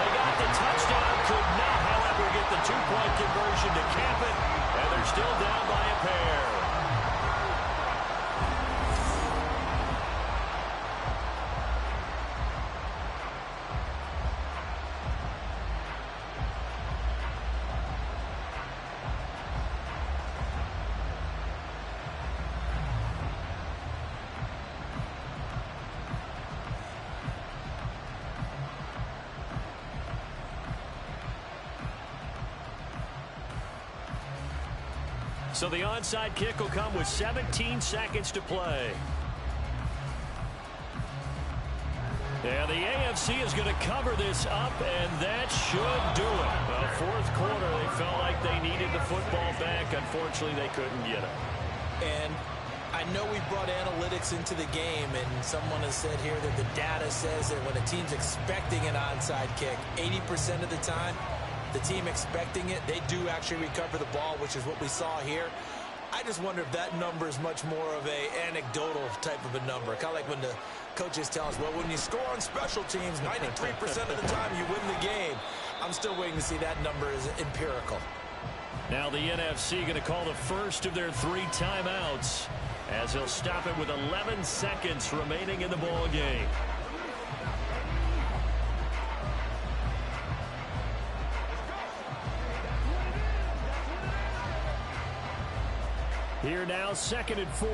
They got the touchdown, could not, however, get the 2-point conversion to cap it, and they're still down by a pair. So the onside kick will come with 17 seconds to play. Yeah, the AFC is going to cover this up, and that should do it. Well, 4th quarter, they felt like they needed the football back. Unfortunately, they couldn't get it. And I know we brought analytics into the game, and someone has said here that the data says that when a team's expecting an onside kick, 80% of the time, the team expecting it, they do actually recover the ball, which is what we saw here. I just wonder if that number is much more of a anecdotal type of a number. Kind of like when the coaches tell us, well, when you score on special teams, 93% of the time you win the game. I'm still waiting to see that number is empirical. Now the NFC going to call the first of their 3 timeouts as he'll stop it with 11 seconds remaining in the ball game. Here now, 2nd and 4.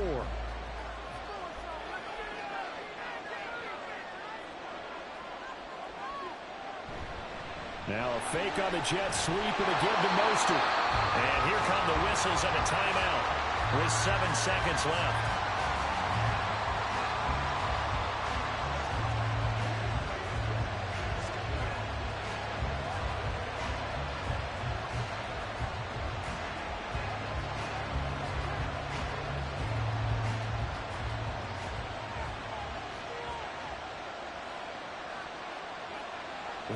Now a fake on the jet sweep and a give to Mostert. And here come the whistles and a timeout with 7 seconds left.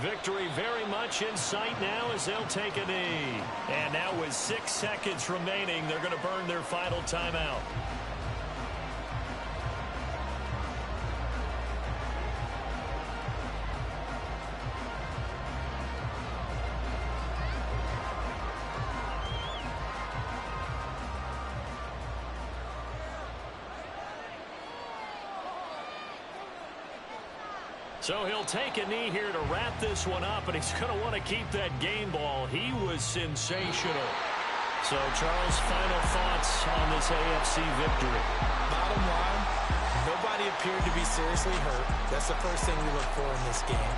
Victory very much in sight now as they'll take a knee. And now with 6 seconds remaining, they're going to burn their final timeout. So he'll take a knee here to wrap this one up, and he's going to want to keep that game ball. He was sensational. So, Charles, final thoughts on this AFC victory. Bottom line, nobody appeared to be seriously hurt. That's the first thing we look for in this game.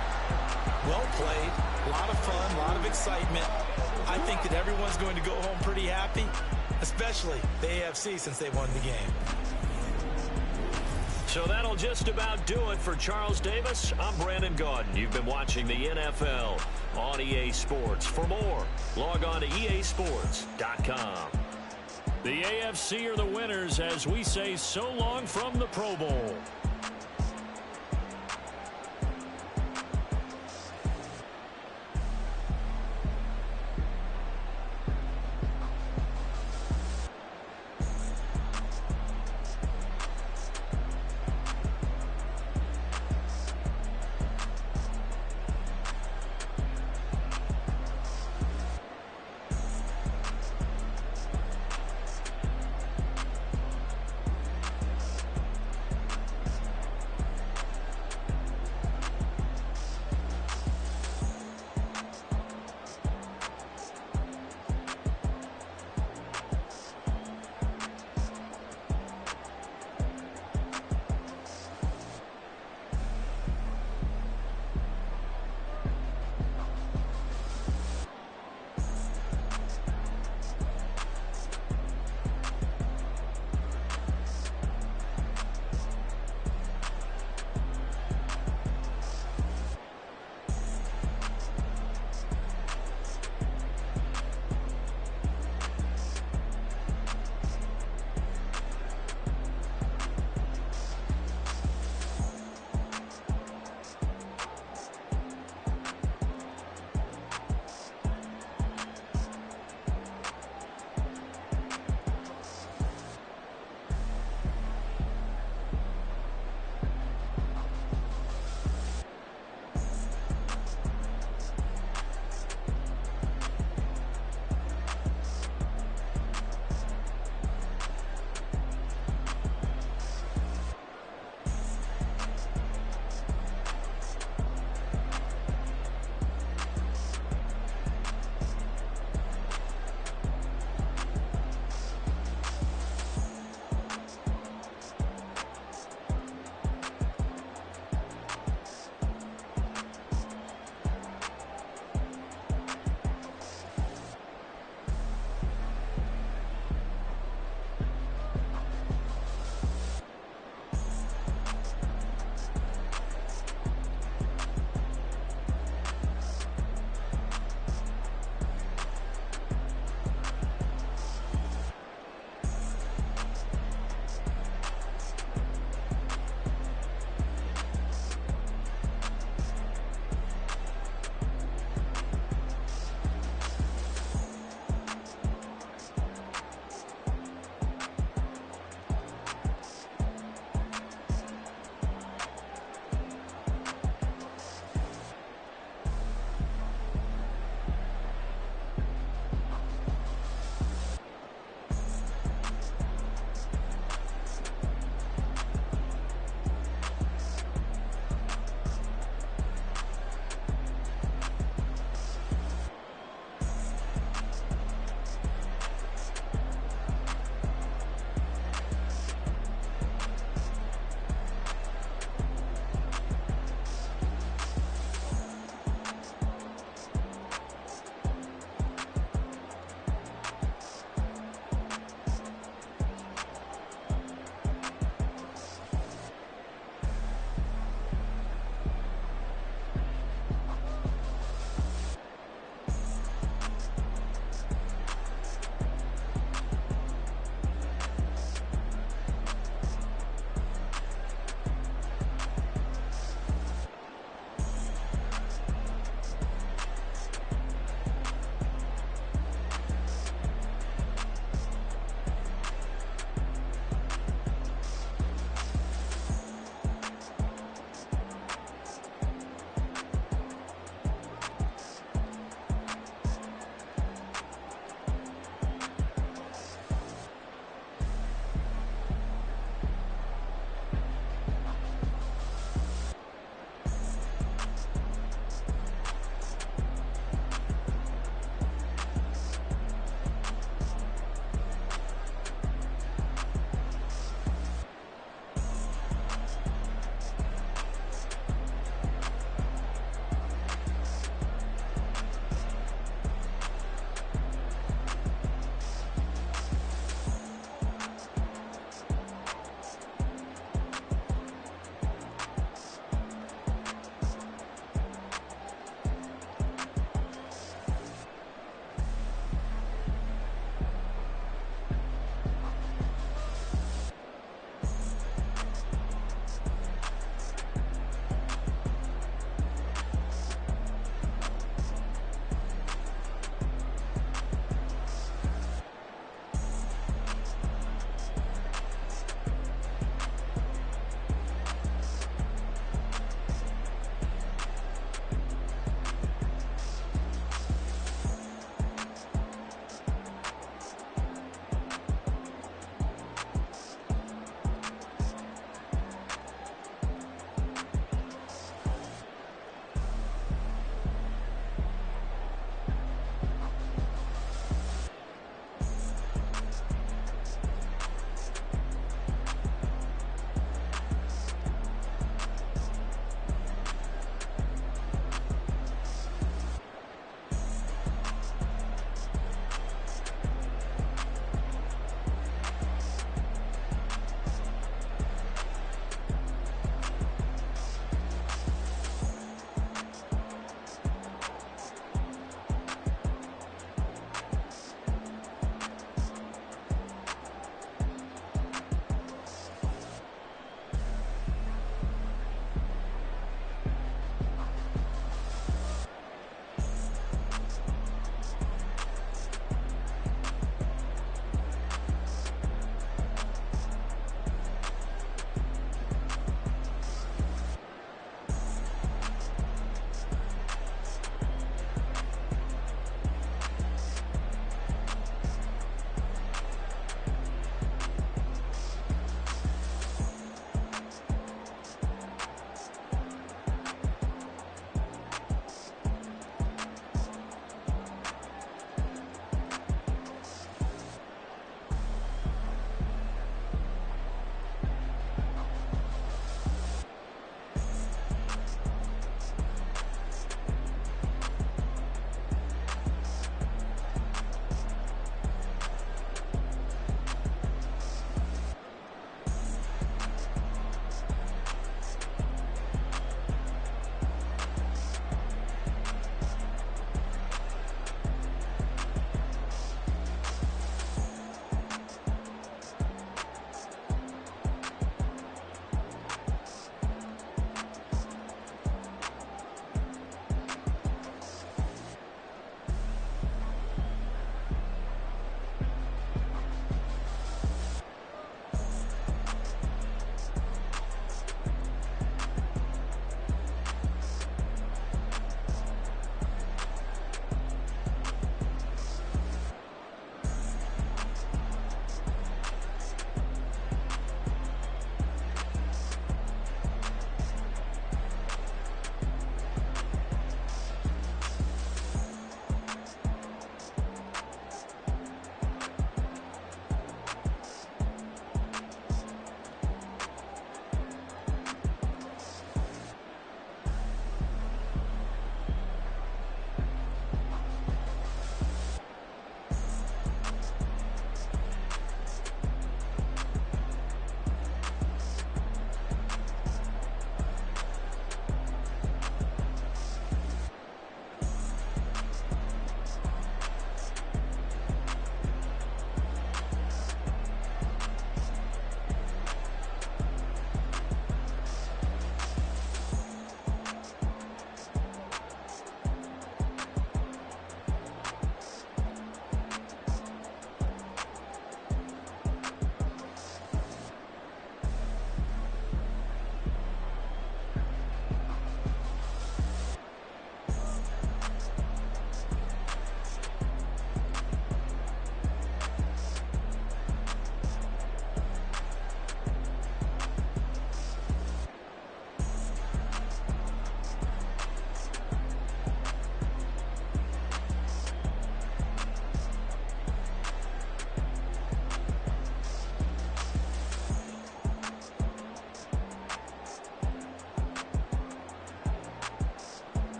Well played, a lot of fun, a lot of excitement. I think that everyone's going to go home pretty happy, especially the AFC since they won the game. So that'll just about do it for Charles Davis. I'm Brandon Gaudin. You've been watching the NFL on EA Sports. For more, log on to easports.com. The AFC are the winners as we say so long from the Pro Bowl.